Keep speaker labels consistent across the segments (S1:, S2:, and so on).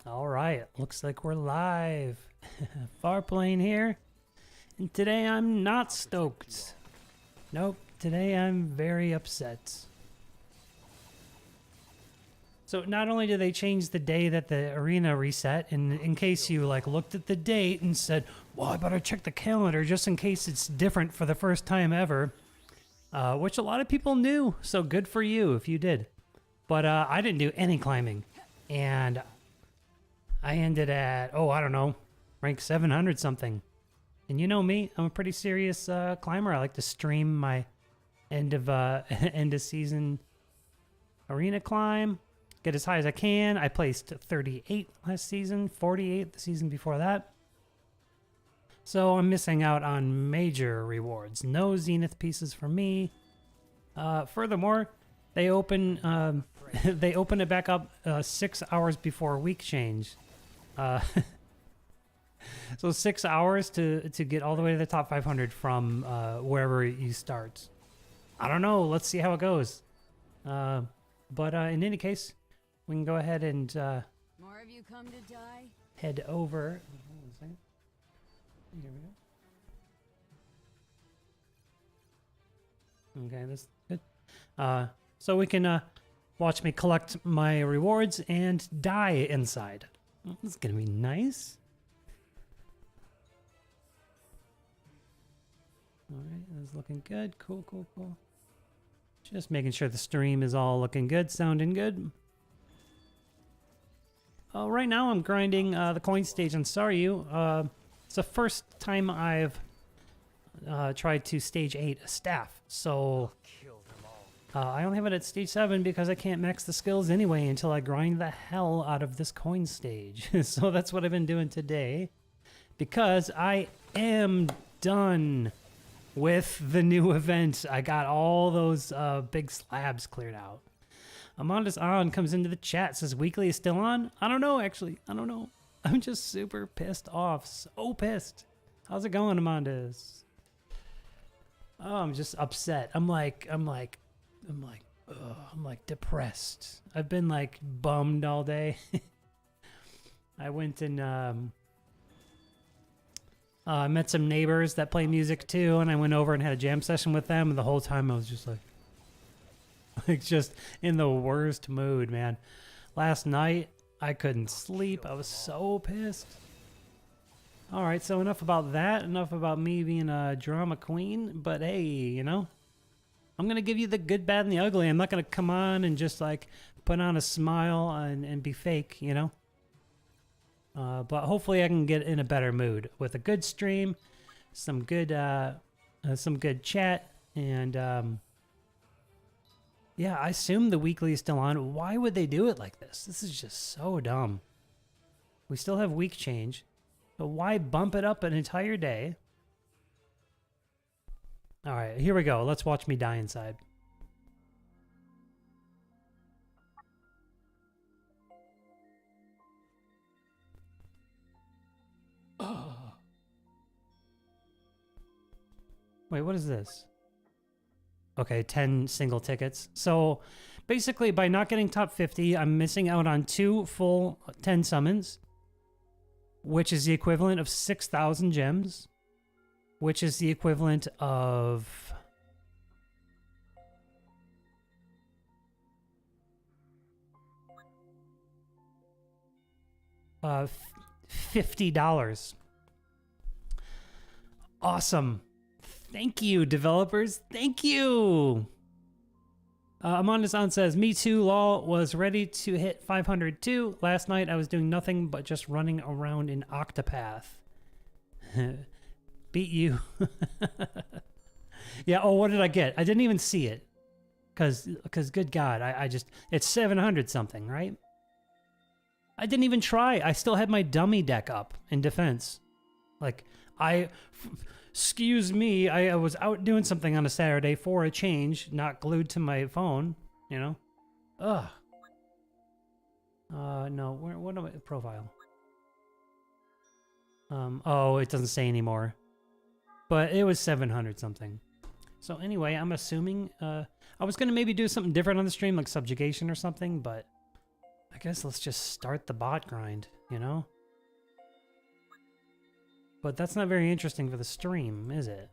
S1: All right, looks like we're live. Farplane here, and today I'm not stoked. Nope, today I'm very upset. So not only did they change the day that the arena reset, and in case you like looked at the date and said, well, I better check the calendar just in case it's different for the first time ever, which a lot of people knew, so good for you if you did. But I didn't do any climbing, and I ended at, I don't know, rank 700 something. And you know me, I'm a pretty serious climber. I like to stream my end of season arena climb, get as high as I can. I placed 38 last season, 48 the season before that. So I'm missing out on major rewards. No zenith pieces for me. Furthermore, they open it back up 6 hours before week change. So 6 hours to get all the way to the top 500 from wherever you start. I don't know. Let's see how it goes. But in any case, we can go ahead and
S2: More of you come to die?
S1: head over. Hold on a second. Here we go. Okay, that's good. So we can watch me collect my rewards and die inside. This is gonna be nice. All right, that's looking good. Cool. Just making sure the stream is all looking good, sounding good. Right now I'm grinding the coin stage on Staryu. It's the first time I've tried to stage 8 a staff, so I only have it at stage 7 because I can't max the skills anyway until I grind the hell out of this coin stage. So that's what I've been doing today, because I am done with the new event. I got all those big slabs cleared out. Amanda's On comes into the chat, says weekly is still on. I don't know, actually. I don't know. I'm just super pissed off. So pissed. How's it going, Amanda's? Oh, I'm just upset. I'm like depressed. I've been like bummed all day. I went and I met some neighbors that play music too, and I went over and had a jam session with them, and the whole time I was just like just in the worst mood, man. Last night I couldn't sleep. I was so pissed. All right, so enough about that. Enough about me being a drama queen. But hey, you know, I'm gonna give you the good, bad, and the ugly. I'm not gonna come on and just like put on a smile and be fake, you know. But hopefully I can get in a better mood with a good stream, some good chat, and yeah, I assume the weekly is still on. Why would they do it like this? This is just so dumb. We still have week change, but why bump it up an entire day? All right, here we go. Let's watch me die inside. Wait, what is this? Okay, 10 single tickets. So basically by not getting top 50, I'm missing out on 2 full 10 summons, which is the equivalent of 6,000 gems, which is the equivalent of $50. Awesome. Thank you, developers. Thank you. Amanda's-on says, me too, lol, was ready to hit 500 too. Last night I was doing nothing but just running around in Octopath. Beat you. Yeah, oh, what did I get? I didn't even see it. Cause good God, I just, it's 700 something, right? I didn't even try. I still had my dummy deck up in defense. Like, excuse me, I was out doing something on a Saturday for a change, not glued to my phone, you know? Ugh. No, what am I, profile? Oh, it doesn't say anymore. But it was 700 something. So anyway, I'm assuming, I was gonna maybe do something different on the stream, like subjugation or something, but I guess let's just start the bot grind. you know? But that's not very interesting for the stream, is it?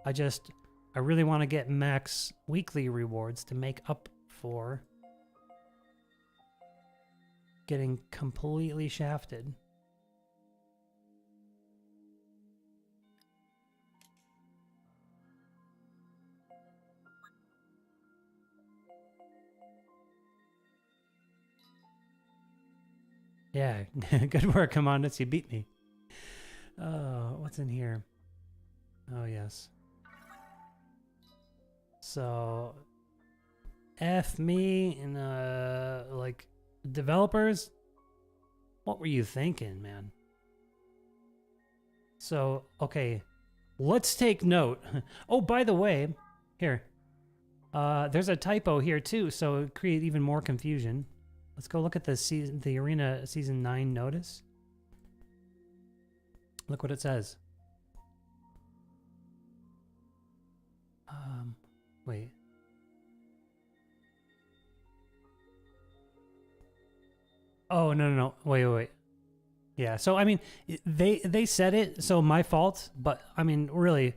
S1: I really want to get max weekly rewards to make up for getting completely shafted. Yeah, good work, Commandus. You beat me. What's in here? Oh, yes. So, F me and, like, developers? What were you thinking, man? So, okay, let's take note. Oh, by the way, here. There's a typo here, too, so it create even more confusion. Let's go look at the Arena Season 9 notice. Look what it says. Wait. Oh, no. Wait. Yeah, so, I mean, they said it, so my fault, but, I mean, really,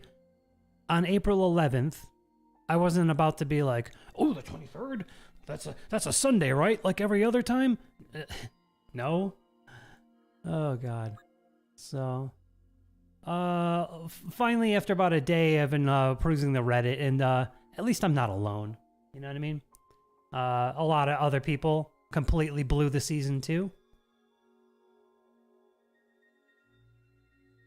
S1: on April 11th, I wasn't about to be like, oh, the 23rd? That's a Sunday, right? Like every other time? No. Oh, God. So, finally, after about a day, I've been perusing the Reddit, and at least I'm not alone. You know what I mean? A lot of other people completely blew the season too.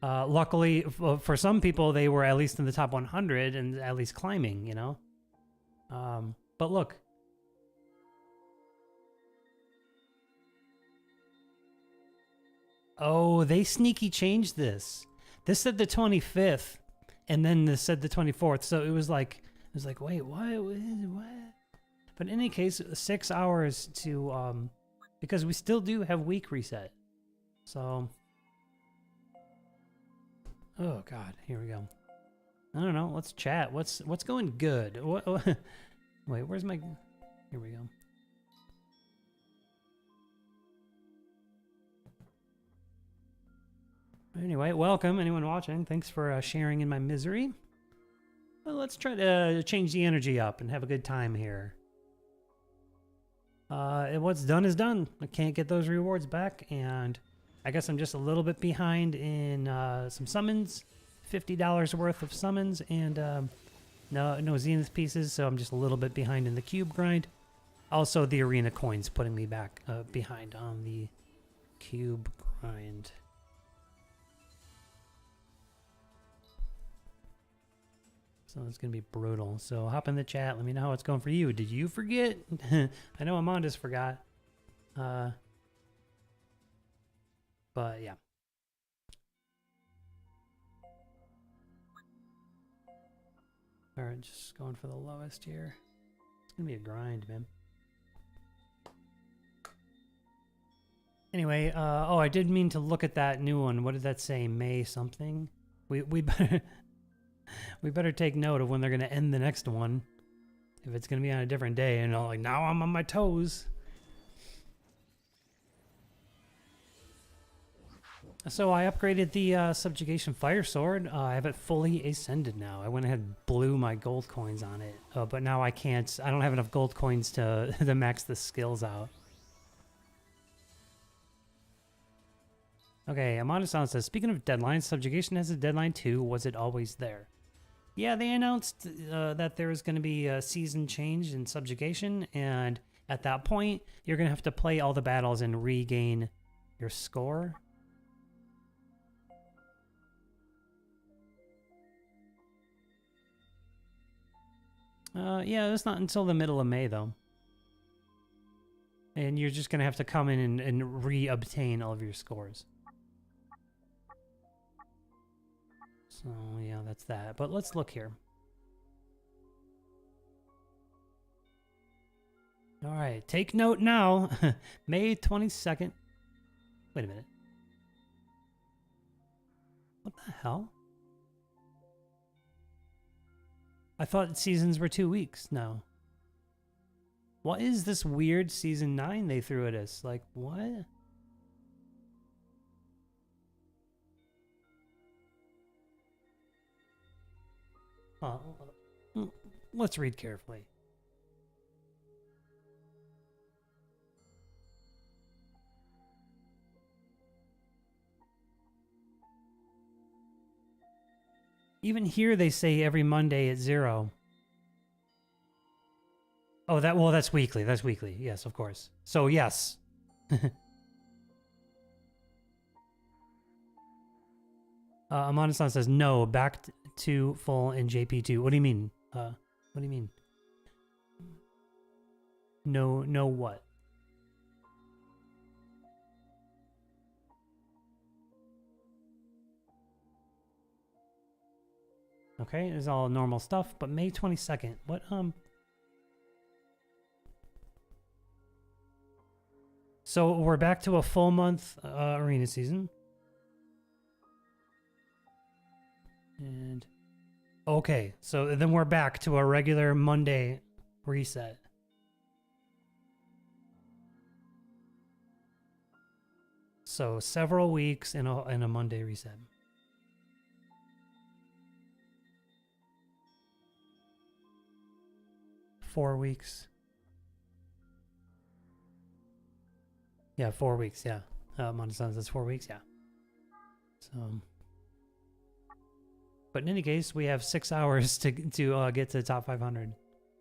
S1: Luckily, for some people, they were at least in the top 100 and at least climbing, you know? But look. Oh, they sneaky changed this. This said the 25th, and then this said the 24th. So it was like, wait, what? But in any case, 6 hours to, because we still do have week reset. So, oh God, here we go. I don't know. Let's chat. What's going good? What wait, where's my? Here we go. Anyway, welcome anyone watching. Thanks for sharing in my misery. Well, let's try to change the energy up and have a good time here. What's done is done. I can't get those rewards back, and I guess I'm just a little bit behind in some summons. $50 worth of summons, and no Zenith pieces, so I'm just a little bit behind in the cube grind. Also, the arena coins putting me back behind on the cube grind. So it's going to be brutal. So hop in the chat. Let me know how it's going for you. Did you forget? I know Amanda's forgot. But yeah. All right, just going for the lowest here. It's going to be a grind, man. Anyway, oh, I did mean to look at that new one. What did that say? May something? We better... We better take note of when they're going to end the next one. If it's going to be on a different day. And I'm like, now I'm on my toes. So I upgraded the Subjugation Fire Sword. I have it fully ascended now. I went ahead and blew my gold coins on it. But now I can't. I don't have enough gold coins to, to max the skills out. Okay, Amanda-san says, speaking of deadlines, Subjugation has a deadline too. Was it always there? Yeah, they announced that there was going to be a season change in Subjugation, and at that point, you're going to have to play all the battles and regain your score. Yeah, it's not until the middle of May, though. And you're just going to have to come in and re-obtain all of your scores. So, yeah, that's that. But let's look here. All right, take note now. May 22nd. Wait a minute. What the hell? I thought seasons were 2 weeks. No. What is this weird season 9 they threw at us? Like, what? Let's read carefully. Even here they say every Monday at 0. Oh, that's weekly. That's weekly. Yes, of course. So, yes. Amanda-san says, no, back to full in JP2. What do you mean? What do you mean? No what? Okay, it's all normal stuff, but May 22nd. What, So we're back to a full month arena season. And okay, so then we're back to a regular Monday reset. So several weeks in a Monday reset. Four weeks. Yeah, 4 weeks, yeah. Montesans, that's 4 weeks, yeah. So, but in any case, we have 6 hours to get to the top 500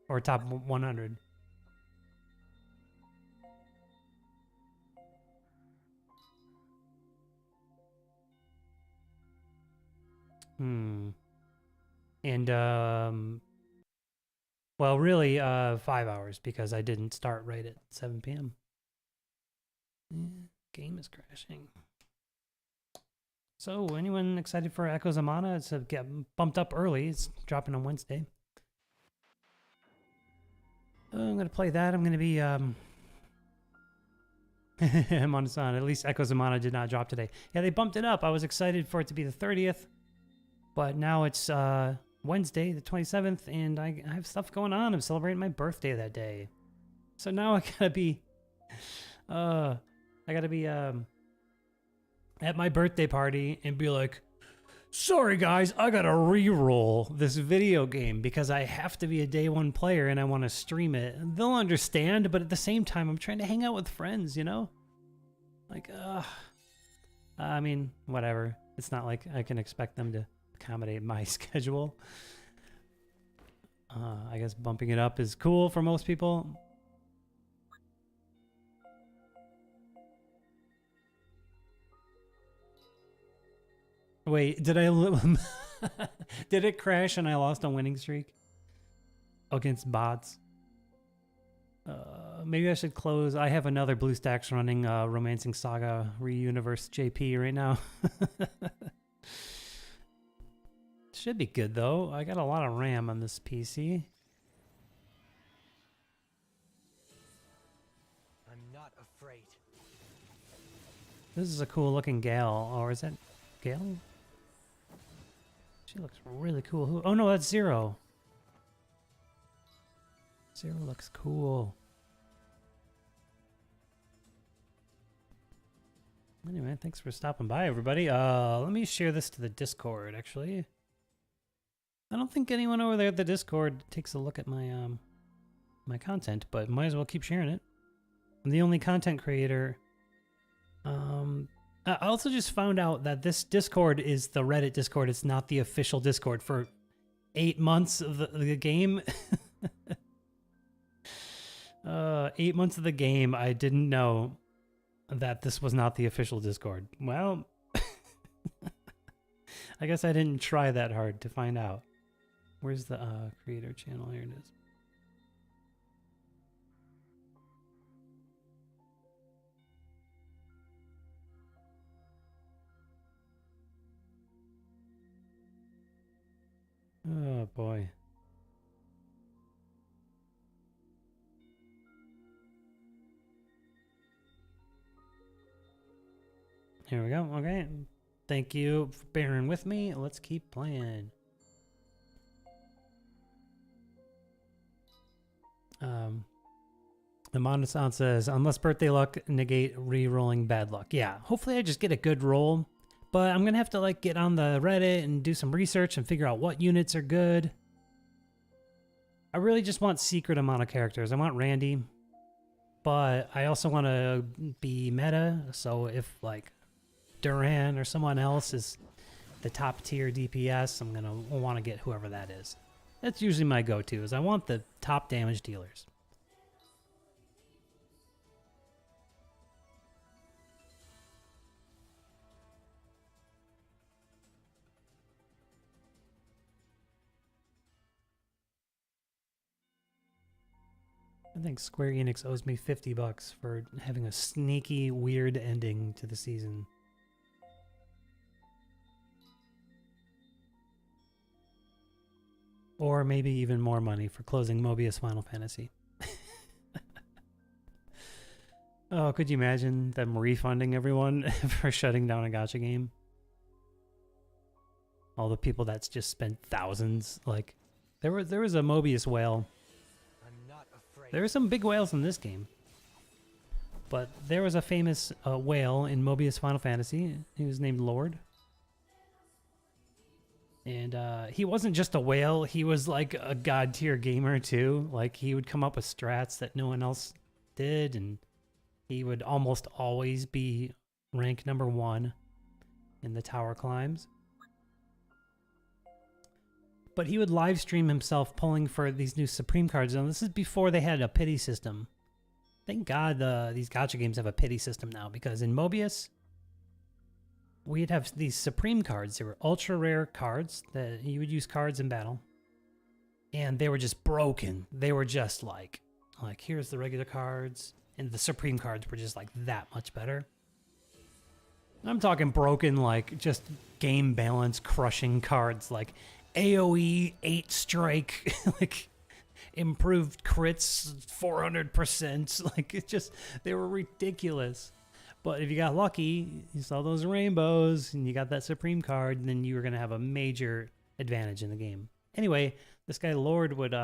S1: or top 100. And well, really 5 hours because I didn't start right at 7 p.m. Game is crashing. So, anyone excited for Echoes of Mana? It's get bumped up early. It's dropping on Wednesday. I'm going to play that. I'm going to be... Monasan, at least Echoes of Mana did not drop today. Yeah, they bumped it up. I was excited for it to be the 30th. But now it's Wednesday, the 27th, and I have stuff going on. I'm celebrating my birthday that day. So now I gotta be... at my birthday party and be like, sorry guys, I gotta re-roll this video game because I have to be a day one player and I want to stream it. And they'll understand, but at the same time, I'm trying to hang out with friends, you know? Like, I mean, whatever. It's not like I can expect them to accommodate my schedule. I guess bumping it up is cool for most people. Wait, did did it crash and I lost a winning streak against bots? Maybe I should close. I have another BlueStacks running Romancing Saga Reuniverse JP right now. Should be good though. I got a lot of RAM on this PC.
S3: I'm not afraid.
S1: This is a cool looking gal. Or is that Gale? She looks really cool. Oh no, that's Zero. Zero looks cool. Anyway, thanks for stopping by, everybody. Let me share this to the Discord, actually. I don't think anyone over there at the Discord takes a look at my my content, but might as well keep sharing it. I'm the only content creator. I also just found out that this Discord is the Reddit Discord. It's not the official Discord for 8 months of the game. 8 months of the game, I didn't know that this was not the official Discord. Well, I guess I didn't try that hard to find out. Where's the creator channel? Here it is. Oh boy. Here we go. Okay. Thank you for bearing with me. Let's keep playing. Amanda-san says, unless birthday luck negate re-rolling bad luck. Yeah, hopefully I just get a good roll. But I'm going to have to like get on the Reddit and do some research and figure out what units are good. I really just want secret amount of characters. I want Randy, but I also want to be meta. So if like Duran or someone else is the top tier DPS, I'm gonna want to get whoever that is. That's usually my go-to. Is I want the top damage dealers. I think Square Enix owes me $50 for having a sneaky, weird ending to the season. Or maybe even more money for closing Mobius Final Fantasy. Oh, could you imagine them refunding everyone for shutting down a gacha game? All the people that's just spent thousands. Like, there was a Mobius whale. There are some big whales in this game. But there was a famous whale in Mobius Final Fantasy. He was named Lord. And he wasn't just a whale. He was like a god tier gamer too. Like he would come up with strats that no one else did. And he would almost always be rank number 1 in the tower climbs. But he would live stream himself pulling for these new Supreme cards. And this is before they had a pity system. Thank God these gacha games have a pity system now. Because in Mobius, we'd have these Supreme cards. They were ultra rare cards that you would use cards in battle. And they were just broken. They were just like here's the regular cards. And the Supreme cards were just like that much better. I'm talking broken, like just game balance crushing cards. Like AoE 8 strike, like improved crits 400%. Like it just, they were ridiculous. But if you got lucky, you saw those rainbows and you got that Supreme card, then you were going to have a major advantage in the game. Anyway, this guy Lord would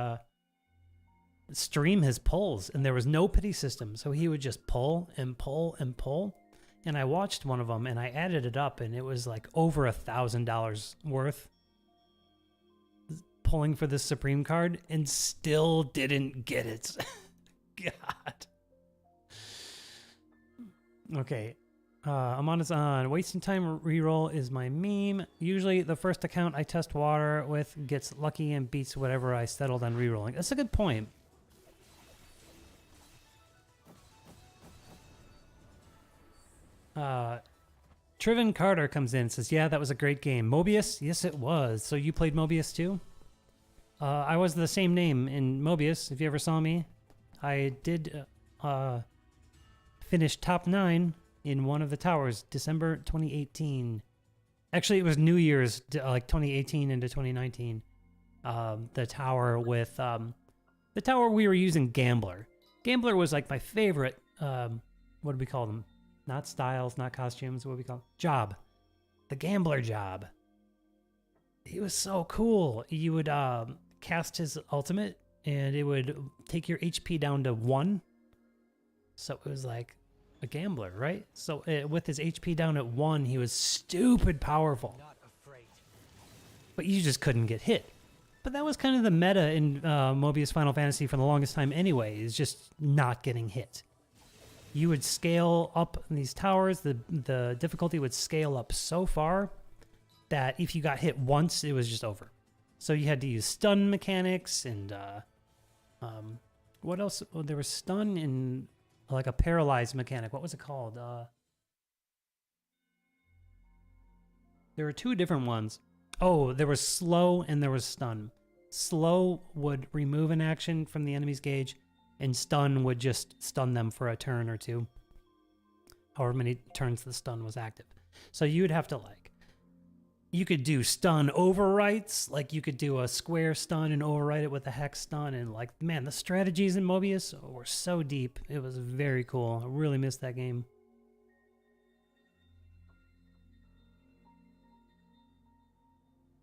S1: stream his pulls and there was no pity system. So he would just pull and pull and pull. And I watched one of them and I added it up and it was like over $1,000 worth pulling for this Supreme card and still didn't get it. God. Okay. I'm on wasting time reroll is my meme. Usually the first account I test water with gets lucky and beats whatever I settled on rerolling. That's a good point. Trivan Carter comes in and says, yeah, that was a great game. Mobius? Yes, it was. So you played Mobius too? I was the same name in Mobius, if you ever saw me. I did finish top 9 in one of the towers, December 2018. Actually, it was New Year's, like 2018 into 2019. The tower with, the tower we were using Gambler. Gambler was like my favorite, what do we call them? Not styles, not costumes, what do we call them? Job. The Gambler job. He was so cool. You would cast his ultimate, and it would take your HP down to 1. So it was like a gambler, right? So with his HP down at 1, he was stupid powerful. But you just couldn't get hit. But that was kind of the meta in Mobius Final Fantasy for the longest time anyway, is just not getting hit. You would scale up these towers, the difficulty would scale up so far that if you got hit once, it was just over. So you had to use stun mechanics and what else? Oh, there was stun and like a paralyzed mechanic. What was it called? There were 2 different ones. Oh, there was slow and there was stun. Slow would remove an action from the enemy's gauge, and stun would just stun them for a turn or 2. However many turns the stun was active. So you would have to like, you could do stun overwrites, like you could do a square stun and overwrite it with a hex stun, and like, man, the strategies in Mobius were so deep. It was very cool. I really missed that game.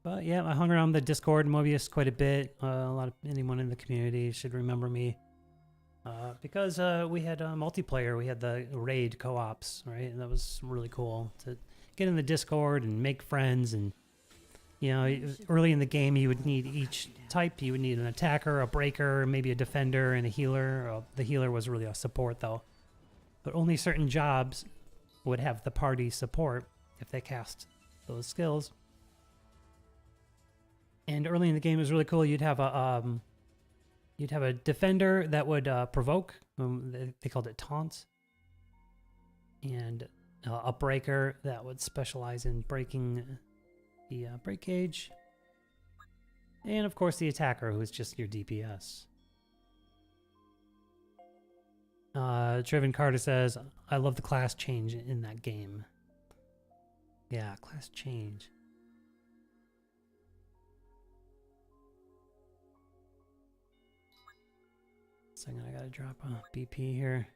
S1: But yeah, I hung around the Discord Mobius quite a bit. A lot of anyone in the community should remember me. Because we had multiplayer, we had the raid co-ops, right? And that was really cool to get in the Discord and make friends and You know, early in the game, you would need each type. You would need an attacker, a breaker, maybe a defender, and a healer. The healer was really a support, though. But only certain jobs would have the party support if they cast those skills. And early in the game, it was really cool. You'd have a defender that would provoke. They called it taunts. And a breaker that would specialize in breaking the break cage. And of course the attacker, who is just your DPS. Triven Carter says, I love the class change in that game. Yeah, class change. Second, I gotta drop a BP here.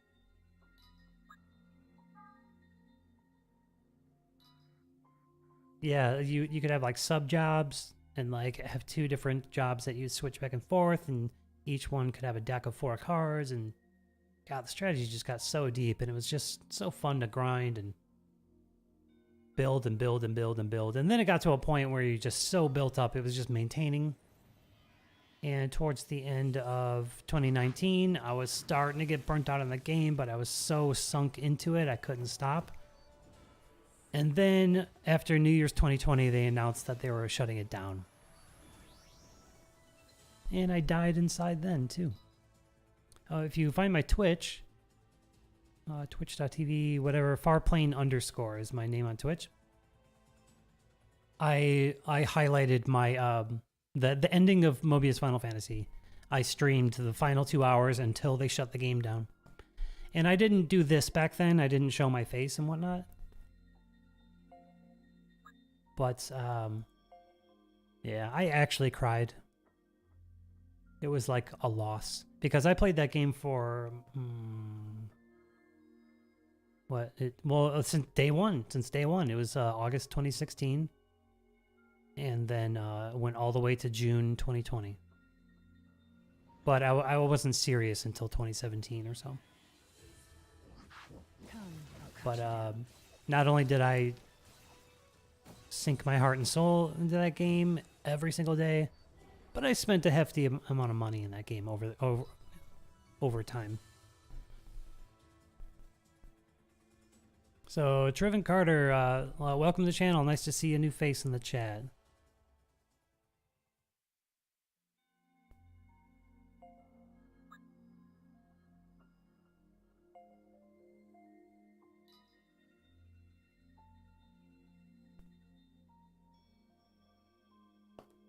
S1: Yeah, you could have like sub jobs and like have 2 different jobs that you switch back and forth, and each one could have a deck of 4 cards. And God, the strategy just got so deep, and it was just so fun to grind and build and build and build and build. And then it got to a point where you just so built up, it was just maintaining. And towards the end of 2019, I was starting to get burnt out on the game, but I was so sunk into it, I couldn't stop. And then after New Year's 2020, they announced that they were shutting it down. And I died inside then, too. If you find my Twitch, twitch.tv, whatever, farplane_ is my name on Twitch. I highlighted my, the ending of Mobius Final Fantasy. I streamed the final 2 hours until they shut the game down. And I didn't do this back then. I didn't show my face and whatnot. But, yeah, I actually cried. It was like a loss. Because I played that game for, since day one. It was August 2016. And then went all the way to June 2020. But I wasn't serious until 2017 or so. But not only did I sink my heart and soul into that game every single day, but I spent a hefty amount of money in that game over time. So, Triven Carter, welcome to the channel. Nice to see a new face in the chat.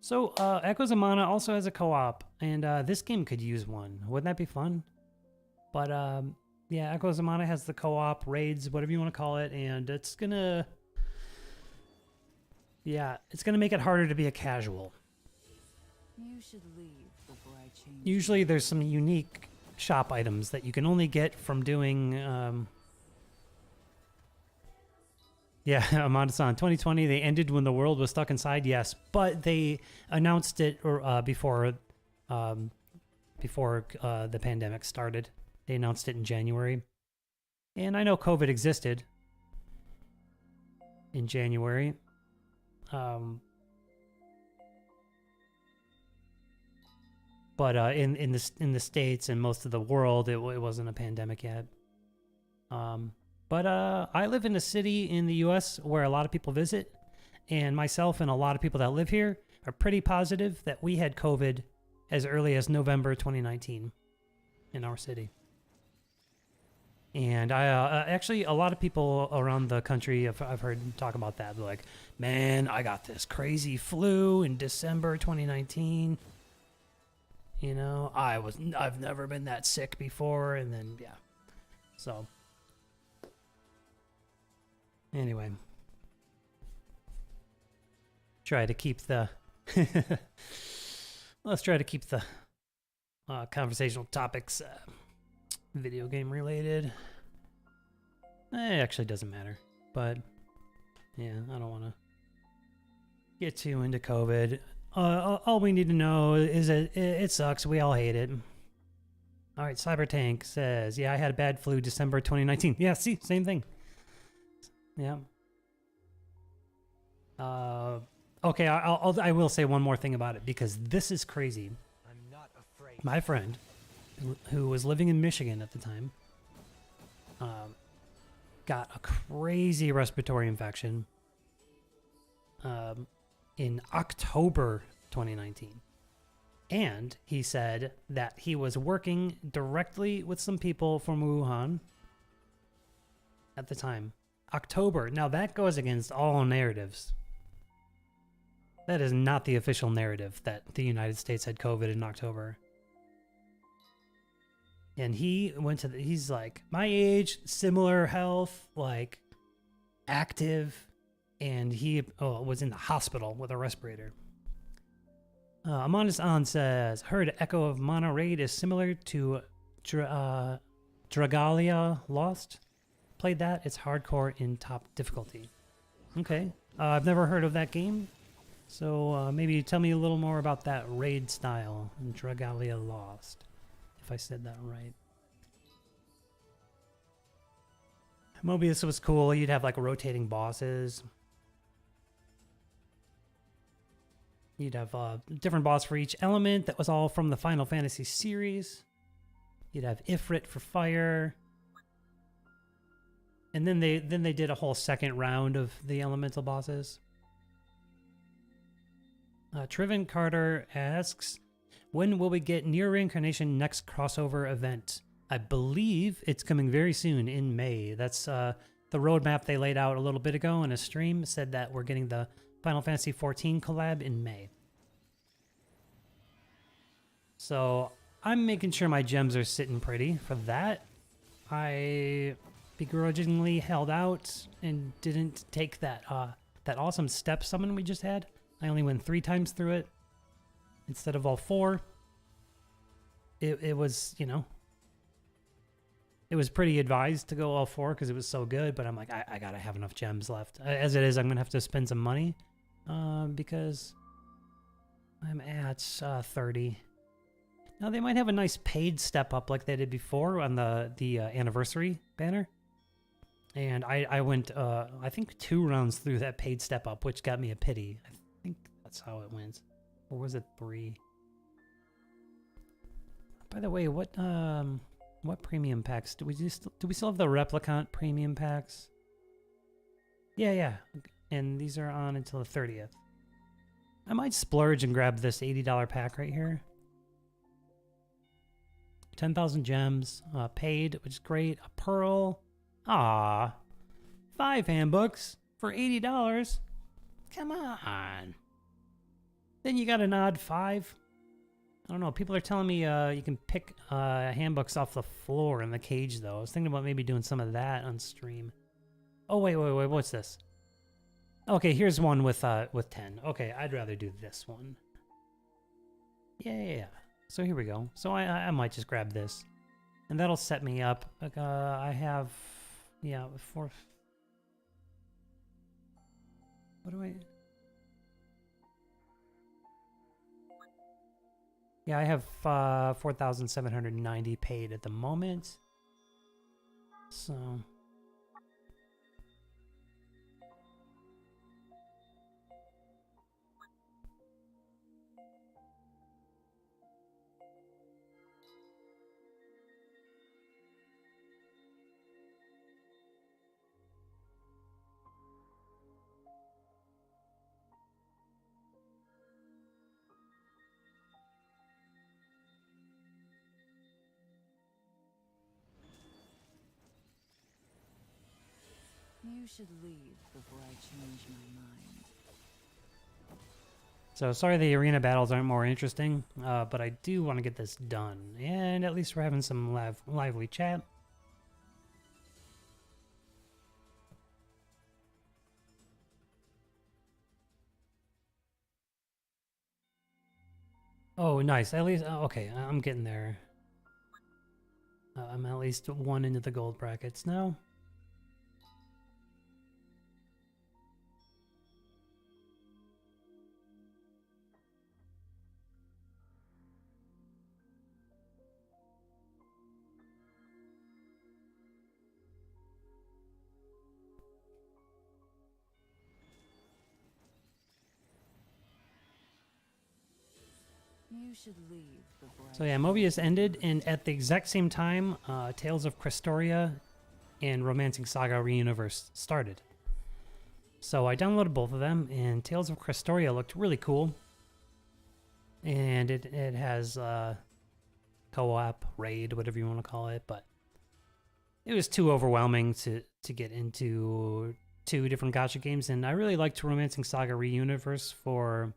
S1: So, Echoes of Mana also has a co-op, and this game could use one. Wouldn't that be fun? But, yeah, Echoes of Mana has the co-op, raids, whatever you want to call it, and it's gonna... Yeah, it's gonna make it harder to be a casual.
S2: You should leave before I change.
S1: Usually there's some unique shop items that you can only get from doing... Yeah, Amanda-san, 2020, they ended when the world was stuck inside, yes. But they announced it before the pandemic started. They announced it in January. And I know COVID existed in January. But in the States and most of the world, it wasn't a pandemic yet. But I live in a city in the U.S. where a lot of people visit, and myself and a lot of people that live here are pretty positive that we had COVID as early as November 2019 in our city. And I actually, a lot of people around the country, I've heard talk about that. They're like, man, I got this crazy flu in December 2019. You know, I've never been that sick before, and then, yeah. So... Anyway, try to keep the let's try to keep the conversational topics video game related. It actually doesn't matter, but yeah, I don't want to get too into COVID. All we need to know is that it sucks. We all hate it. All right, Cybertank says, yeah, I had a bad flu December 2019. Yeah, see, same thing. Yeah. Okay, I will say one more thing about it because this is crazy.
S3: I'm not afraid.
S1: My friend, who was living in Michigan at the time, got a crazy respiratory infection in October 2019. And he said that he was working directly with some people from Wuhan at the time. October. Now that goes against all narratives. That is not the official narrative that the United States had COVID in October. And he went to he's like, my age, similar health, like active, and he was in the hospital with a respirator. Amonis On says, heard Echo of Mana Raid is similar to Dragalia Lost. Played that. It's hardcore in top difficulty. Okay. I've never heard of that game. So maybe tell me a little more about that raid style in Dragalia Lost. If I said that right. Mobius was cool. You'd have like rotating bosses. You'd have different boss for each element. That was all from the Final Fantasy series. You'd have Ifrit for fire. And then they did a whole second round of the elemental bosses. Trivan Carter asks, when will we get Nier Reincarnation next crossover event? I believe it's coming very soon in May. That's the roadmap they laid out a little bit ago in a stream. Said that we're getting the Final Fantasy XIV collab in May. So I'm making sure my gems are sitting pretty for that. I begrudgingly held out and didn't take that that awesome step summon we just had. I only went 3 times through it instead of all 4. It was, you know, it was pretty advised to go all 4 because it was so good, but I'm like, I gotta have enough gems left. As it is, I'm gonna have to spend some money because I'm at 30. Now they might have a nice paid step up like they did before on the anniversary banner. And I went, I think 2 rounds through that paid step up, which got me a pity. I think that's how it went. Or was it 3? By the way, what premium packs do we still have the replicant premium packs? Yeah. And these are on until the 30th. I might splurge and grab this $80 pack right here. 10,000 gems, paid, which is great. A pearl. Ah, 5 handbooks for $80. Come on. Then you got an odd 5. I don't know. People are telling me you can pick handbooks off the floor in the cage, though. I was thinking about maybe doing some of that on stream. Oh, wait. What's this? Okay, here's one with 10. Okay, I'd rather do this one. Yeah. So here we go. So I might just grab this. And that'll set me up. Like, I have... Yeah, 4... What do I... Yeah, I have 4,790 paid at the moment. So...
S2: You should leave before I change my mind.
S1: So sorry the arena battles aren't more interesting, but I do want to get this done. And at least we're having some lively chat. Oh, nice. At least, okay, I'm getting there. I'm at least 1 into the gold brackets now.
S2: You should leave the bright
S1: So yeah, Mobius ended, and at the exact same time, Tales of Crestoria and Romancing Saga Reuniverse started. So I downloaded both of them, and Tales of Crestoria looked really cool. And it has co-op, raid, whatever you want to call it, but it was too overwhelming to get into 2 different gacha games, and I really liked Romancing Saga Reuniverse for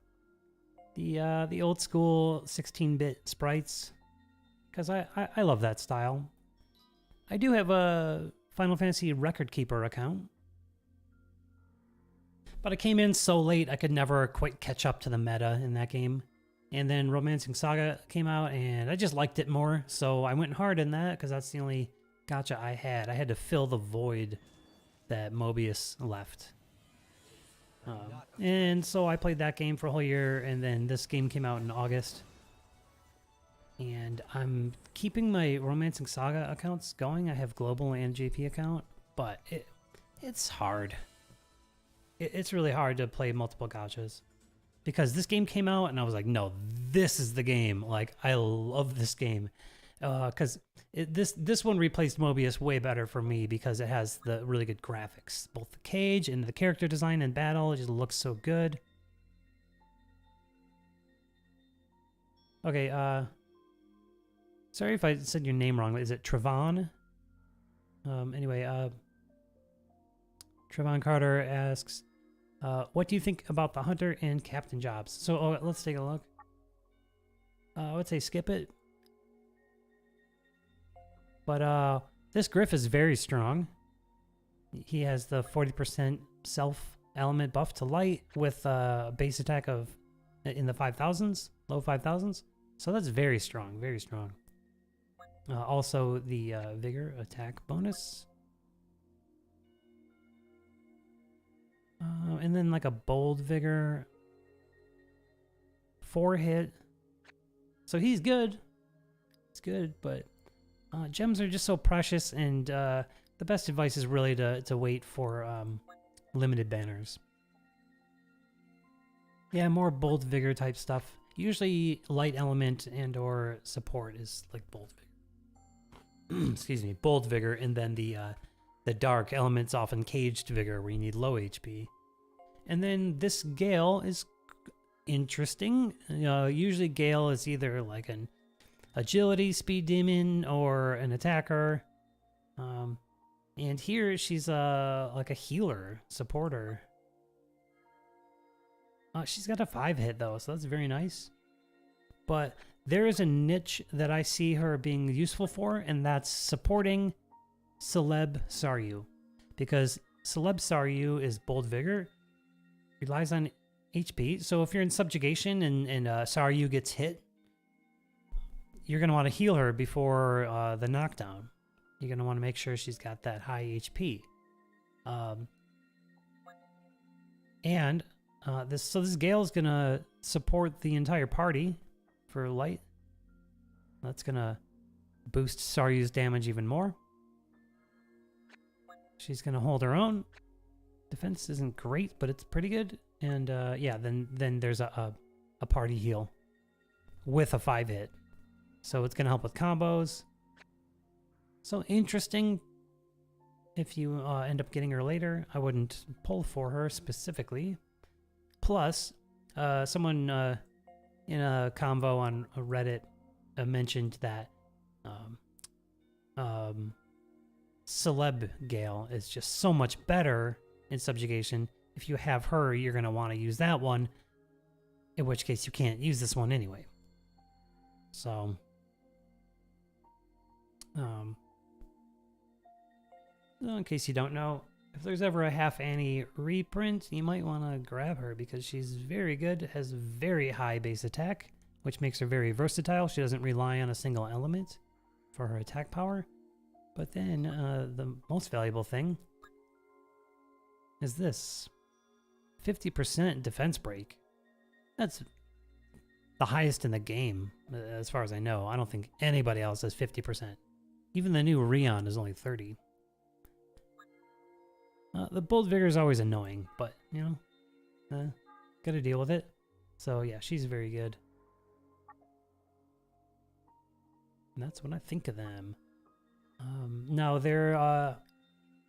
S1: the old school 16-bit sprites, because I love that style. I do have a Final Fantasy Record Keeper account, but I came in so late I could never quite catch up to the meta in that game. And then Romancing Saga came out, and I just liked it more, so I went hard in that because that's the only gacha I had. I had to fill the void that Mobius left. And so I played that game for a whole year, and then this game came out in August. And I'm keeping my Romancing Saga accounts going. I have Global and JP account, but it's hard. It's really hard to play multiple gachas. Because this game came out, and I was like, no, this is the game. Like, I love this game. Because this one replaced Mobius way better for me because it has the really good graphics. Both the cage and the character design and battle, it just looks so good. Okay, sorry if I said your name wrong. Is it Trevon? Anyway, Trevon Carter asks, what do you think about the Hunter and Captain jobs? So let's take a look. I would say skip it. But this Griff is very strong. He has the 40% self element buff to light with a base attack of in the 5,000s, low 5,000s. So that's very strong, very strong. Also the Vigor attack bonus. And then like a bold Vigor. 4 hit. So he's good. It's good, but gems are just so precious, and the best advice is really to wait for limited banners. Yeah, more bold Vigor type stuff. Usually light element and or support is like bold Vigor. Excuse me, bold Vigor, and then the dark element's often caged Vigor where you need low HP. And then this Gale is interesting. Usually Gale is either like an agility speed demon or an attacker. And here she's like a healer, supporter. She's got a 5 hit though, so that's very nice. But there is a niche that I see her being useful for, and that's supporting Celeb Saryu. Because Celeb Saryu is bold Vigor, relies on HP. So if you're in subjugation and Saryu gets hit, you're going to want to heal her before the knockdown. You're going to want to make sure she's got that high HP. This Gale is going to support the entire party for light. That's going to boost Saryu's damage even more. She's going to hold her own. Defense isn't great, but it's pretty good. And yeah, then there's a party heal with a 5 hit. So it's going to help with combos. So interesting. If you end up getting her later, I wouldn't pull for her specifically. Plus, someone in a convo on Reddit mentioned that Celeb Gale is just so much better in subjugation. If you have her, you're going to want to use that one, in which case you can't use this one anyway. So, in case you don't know, if there's ever a Half Annie reprint, you might want to grab her because she's very good, has very high base attack, which makes her very versatile. She doesn't rely on a single element for her attack power. But then the most valuable thing is this. 50% defense break. That's the highest in the game, as far as I know. I don't think anybody else has 50%. Even the new Rion is only 30. The bold Vigor is always annoying, but, you know, gotta deal with it. So, yeah, she's very good. And that's when I think of them. No, they're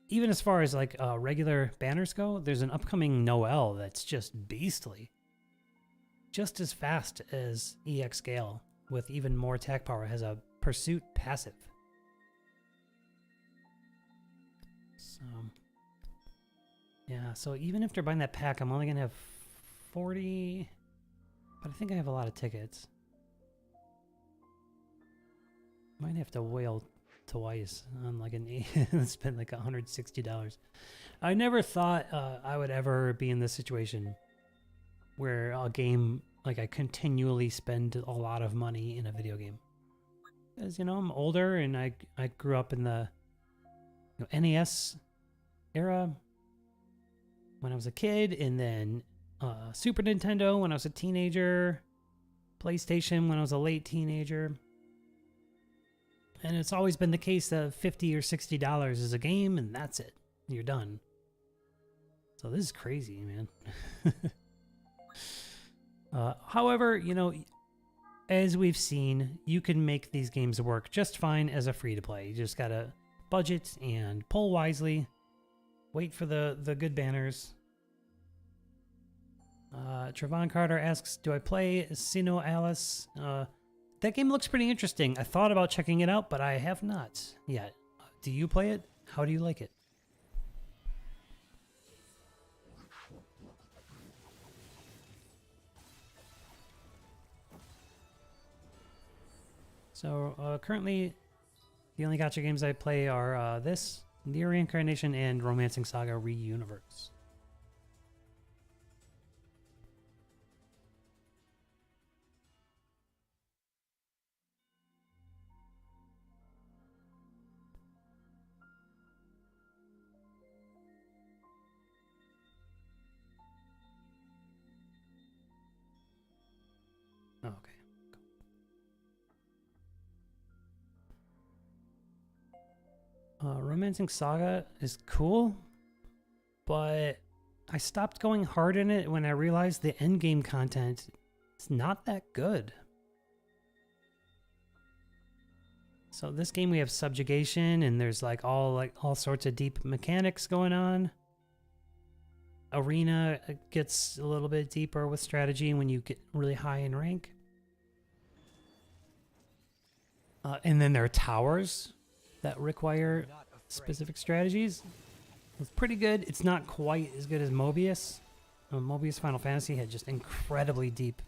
S1: even as far as like regular banners go, there's an upcoming Noel that's just beastly. Just as fast as EX Gale, with even more attack power, has a pursuit passive. So, yeah, so even after buying that pack, I'm only going to have 40, but I think I have a lot of tickets. Might have to wail twice on like an spend like $160. I never thought I would ever be in this situation where a game, like I continually spend a lot of money in a video game. As you know, I'm older and I grew up in the NES era when I was a kid, and then Super Nintendo when I was a teenager, PlayStation when I was a late teenager. And it's always been the case that $50 or $60 is a game, and that's it. You're done. So this is crazy, man. However, you know, as we've seen, you can make these games work just fine as a free-to-play. You just gotta budget and pull wisely. Wait for the good banners. Trevon Carter asks, do I play Sino Alice? That game looks pretty interesting. I thought about checking it out, but I have not yet. Do you play it? How do you like it? So currently, the only gacha games I play are this, Nier Reincarnation, and Romancing Saga Re-Universe. Okay. Romancing Saga is cool, but I stopped going hard in it when I realized the endgame content is not that good. So this game we have subjugation, and there's like all sorts of deep mechanics going on. Arena gets a little bit deeper with strategy when you get really high in rank. And then there are towers that require specific strategies. It's pretty good. It's not quite as good as Mobius. Mobius Final Fantasy had just incredibly deep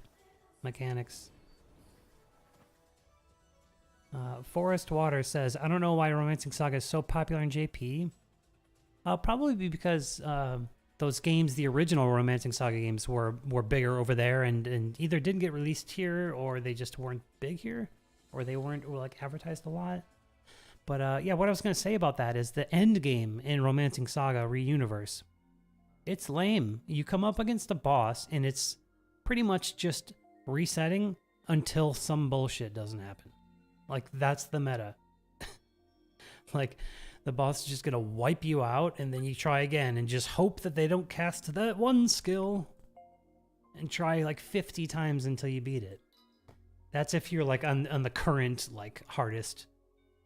S1: mechanics. Forest Water says, I don't know why Romancing Saga is so popular in JP. Probably be because those games, the original Romancing Saga games, were bigger over there and either didn't get released here, or they just weren't big here, or they weren't like advertised a lot. But yeah, what I was going to say about that is the end game in Romancing Saga Re-Universe. It's lame. You come up against a boss, and it's pretty much just resetting until some bullshit doesn't happen. Like, that's the meta. Like, the boss is just going to wipe you out, and then you try again, and just hope that they don't cast that one skill, and try like 50 times until you beat it. That's if you're like on the current, like, hardest,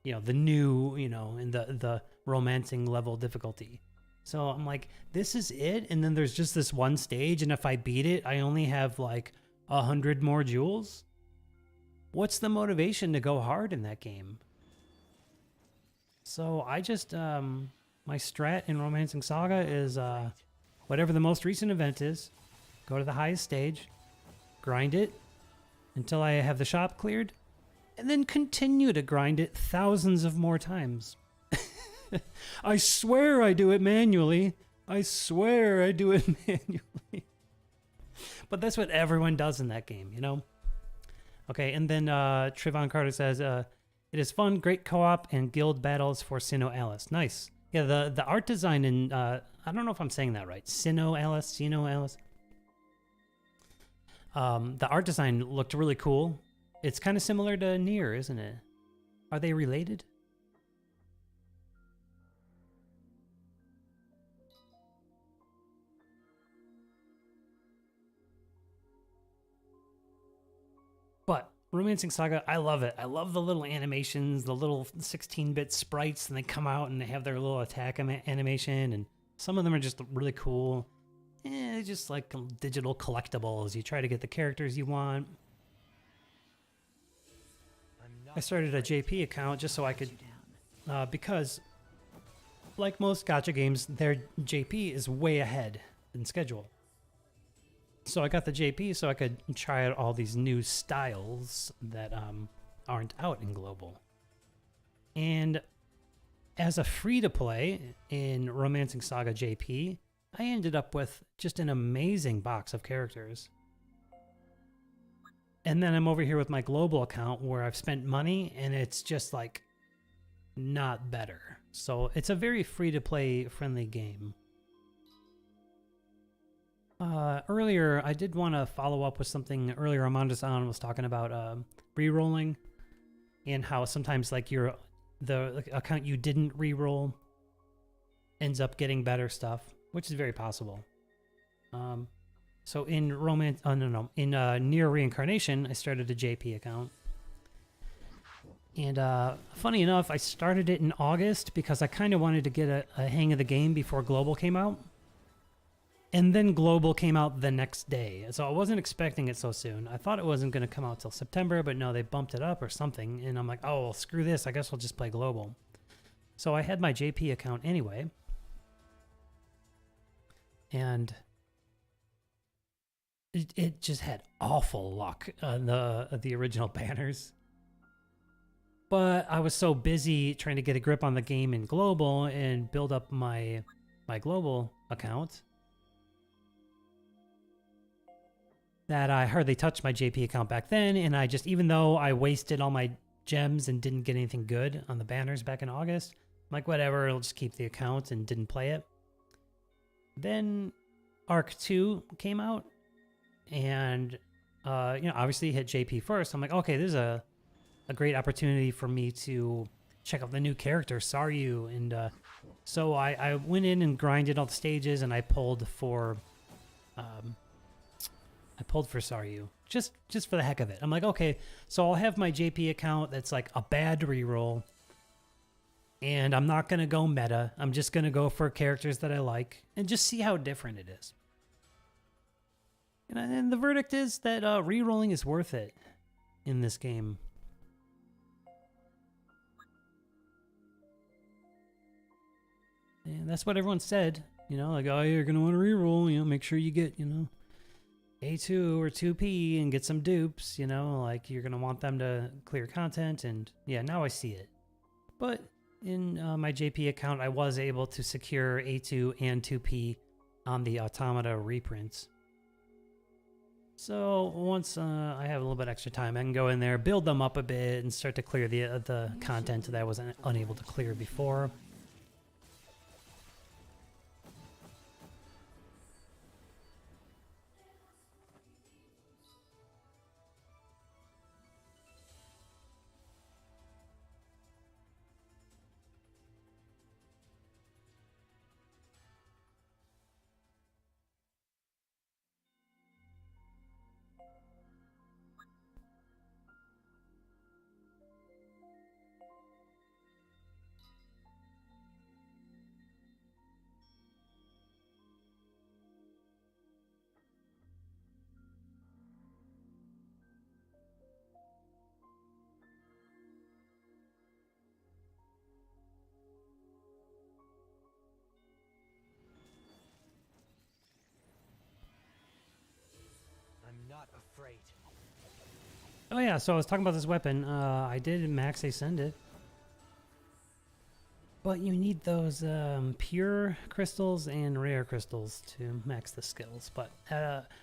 S1: you know, the new, you know, in the romancing level difficulty. So I'm like, this is it, and then there's just this one stage, and if I beat it, I only have like 100 more jewels. What's the motivation to go hard in that game? So I just, my strat in Romancing Saga is whatever the most recent event is, go to the highest stage, grind it until I have the shop cleared, and then continue to grind it thousands of more times. I swear I do it manually. I swear I do it manually. But that's what everyone does in that game, you know? Okay, and then Trevon Carter says, it is fun, great co-op, and guild battles for Sino Alice. Nice. Yeah, the art design in, I don't know if I'm saying that right. Sino Alice. The art design looked really cool. It's kind of similar to Nier, isn't it? Are they related? But Romancing Saga, I love it. I love the little animations, the little 16-bit sprites, and they come out and they have their little attack animation, and some of them are just really cool. Just like digital collectibles. You try to get the characters you want. I started a JP account just so I could, because like most gacha games, their JP is way ahead in schedule. So I got the JP so I could try out all these new styles that aren't out in global. And as a free-to-play in Romancing Saga JP, I ended up with just an amazing box of characters. And then I'm over here with my global account where I've spent money and it's just like not better. So it's a very free-to-play friendly game. Earlier, I did want to follow up with something earlier. Amanda-san was talking about re-rolling and how sometimes like the account you didn't re-roll ends up getting better stuff, which is very possible. So in Nier Reincarnation, I started a JP account. And funny enough, I started it in August because I kind of wanted to get a hang of the game before Global came out. And then Global came out the next day. So I wasn't expecting it so soon. I thought it wasn't going to come out till September, but no, they bumped it up or something. And I'm like, oh, well, screw this. I guess I'll just play Global. So I had my JP account anyway. And it just had awful luck on the original banners. But I was so busy trying to get a grip on the game in Global and build up my Global account that I hardly touched my JP account back then, and I just, even though I wasted all my gems and didn't get anything good on the banners back in August, I'm like, whatever, I'll just keep the account and didn't play it. Then Arc 2 came out, and obviously hit JP first. I'm like, okay, this is a great opportunity for me to check out the new character, Saryu, and so I went in and grinded all the stages, and I pulled for Saryu, just for the heck of it. I'm like, okay, so I'll have my JP account that's like a bad reroll, and I'm not going to go meta. I'm just going to go for characters that I like and just see how different it is. And the verdict is that rerolling is worth it in this game. And that's what everyone said. Like, oh, you're going to want to reroll, make sure you get, A2 or 2P and get some dupes, like you're going to want them to clear content. And yeah, now I see it. But in my JP account, I was able to secure A2 and 2P on the Automata reprints. So once I have a little bit extra time, I can go in there, build them up a bit, and start to clear the content that I was unable to clear before.
S3: Not afraid.
S1: Oh yeah, so I was talking about this weapon. I did max ascend it. But you need those pure crystals and rare crystals to max the skills. But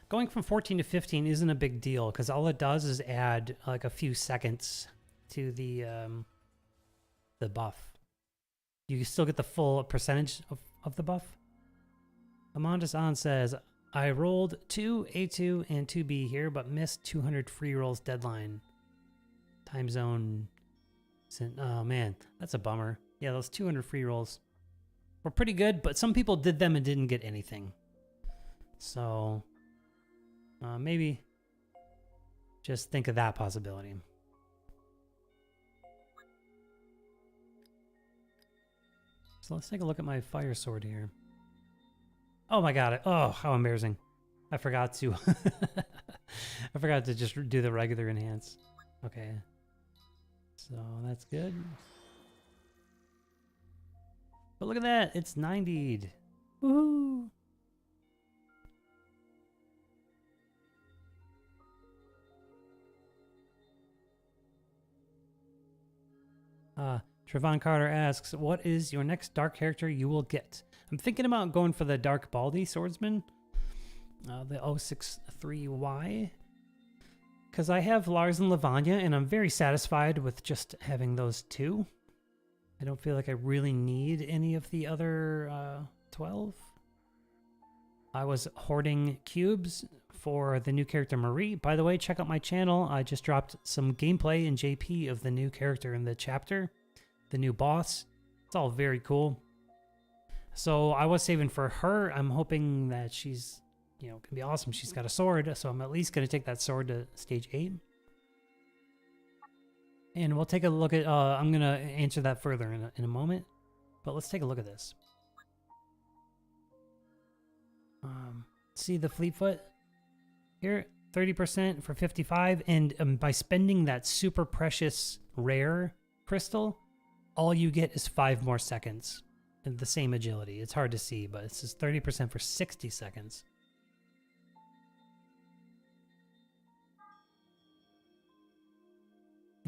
S1: going from 14 to 15 isn't a big deal because all it does is add like a few seconds to the buff. You still get the full percentage of the buff. Amanda-san says, I rolled 2 A2 and 2B here, but missed 200 free rolls deadline. Time zone. Oh man, that's a bummer. Yeah, those 200 free rolls were pretty good, but some people did them and didn't get anything. So maybe Just think of that possibility. So let's take a look at my fire sword here. Oh my god. Oh, how embarrassing. I forgot to I forgot to just do the regular enhance. Okay. So that's good. But look at that. It's 90'd. Woohoo. Trevon Carter asks, what is your next dark character you will get? I'm thinking about going for the Dark Baldy Swordsman, the 063Y, because I have Lars and Lavanya, and I'm very satisfied with just having those two. I don't feel like I really need any of the other 12. I was hoarding cubes for the new character Marie. By the way, check out my channel. I just dropped some gameplay in JP of the new character in the chapter. The new boss. It's all very cool. So I was saving for her. I'm hoping that she's, you know, can be awesome. She's got a sword, so I'm at least going to take that sword to stage 8. And we'll take a look at, I'm going to answer that further in a moment. But let's take a look at this. See the Fleetfoot? Here, 30% for 55. And by spending that super precious rare crystal, all you get is 5 more seconds and the same agility. It's hard to see, but it's just 30% for 60 seconds.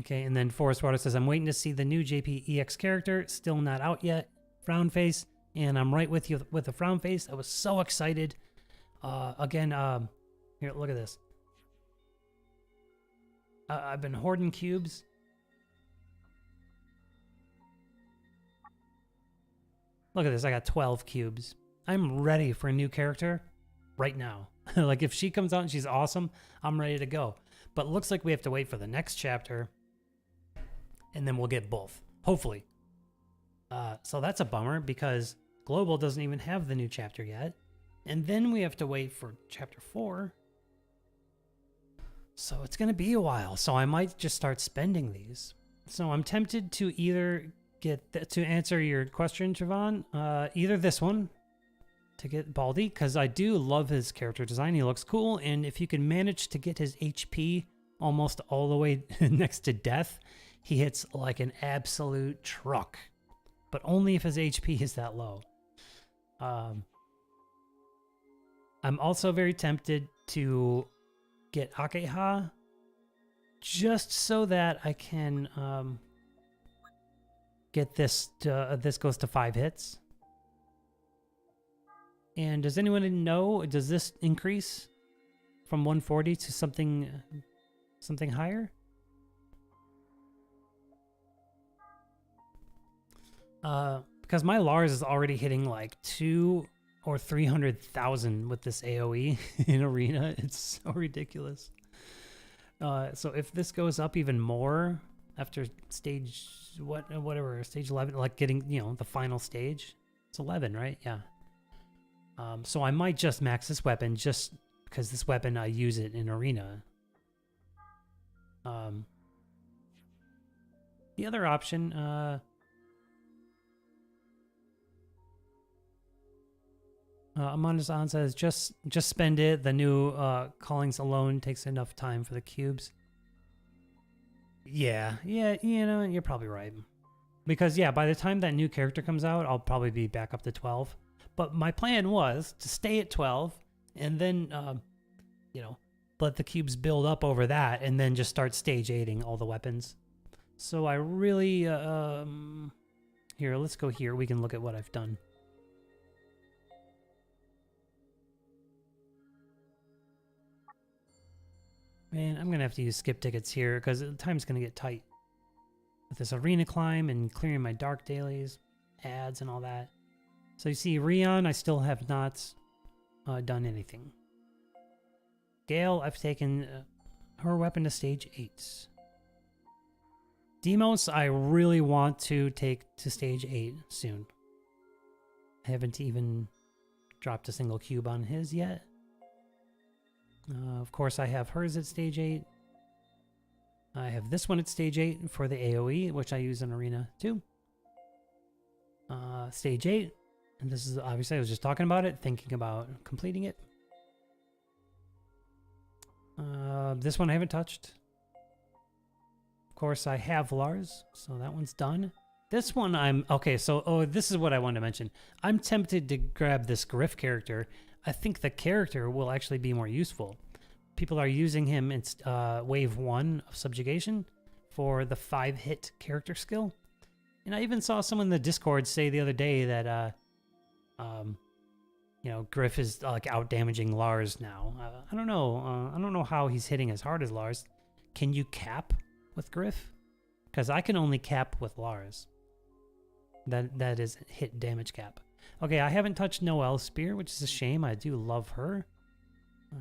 S1: Okay, and then Forest Water says, I'm waiting to see the new JP EX character. Still not out yet. Frown face. And I'm right with you with the frown face. I was so excited. Again, here, look at this. I've been hoarding cubes. Look at this, I got 12 cubes. I'm ready for a new character right now. Like, if she comes out and she's awesome, I'm ready to go. But it looks like we have to wait for the next chapter, and then we'll get both, hopefully. So that's a bummer, because Global doesn't even have the new chapter yet. And then we have to wait for chapter 4. So it's going to be a while. So I might just start spending these. So I'm tempted to either to answer your question, Trevon, either this one to get Baldy, because I do love his character design. He looks cool. And if you can manage to get his HP almost all the way next to death, he hits like an absolute truck. But only if his HP is that low. I'm also very tempted to get Akeha just so that I can get this to, this goes to 5 hits. And does anyone know, does this increase from 140 to something higher? Because my Lars is already hitting like 200,000 or 300,000 with this AoE in Arena. It's so ridiculous. So if this goes up even more after stage stage 11, like getting, you know, the final stage, it's 11, right? Yeah. So I might just max this weapon just because this weapon, I use it in Arena. The other option, Amanda-san says, just spend it. The new callings alone takes enough time for the cubes. Yeah, you know, you're probably right. Because, yeah, by the time that new character comes out, I'll probably be back up to 12. But my plan was to stay at 12 and then, you know, let the cubes build up over that and then just start stage 8ing all the weapons. So I really, here, let's go here. We can look at what I've done. Man, I'm going to have to use skip tickets here because the time's going to get tight. With this arena climb and clearing my dark dailies, ads and all that. So you see, Rion, I still have not done anything. Gale, I've taken her weapon to stage 8. Demos, I really want to take to stage 8 soon. I haven't even dropped a single cube on his yet. Of course, I have hers at stage 8. I have this one at stage 8 for the AoE, which I use in Arena too. Stage 8, and this is obviously I was just talking about it, thinking about completing it. This one I haven't touched. Of course, I have Lars, so that one's done. This one I'm okay. So, this is what I wanted to mention. I'm tempted to grab this Griff character. I think the character will actually be more useful. People are using him in wave 1 of subjugation for the 5-hit character skill. And I even saw someone in the Discord say the other day that, you know, Griff is like out damaging Lars now. I don't know. I don't know how he's hitting as hard as Lars. Can you cap with Griff? Because I can only cap with Lars. That is hit damage cap. Okay, I haven't touched Noel's spear, which is a shame. I do love her.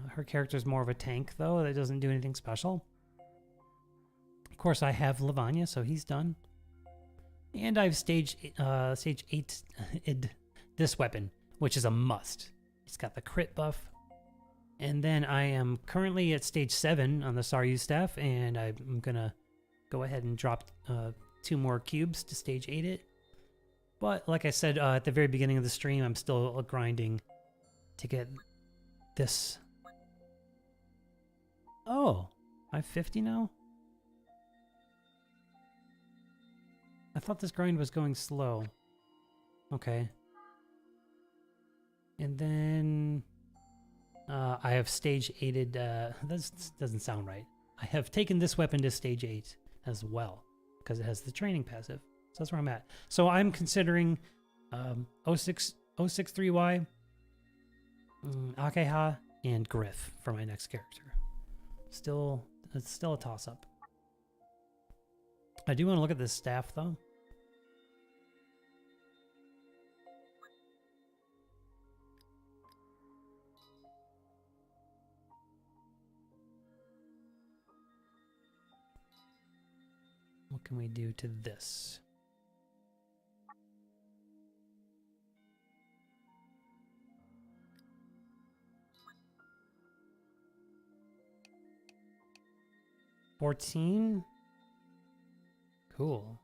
S1: Her character's more of a tank, though. That doesn't do anything special. Of course, I have Lavanya, so he's done. And I've stage 8 this weapon, which is a must. It's got the crit buff. And then I am currently at stage 7 on the Saryu staff, and I'm going to go ahead and drop 2 more cubes to stage 8 it. But like I said at the very beginning of the stream, I'm still grinding to get this. Oh, I have 50 now? I thought this grind was going slow. Okay. And then I have stage 8'd, that doesn't sound right. I have taken this weapon to stage 8 as well, because it has the training passive. So that's where I'm at. So I'm considering 063Y, Akeha, and Griff for my next character. It's still a toss-up. I do want to look at this staff, though. What can we do to this? $14? Cool.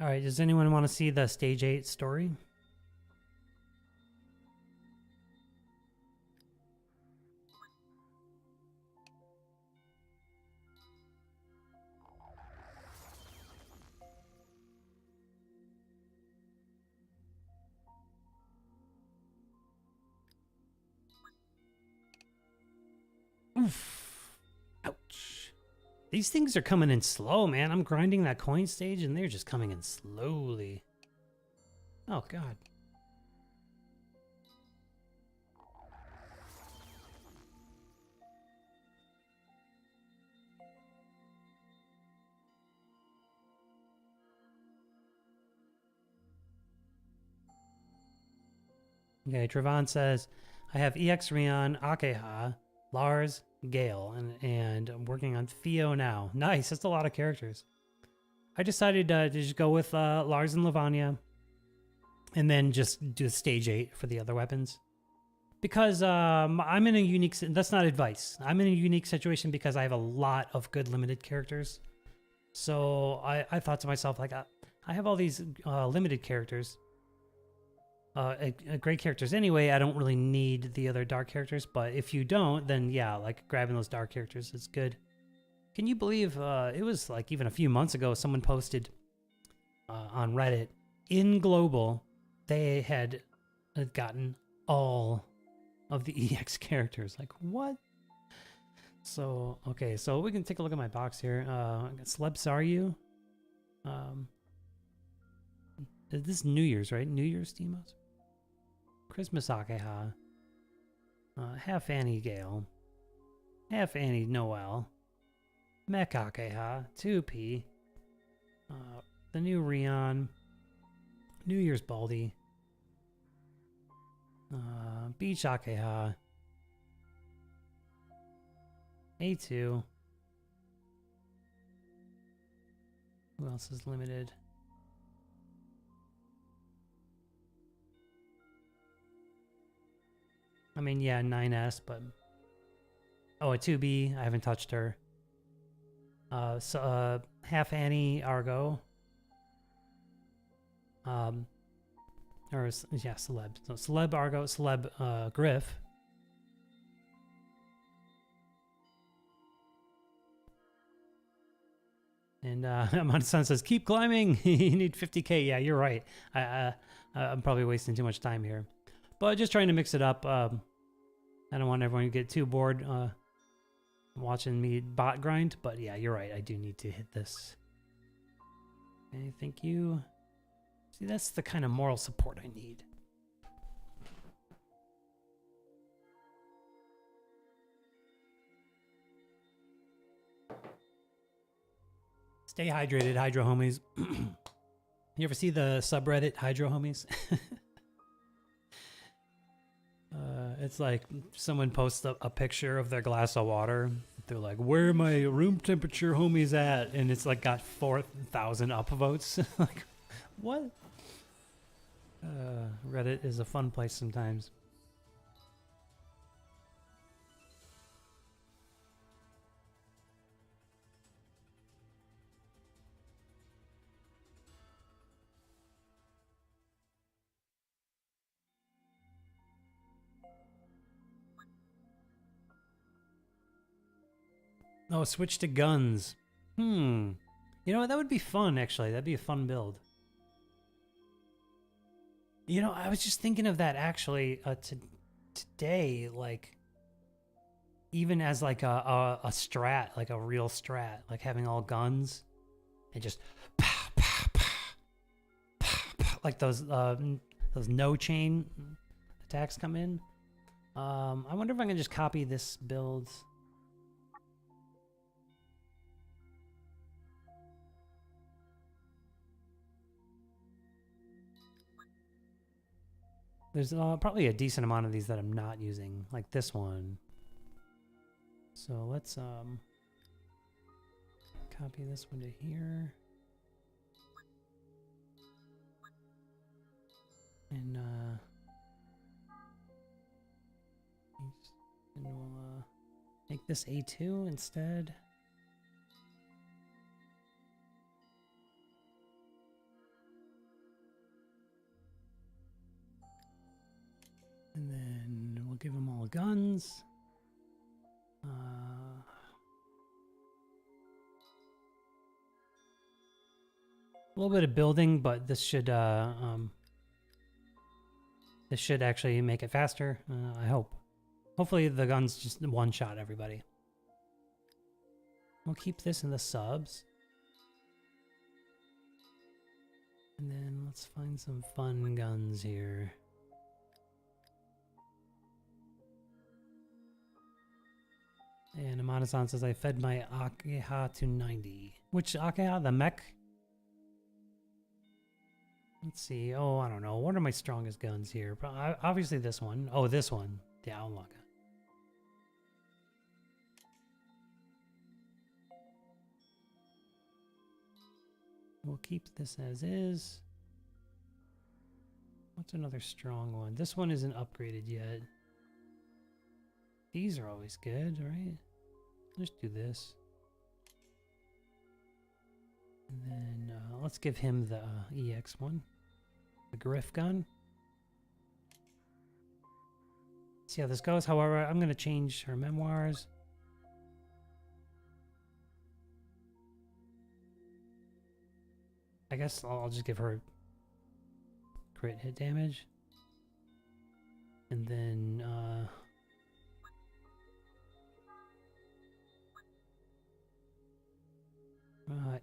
S1: All right, does anyone want to see the stage 8 story? Oof. Ouch. These things are coming in slow, man. I'm grinding that coin stage and they're just coming in slowly. Oh, God. Okay, Trevon says, I have EX Rion, Akeha, Lars, Gale, and I'm working on Theo now. Nice, that's a lot of characters. I decided to just go with Lars and Lavanya, and then just do stage 8 for the other weapons. Because I'm in a unique, that's not advice. I'm in a unique situation because I have a lot of good limited characters. So I thought to myself, like, I have all these limited characters. Great characters anyway. I don't really need the other dark characters, but if you don't, then yeah, like grabbing those dark characters is good. Can you believe it was like even a few months ago someone posted on Reddit in global they had gotten all of the EX characters. Like, what? So okay, so we can take a look at my box here. I got Sleb Saryu. This is New Year's, right? New Year's Demos. Christmas Akeha, half Annie Gale, half Annie Noel, Mech Akeha, 2P, the new Rion, New Year's Baldy, Beach Akeha, A2, Who else is limited? I mean, yeah, 9S, but... Oh, a 2B. I haven't touched her. Half Annie Argo. Or, yeah, Celeb. So, Celeb Argo, Celeb Griff. And Amon-san says, keep climbing! You need 50k. Yeah, you're right. I'm probably wasting too much time here. But just trying to mix it up. I don't want everyone to get too bored watching me bot grind. But yeah, you're right. I do need to hit this. Okay, thank you. See, that's the kind of moral support I need. Stay hydrated, Hydro Homies. You ever see the subreddit Hydro Homies? It's like someone posts a picture of their glass of water. They're like, where are my room temperature homies at? And it's like got 4,000 upvotes. Like, what? Reddit is a fun place sometimes. Oh, switch to guns. You know what? That would be fun, actually. That'd be a fun build. You know, I was just thinking of that, actually, today, like, even as, like, a strat, like a real strat, like having all guns, and just, pow, pow, pow, pow, pow, like those no-chain attacks come in. I wonder if I can just copy this build. There's probably a decent amount of these that I'm not using, like this one. So let's copy this one to here. And we'll make this A2 instead. And then we'll give them all guns. A little bit of building, but this should actually make it faster. I hope. Hopefully the guns just one-shot everybody. We'll keep this in the subs. And then let's find some fun guns here. And Amada-san says, I fed my Akeha to 90. Which Akeha? The mech? Let's see. Oh, I don't know. What are my strongest guns here? Obviously this one. Oh, this one. Yeah, I'll unlock it. We'll keep this as is. What's another strong one? This one isn't upgraded yet. These are always good, right? Let's do this. And then let's give him the EX one. The Griff gun. See how this goes. However, I'm going to change her memoirs. I guess I'll just give her crit hit damage. And then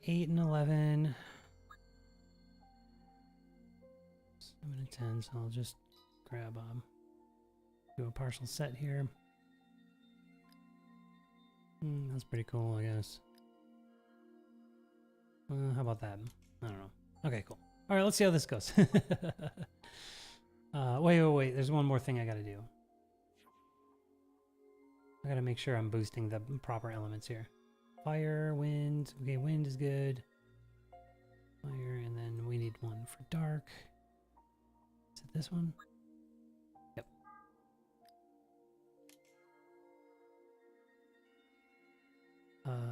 S1: 8 and 11. 7 and 10, so I'll just grab do a partial set here. That's pretty cool, I guess. How about that? I don't know. Okay, cool. All right, let's see how this goes. Wait. There's one more thing I gotta do. I gotta make sure I'm boosting the proper elements here. Fire, wind. Okay, wind is good. Fire, and then we need one for dark. Is it this one? Yep.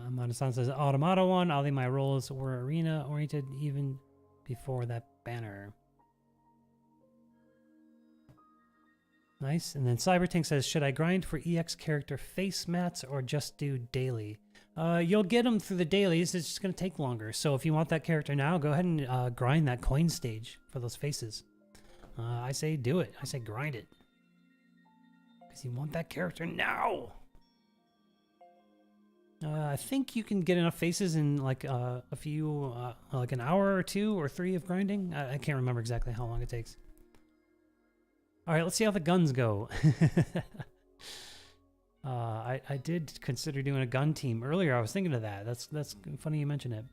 S1: Amada-san says, Automata one. All of my roles were arena-oriented even before that banner. Nice. And then Cybertank says, should I grind for EX character face mats or just do daily? You'll get them through the dailies. It's just going to take longer. So if you want that character now, go ahead and grind that coin stage for those faces. I say do it. I say grind it. Because you want that character now. I think you can get enough faces in like a few, like an hour or 2 or 3 of grinding. I can't remember exactly how long it takes. All right, let's see how the guns go. I did consider doing a gun team earlier. I was thinking of that. That's funny you mention it.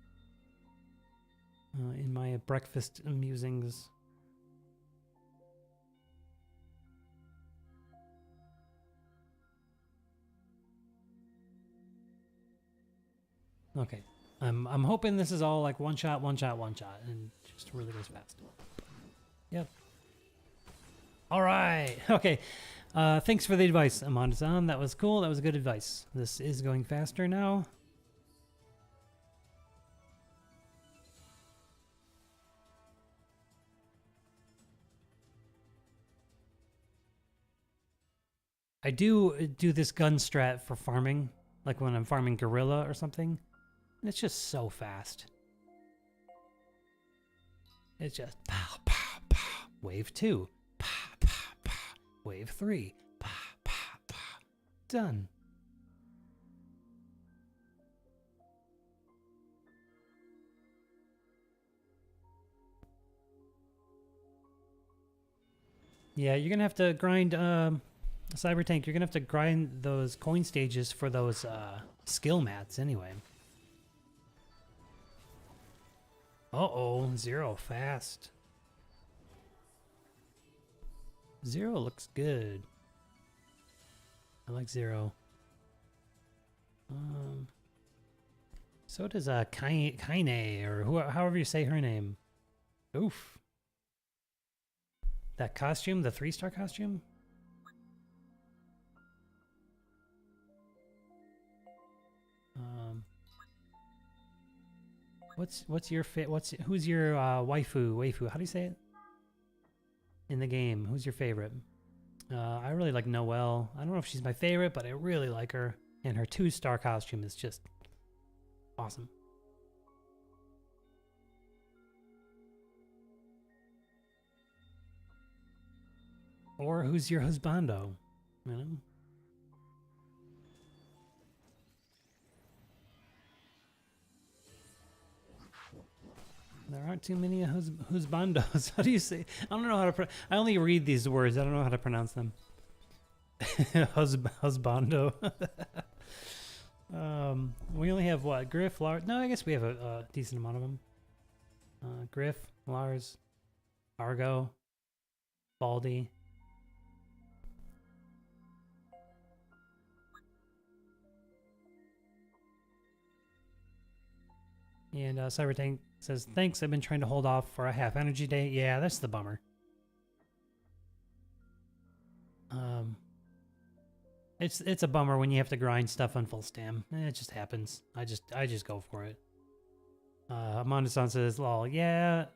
S1: In my breakfast musings. Okay, I'm hoping this is all like one shot, and just really goes fast. Yep. All right. Okay. Thanks for the advice, Amanda-san. That was cool. That was good advice. This is going faster now. I do this gun strat for farming, like when I'm farming gorilla or something. And it's just so fast. It's just pow, pow, pow. Wave 2. Pow, pow, pow. Wave 3. Pow, pow, pow. Done. Yeah, you're gonna have to grind, Cybertank, you're gonna have to grind those coin stages for those skill mats anyway. Uh-oh, Zero fast. Zero looks good. I like Zero. So does Kaine, or however you say her name. Oof. That costume, the 3-star costume? What's your who's your waifu? How do you say it? In the game, who's your favorite? I really like Noel. I don't know if she's my favorite, but I really like her. And her 2-star costume is just awesome. Or who's your husbando? You know? There aren't too many husbandos. How do you say? I don't know how to. I only read these words. I don't know how to pronounce them. Husbando. We only have what? Griff, Lars. No, I guess we have a decent amount of them. Griff, Lars, Argo, Baldy. And Cybertank says, thanks, I've been trying to hold off for a half energy day. Yeah, that's the bummer. It's a bummer when you have to grind stuff on full stam. It just happens. I just go for it. Amanda-san says, lol, yeah.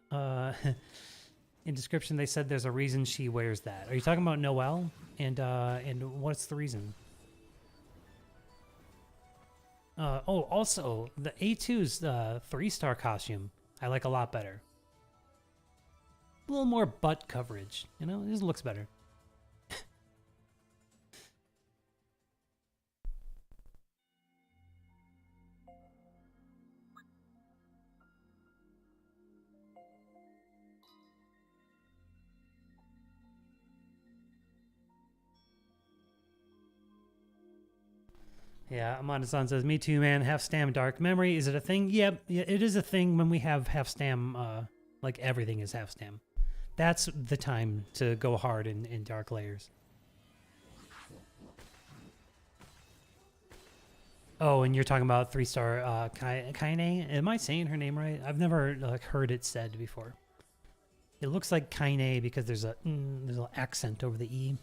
S1: In description they said there's a reason she wears that. Are you talking about Noel? And what's the reason? Oh, also, the A2's 3-star costume, I like a lot better. A little more butt coverage, you know? It just looks better. Yeah, Amanda-san says, me too, man. Half stam dark memory. Is it a thing? Yep, yeah, it is a thing when we have half stam, like everything is half stam. That's the time to go hard in dark layers. Oh, and you're talking about 3-star Kaine. Am I saying her name right? I've never like heard it said before. It looks like Kaine because there's a there's an accent over the e.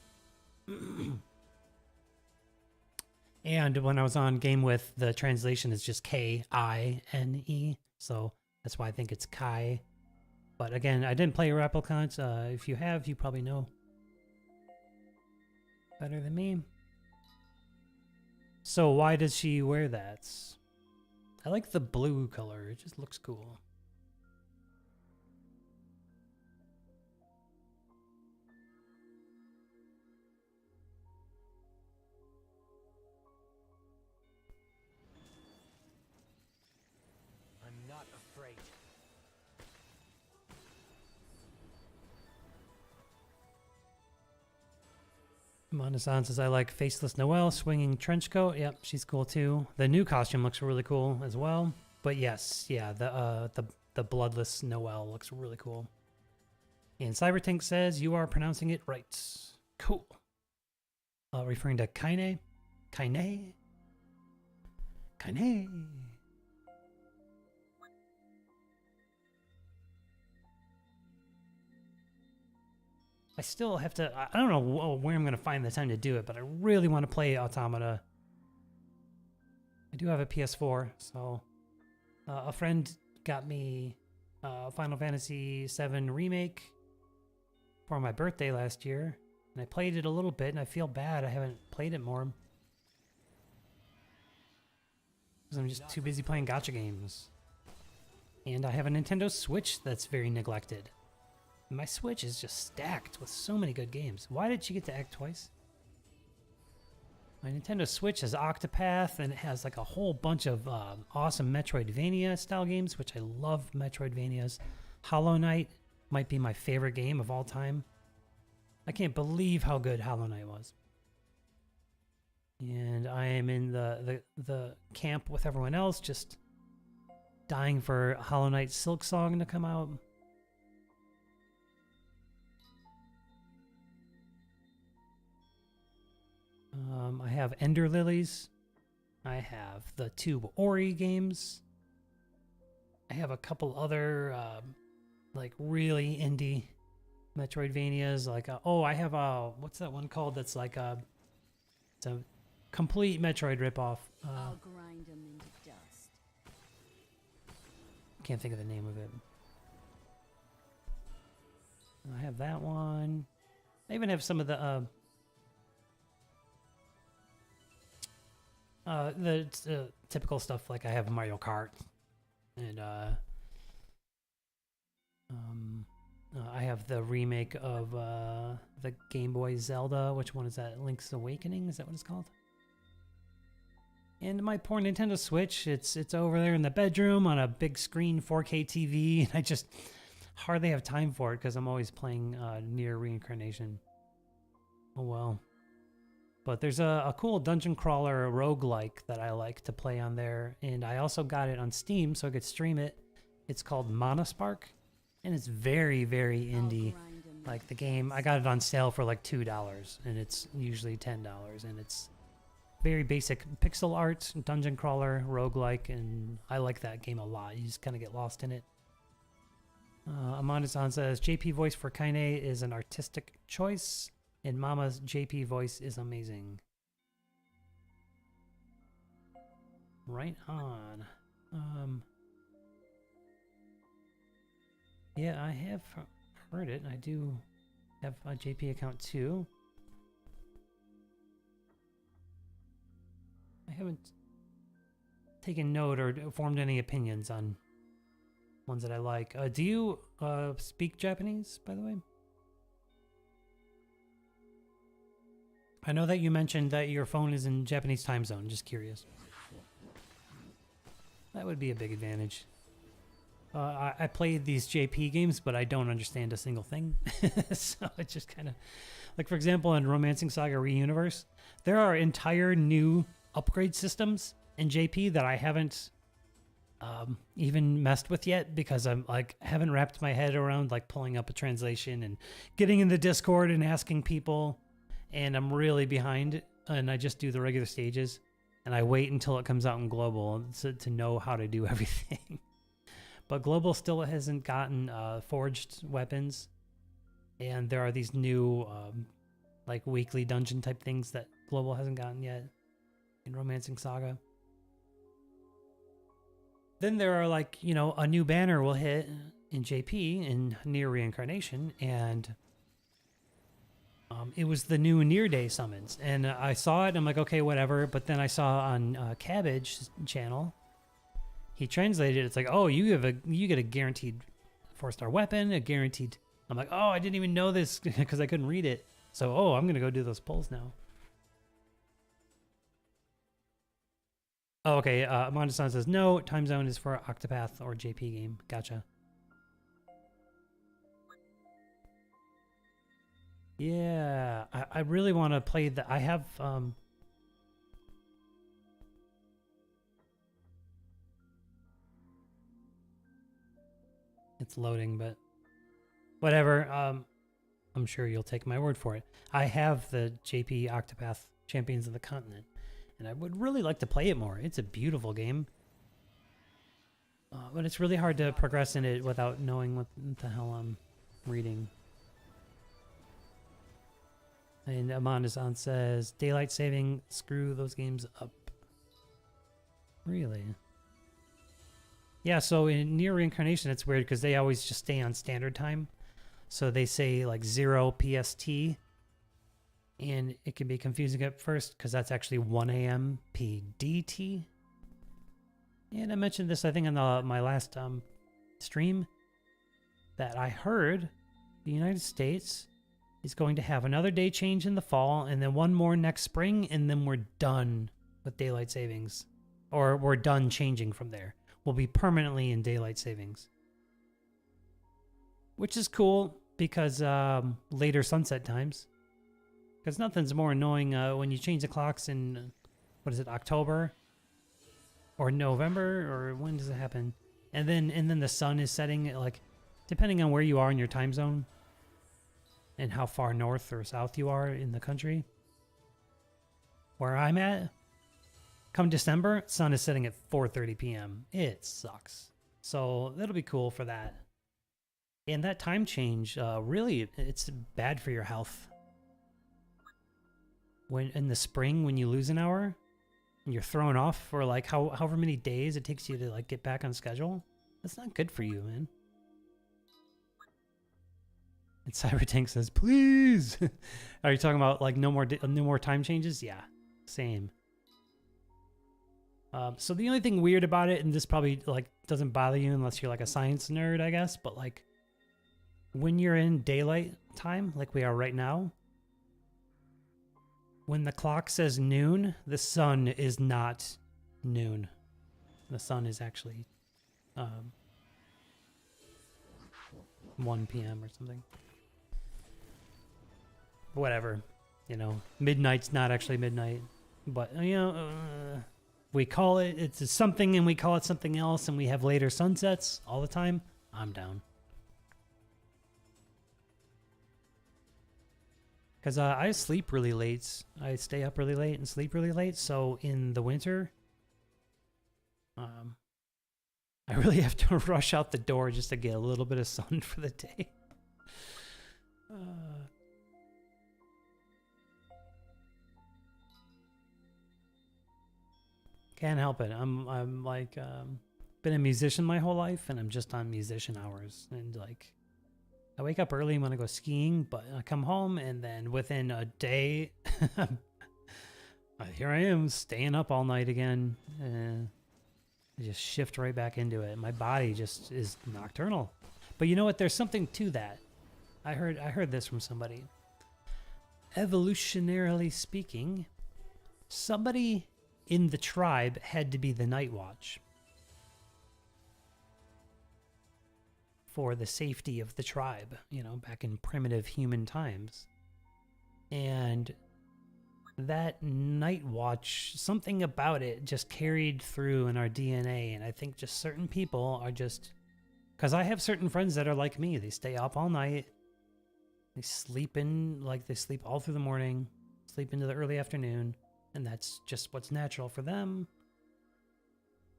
S1: And when I was on Game With, the translation is just K-I-N-E, so that's why I think it's Kai. But again, I didn't play Replicant. If you have, you probably know better than me. So why does she wear that? I like the blue color. It just looks cool.
S3: I'm not afraid.
S1: Monasan says, I like Faceless Noel, swinging trench coat. Yep, she's cool too. The new costume looks really cool as well. But yes, yeah, the bloodless Noel looks really cool. And Cybertank says, you are pronouncing it right. Cool. Referring to Kaine. Kaine? Kaine. I still have to, I don't know where I'm going to find the time to do it, but I really want to play Automata. I do have a PS4, so a friend got me Final Fantasy VII Remake for my birthday last year, and I played it a little bit, and I feel bad I haven't played it more. Because I'm just too busy playing gacha games. And I have a Nintendo Switch that's very neglected. My Switch is just stacked with so many good games. Why did she get to act twice? My Nintendo Switch has Octopath, and it has like a whole bunch of awesome Metroidvania style games, which I love Metroidvanias. Hollow Knight might be my favorite game of all time. I can't believe how good Hollow Knight was. And I am in the camp with everyone else, just dying for Hollow Knight Silk Song to come out. I have Ender Lilies. I have the 2 Ori games. I have a couple other like really indie Metroidvanias. Like I have what's that one called? That's like it's a complete Metroid ripoff.
S2: I'll grind 'em into dust.
S1: Can't think of the name of it. I have that one. I even have some of the typical stuff, like I have Mario Kart, and I have the remake of the Game Boy Zelda. Which one is that? Link's Awakening? Is that what it's called? And my poor Nintendo Switch, it's over there in the bedroom on a big screen 4K TV, and I just hardly have time for it because I'm always playing Nier Reincarnation. Oh well. But there's a cool dungeon crawler roguelike that I like to play on there. And I also got it on Steam so I could stream it. It's called Monospark. And it's very, very indie. Like the game, I got it on sale for like $2. And it's usually $10. And it's very basic pixel art, dungeon crawler, roguelike. And I like that game a lot. You just kind of get lost in it. Amanda-san says, JP voice for Kaine is an artistic choice. And Mama's JP voice is amazing. Right on. Yeah, I have heard it. I do have a JP account too. I haven't taken note or formed any opinions on ones that I like. Do you speak Japanese, by the way? I know that you mentioned that your phone is in Japanese time zone. Just curious. That would be a big advantage. I played these JP games, but I don't understand a single thing. So it's just kind of... Like, for example, in Romancing Saga Re-Universe, there are entire new upgrade systems in JP that I haven't even messed with yet because I'm like haven't wrapped my head around like pulling up a translation and getting in the Discord and asking people. And I'm really behind, and I just do the regular stages. and I wait until it comes out in global to know how to do everything. But global still hasn't gotten forged weapons, and there are these new like weekly dungeon type things that global hasn't gotten yet in Romancing Saga. Then there are like, you know, a new banner will hit in JP in Nier Reincarnation, and it was the new Nier Day summons, and I saw it and I'm like, okay, whatever. But then I saw on Cabbage's channel, he translated it. It's like, oh, you get a guaranteed 4-star weapon, a guaranteed. I'm like, oh, I didn't even know this because I couldn't read it. So, oh, I'm gonna go do those polls now. Oh, okay. Amondasan says no. Time zone is for Octopath or JP game. Gotcha. Yeah, I really want to play the. I have It's loading, but whatever. I'm sure you'll take my word for it. I have the JP Octopath Champions of the Continent, and I would really like to play it more. It's a beautiful game, but it's really hard to progress in it without knowing what the hell I'm reading. And Amandasan says, daylight saving, screw those games up. Really? Yeah, so in Nier Reincarnation, it's weird because they always just stay on standard time. So they say like 0 PST, and it can be confusing at first because that's actually 1 a.m. PDT. And I mentioned this, I think, on my last stream, that I heard the United States is going to have another day change in the fall, and then one more next spring, and then we're done with daylight savings. Or we're done changing from there. We'll be permanently in daylight savings. Which is cool, because later sunset times. Because nothing's more annoying when you change the clocks in, what is it, October? Or November? Or when does it happen? And then the sun is setting, like, depending on where you are in your time zone, and how far north or south you are in the country. Where I'm at, come December, sun is setting at 4:30 p.m. It sucks. So that'll be cool for that. And that time change, really, it's bad for your health. When in the spring, when you lose an hour, and you're thrown off for like however many days it takes you to like get back on schedule, that's not good for you, man. And Cybertank says, please. Are you talking about like no more time changes? Yeah, same. So the only thing weird about it, and this probably like doesn't bother you unless you're like a science nerd, I guess, but like when you're in daylight time, like we are right now, when the clock says noon, the sun is not noon. The sun is actually 1 p.m. or something. Whatever, you know, midnight's not actually midnight, but you know, we call it, it's something and we call it something else, and we have later sunsets all the time. I'm down. Because I sleep really late. I stay up really late and sleep really late, so in the winter, I really have to rush out the door just to get a little bit of sun for the day. Can't help it. I'm like been a musician my whole life, and I'm just on musician hours. And like, I wake up early and want to go skiing, but I come home and then within a day, here I am staying up all night again. I just shift right back into it. My body just is nocturnal. But you know what? There's something to that. I heard this from somebody. Evolutionarily speaking, somebody in the tribe had to be the night watch for the safety of the tribe, you know, back in primitive human times. And that night watch, something about it just carried through in our DNA. And I think just certain people are just, because I have certain friends that are like me. They stay up all night. They sleep in, like they sleep all through the morning, sleep into the early afternoon. and that's just what's natural for them.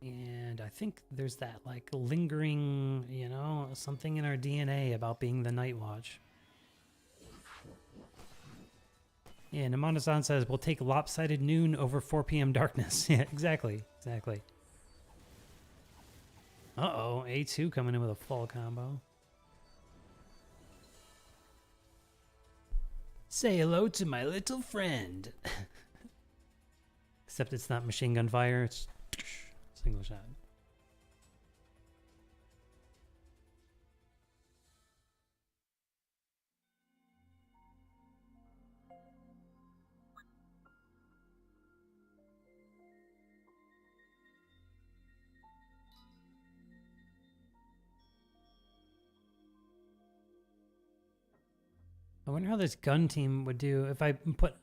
S1: And I think there's that like lingering, you know, something in our DNA about being the Night Watch. And Amanda-san says, we'll take lopsided noon over 4 p.m. darkness. Yeah, exactly. Exactly. Uh-oh, A2 coming in with a full combo. Say hello to my little friend. Except it's not machine gun fire, it's single shot. I wonder how this gun team would do if I put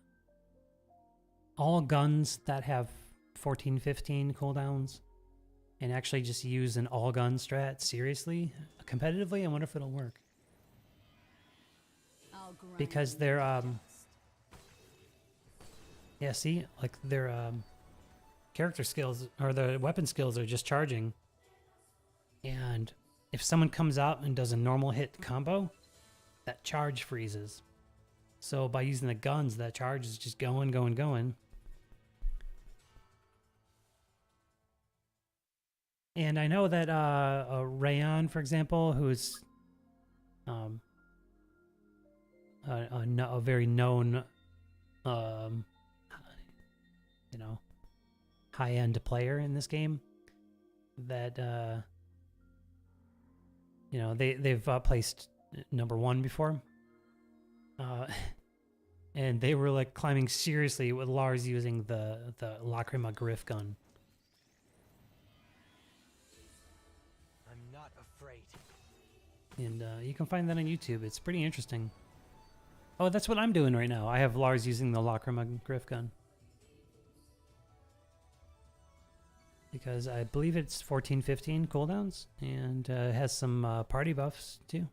S1: all guns that have 14, 15 cooldowns and actually just use an all gun strat seriously, competitively. I wonder if it'll work. Because they're, yeah, see, like their character skills or the weapon skills are just charging. And if someone comes out and does a normal hit combo, that charge freezes. So by using the guns, that charge is just going, going, going. And I know that Rayon, for example, who's a very known, you know, high-end player in this game, that you know, they've placed #1 before, and they were like climbing seriously with Lars using the Lacrima Griff gun.
S3: I'm not afraid.
S1: And you can find that on YouTube. It's pretty interesting. Oh, that's what I'm doing right now. I have Lars using the Lacrima Griff gun. Because I believe it's 14, 15 cooldowns, and has some party buffs too.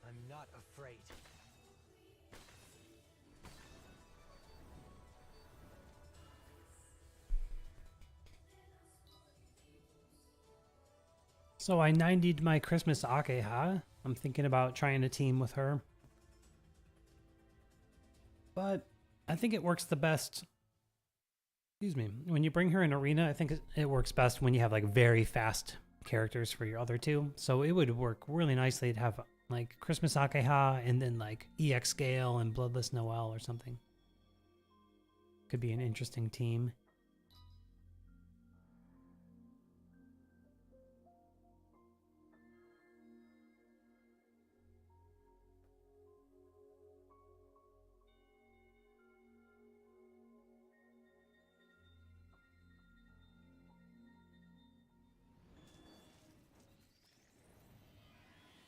S3: I'm not afraid.
S1: So I 90'd my Christmas Akeha. I'm thinking about trying to team with her. But I think it works the best. Excuse me. When you bring her in arena, I think it works best when you have like very fast characters for your other two. So it would work really nicely to have like Christmas Akeha and then like EX Gale and Bloodless Noel or something. Could be an interesting team.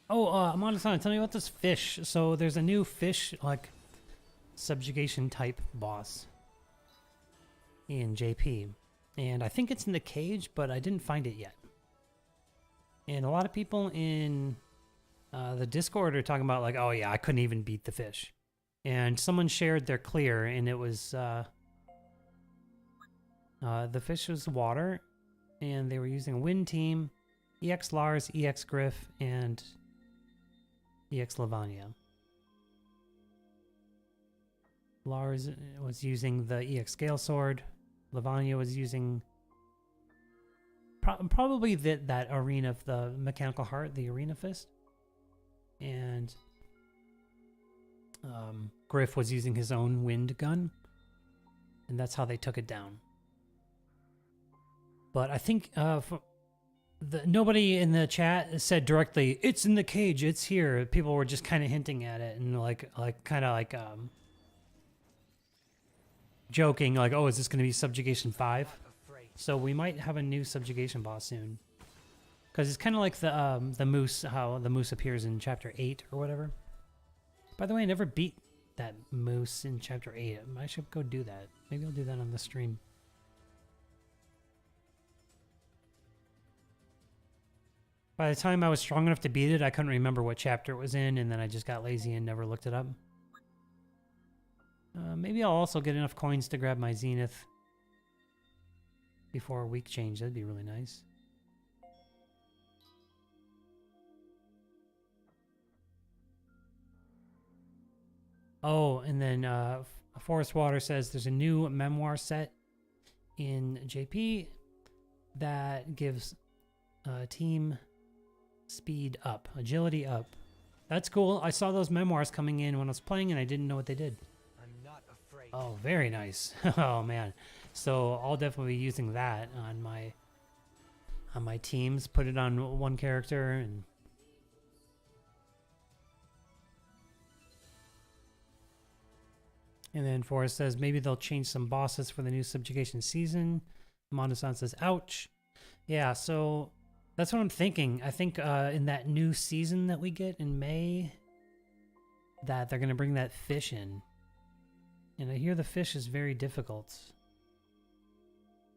S1: Oh, Amanda-san, tell me about this fish. So there's a new fish, like, subjugation type boss in JP. And I think it's in the cage, but I didn't find it yet. And a lot of people in the Discord are talking about, like, oh yeah, I couldn't even beat the fish. And someone shared their clear, and it was, the fish was water, and they were using a wind team, EX Lars, EX Griff, and EX Lavanya. Lars was using the EX Scale Sword. Lavanya was using probably that arena of the Mechanical Heart, the Arena Fist. And Griff was using his own wind gun. And that's how they took it down. But I think nobody in the chat said directly, it's in the cage, it's here. People were just kind of hinting at it and like joking, like, oh, is this going to be Subjugation 5?
S3: Afraid.
S1: So we might have a new Subjugation boss soon. Because it's kind of like the moose, how the moose appears in Chapter 8 or whatever. By the way, I never beat that moose in Chapter 8. I should go do that. Maybe I'll do that on the stream. By the time I was strong enough to beat it, I couldn't remember what chapter it was in, and then I just got lazy and never looked it up. Maybe I'll also get enough coins to grab my Zenith before a week change. That'd be really nice. Oh, and then Forest Water says there's a new memoir set in JP that gives team speed up, agility up. That's cool. I saw those memoirs coming in when I was playing and I didn't know what they did.
S3: I'm not afraid.
S1: Oh, very nice. Oh man. So I'll definitely be using that on my teams. Put it on one character and then Forrest says maybe they'll change some bosses for the new Subjugation season. Mondo-san says, ouch. Yeah, so that's what I'm thinking. I think in that new season that we get in May, that they're going to bring that fish in. And I hear the fish is very difficult.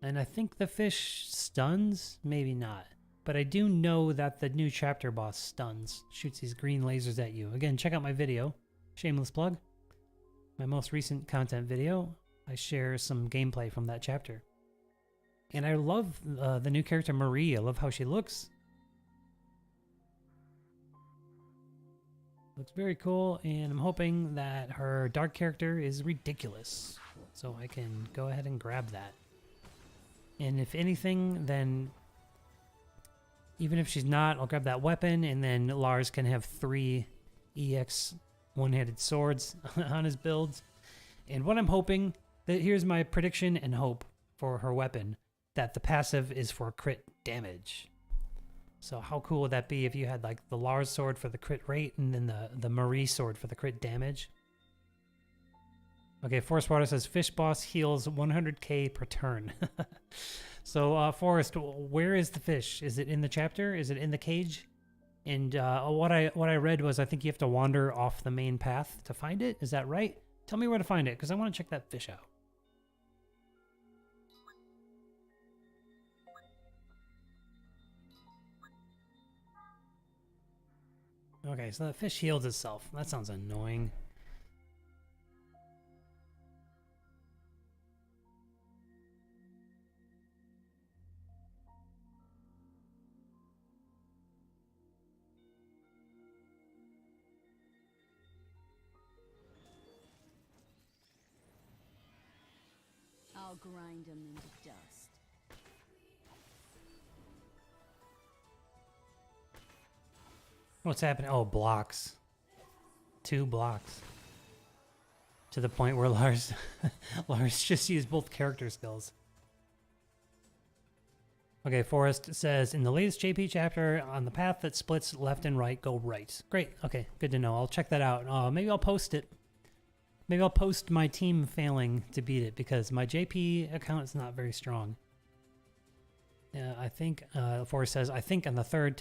S1: And I think the fish stuns, maybe not. But I do know that the new chapter boss stuns, shoots these green lasers at you. Again, check out my video, shameless plug. My most recent content video, I share some gameplay from that chapter. And I love the new character Marie. I love how she looks. Looks very cool, and I'm hoping that her dark character is ridiculous. So I can go ahead and grab that. And if anything, then even if she's not, I'll grab that weapon, and then Lars can have 3 EX one-handed swords on his builds. And what I'm hoping, here's my prediction and hope for her weapon, that the passive is for crit damage. So how cool would that be if you had like the Lars sword for the crit rate and then the Marie sword for the crit damage? Okay, Forest Water says fish boss heals 100k per turn. So Forest, where is the fish? Is it in the chapter? Is it in the cage? And what I read was I think you have to wander off the main path to find it. Is that right? Tell me where to find it, because I want to check that fish out. Okay, so that fish heals itself. That sounds annoying.
S2: I'll grind them into dust.
S1: What's happening? Oh, blocks. 2 blocks. To the point where Lars just used both character skills. Okay, Forrest says, in the latest JP chapter, on the path that splits left and right, go right. Great. Okay, good to know. I'll check that out. Maybe I'll post it. Maybe I'll post my team failing to beat it, because my JP account is not very strong. I think, Forrest says, I think on the 3rd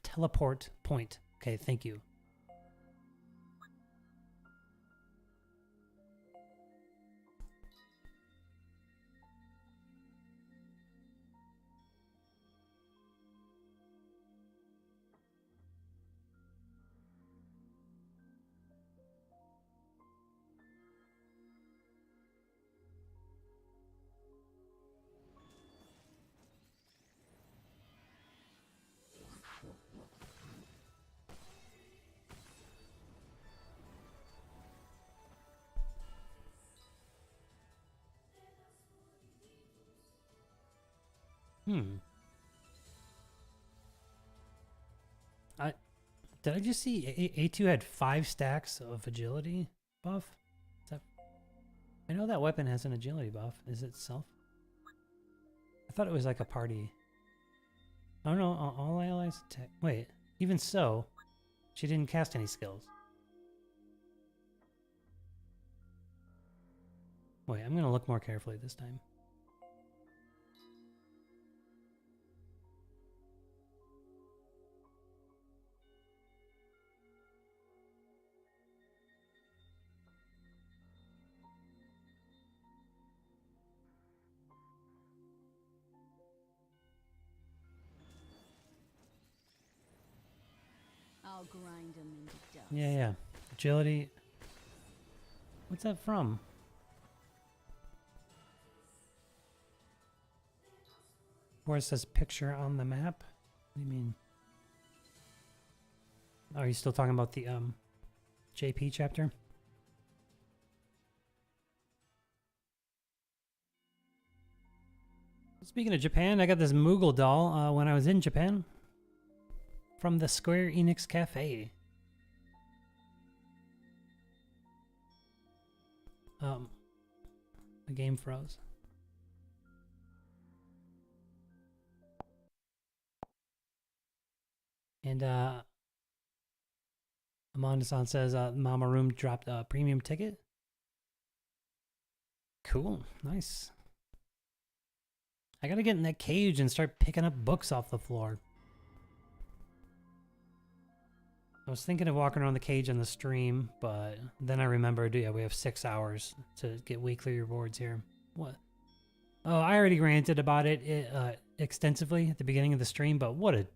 S1: teleport point. Okay, thank you. Did I just see A2 had 5 stacks of agility buff? Is that, I know that weapon has an agility buff. Is it self? I thought it was like a party. Oh no, all allies attack. Wait, even so, she didn't cast any skills. Wait, I'm gonna look more carefully this time.
S2: I'll grind them into dust.
S1: Yeah. Agility. What's that from? Where it says picture on the map? What do you mean? Oh, are you still talking about the JP chapter? Speaking of Japan, I got this Moogle doll when I was in Japan from the Square Enix Cafe. The game froze. And Amanda-san says Mama Room dropped a premium ticket. Cool, nice. I gotta get in that cage and start picking up books off the floor. I was thinking of walking around the cage on the stream, but then I remembered, yeah, we have 6 hours to get weekly rewards here. What? Oh, I already ranted about it extensively at the beginning of the stream, but what a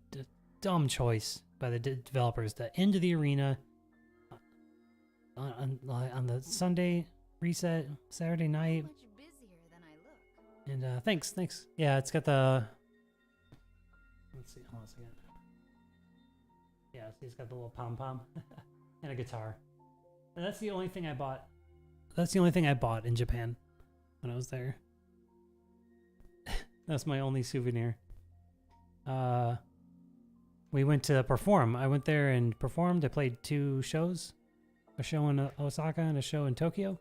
S1: dumb choice by the developers to end the arena on the Sunday reset, Saturday night.
S2: Much busier than I look.
S1: And thanks. Yeah, it's got the. Let's see. Hold on a second. Yeah, see, it's got the little pom pom and a guitar. And that's the only thing I bought. That's the only thing I bought in Japan when I was there. That's my only souvenir. We went to perform. I went there and performed. I played 2 shows, a show in Osaka and a show in Tokyo.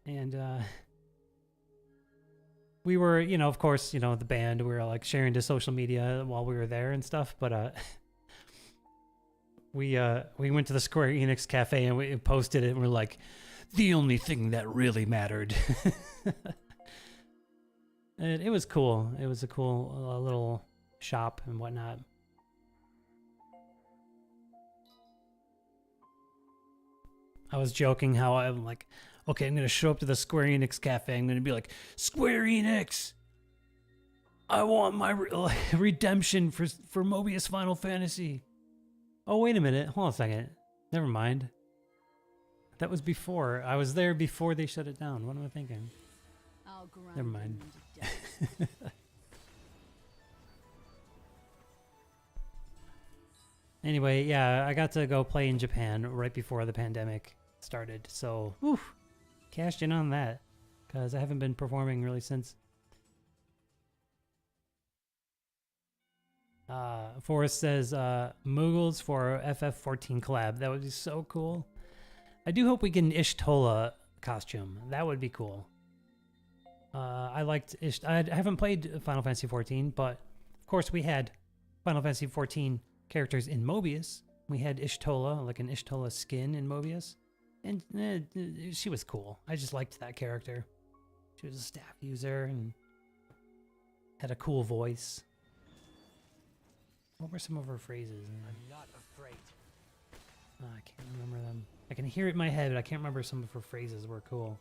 S1: And we were, of course, the band, we were like sharing to social media while we were there and stuff. But we went to the Square Enix Cafe and we posted it and we're like, the only thing that really mattered. And it was cool. It was a cool little shop and whatnot. I was joking how I'm like, okay, I'm going to show up to the Square Enix Cafe. I'm going to be like, Square Enix, I want my redemption for Mobius Final Fantasy. Oh, wait a minute. Hold on a second. Never mind. That was before. I was there before they shut it down. What am I thinking?
S2: I'll grind
S1: Never mind.
S2: them into dust.
S1: Anyway, yeah, I got to go play in Japan right before the pandemic started. So, whew, cashed in on that because I haven't been performing really since. Forrest says, Moogles for FF14 collab. That would be so cool. I do hope we get an Ishtola costume. That would be cool. I liked I haven't played Final Fantasy 14, but of course we had Final Fantasy 14 characters in Mobius. We had Ishtola, like an Ishtola skin in Mobius. And she was cool. I just liked that character. She was a staff user and had a cool voice. What were some of her phrases?
S3: I'm not afraid.
S1: I can't remember them. I can hear it in my head, but I can't remember some of her phrases were cool.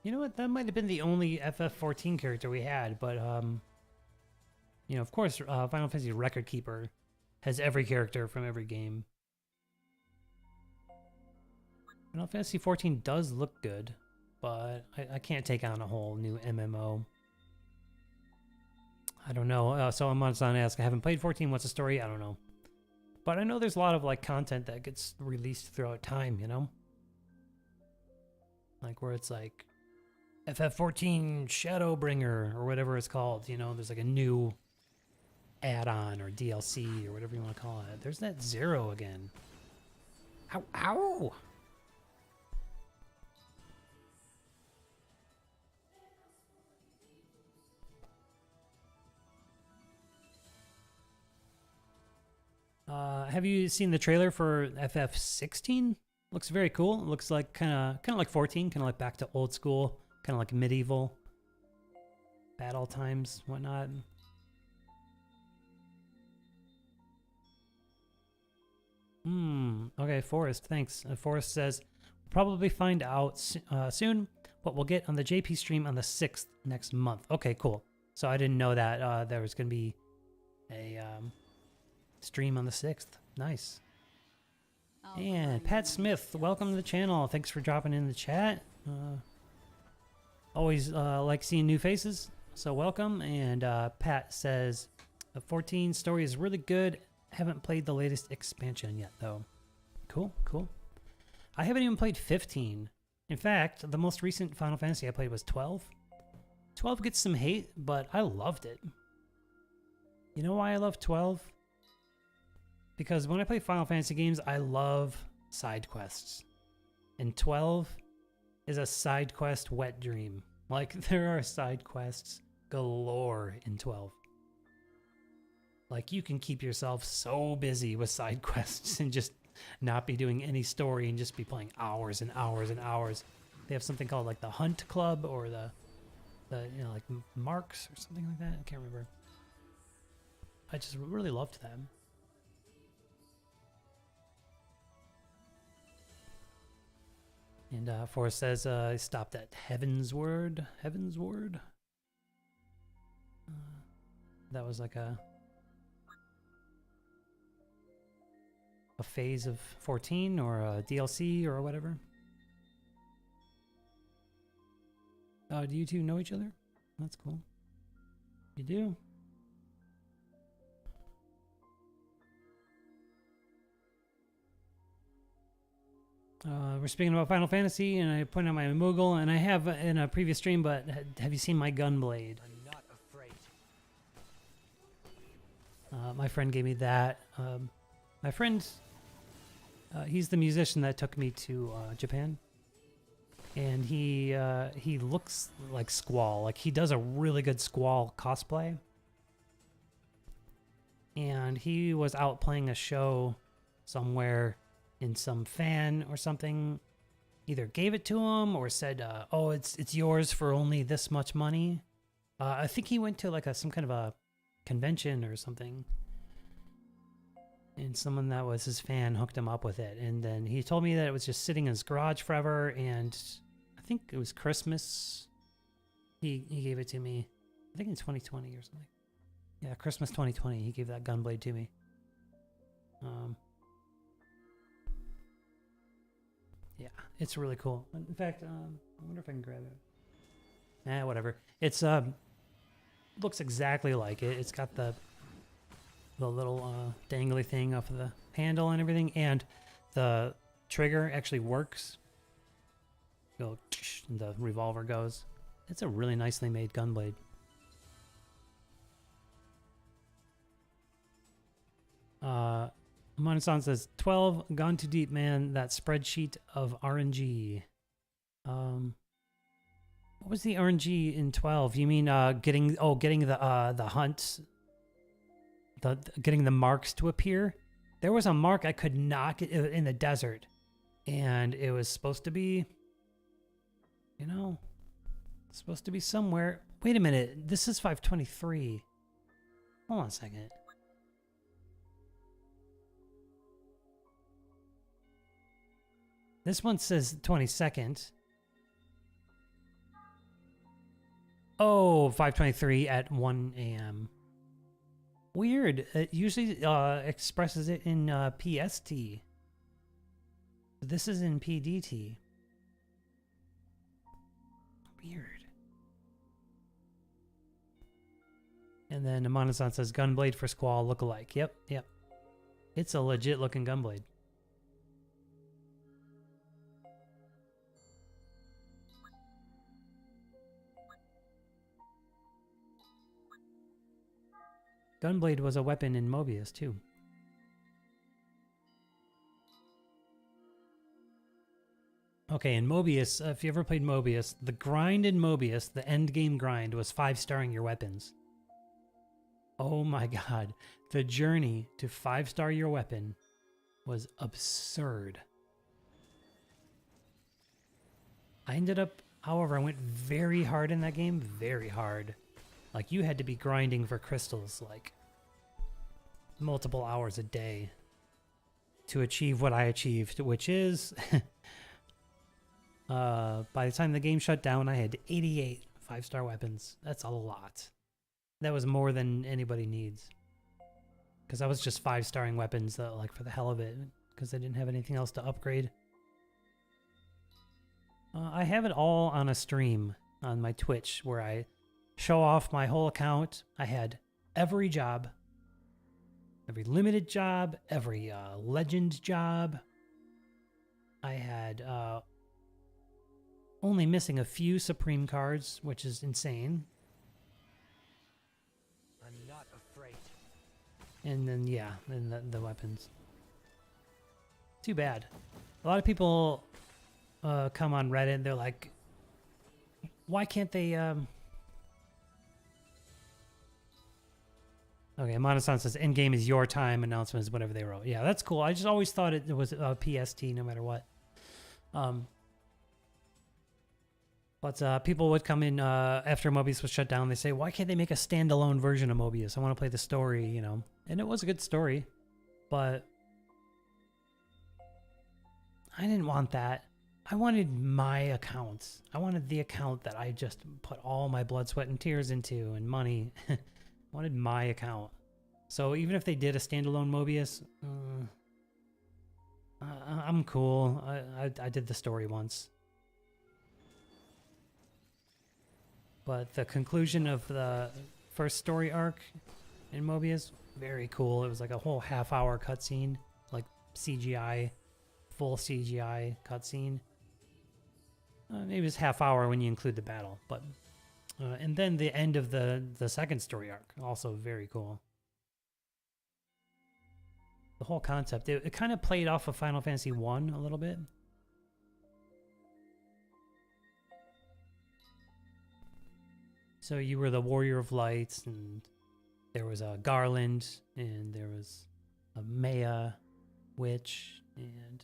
S1: You know what? That might have been the only FF14 character we had, but of course, Final Fantasy Record Keeper has every character from every game. Final Fantasy 14 does look good, but I can't take on a whole new MMO. I don't know. So I'm on ask. I haven't played 14. What's the story? I don't know. But I know there's a lot of like content that gets released throughout time. Like where it's like FF14 Shadowbringer or whatever it's called. There's like a new add-on or DLC or whatever you want to call it. There's that Zero again. Ow! Ow! Have you seen the trailer for FF16? Looks very cool. It looks like kind of like 14, kind of like back to old school, kind of like medieval battle times, whatnot. Okay, Forrest, thanks. Forrest says, probably find out soon what we'll get on the JP stream on the 6th next month. Okay, cool. So I didn't know that there was going to be a stream on the 6th. Nice. And Pat Smith, welcome to the channel. Thanks for dropping in the chat. Always like seeing new faces, so welcome. And Pat says, the 14 story is really good. Haven't played the latest expansion yet, though. Cool, cool. I haven't even played 15. In fact, the most recent Final Fantasy I played was 12. 12 gets some hate, but I loved it. You know why I love 12? Because when I play Final Fantasy games, I love side quests. And 12 is a side quest wet dream. Like, there are side quests galore in 12. Like, you can keep yourself so busy with side quests and just not be doing any story and just be playing hours and hours and hours. They have something called, like, the Hunt Club or the you know, like, Marks or something like that. I can't remember. I just really loved them. And Forrest says I stopped at Heaven's Word. Heaven's Word? That was like a phase of 14 or a DLC or whatever. Do you two know each other? That's cool. You do? We're speaking about Final Fantasy, and I pointed out my Moogle, and I have in a previous stream, but have you seen my Gunblade?
S3: I'm not afraid.
S1: My friend gave me that. My friend, he's the musician that took me to Japan, and he looks like Squall. Like, he does a really good Squall cosplay, and he was out playing a show somewhere, and some fan or something either gave it to him or said, "Oh, it's yours for only this much money." I think he went to like some kind of a convention or something, and someone that was his fan hooked him up with it. And then he told me that it was just sitting in his garage forever. And I think it was Christmas. He gave it to me. I think in 2020 or something. Yeah, Christmas 2020. He gave that Gunblade to me. Yeah, it's really cool. In fact, I wonder if I can grab it. Whatever. It's looks exactly like it. It's got the little dangly thing off of the handle and everything, and the trigger actually works. Go, and the revolver goes. It's a really nicely made Gunblade. Monasan says 12 gone too deep, man. That spreadsheet of RNG. What was the RNG in 12? You mean getting the hunt, getting the marks to appear? There was a mark I could not get in the desert, and it was supposed to be, you know, supposed to be somewhere. Wait a minute. This is 523. Hold on a second. This one says 22nd. Oh, 523 at 1 a.m. Weird. It usually expresses it in PST. This is in PDT. Weird. And then Amanasan says Gunblade for Squall lookalike. Yep, yep. It's a legit looking Gunblade. Gunblade was a weapon in Mobius, too. Okay, in Mobius, if you ever played Mobius, the grind in Mobius, the end game grind, was 5-starring your weapons. Oh my god. The journey to 5-star your weapon was absurd. I ended up, however, I went very hard in that game, very hard. Like, you had to be grinding for crystals, like, multiple hours a day to achieve what I achieved, which is, by the time the game shut down, I had 88 5-star weapons. That's a lot. That was more than anybody needs. Because I was just 5-starring weapons, like, for the hell of it, because I didn't have anything else to upgrade. I have it all on a stream on my Twitch where I show off my whole account. I had every job, every limited job, every legend job. I had only missing a few Supreme cards, which is insane.
S3: I'm not afraid.
S1: And then, yeah, and the weapons. Too bad. A lot of people come on Reddit, they're like, why can't they... Okay, Monosan says, endgame is your time, announcements, whatever they wrote. Yeah, that's cool. I just always thought it was PST no matter what. But people would come in after Mobius was shut down. They say, why can't they make a standalone version of Mobius? I want to play the story, you know. And it was a good story, but I didn't want that. I wanted my account. I wanted the account that I just put all my blood, sweat, and tears into, and money. I wanted my account. So even if they did a standalone Mobius, I'm cool. I did the story once. But the conclusion of the first story arc in Mobius, very cool. It was like a whole half-hour cutscene, like CGI, full CGI cutscene. Maybe it was half-hour when you include the battle, but and then the end of the second story arc, also very cool. The whole concept, it kind of played off of Final Fantasy 1 a little bit. So you were the Warrior of Lights, and there was a Garland, and there was a Maya Witch, and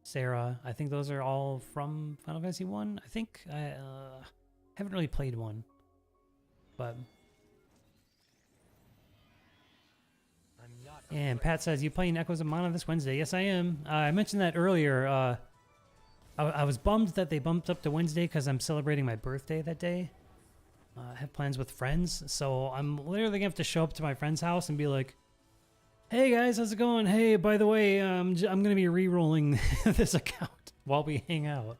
S1: Sarah. I think those are all from Final Fantasy 1. I think I haven't really played one, but...
S3: I'm not
S1: And Pat says, you playing Echoes of Mana this Wednesday? Yes, I am. I mentioned that earlier. I was bummed that they bumped up to Wednesday because I'm celebrating my birthday that day. I have plans with friends, so I'm literally gonna have to show up to my friend's house and be like, "Hey guys, how's it going? Hey, by the way, I'm gonna be re-rolling this account while we hang out."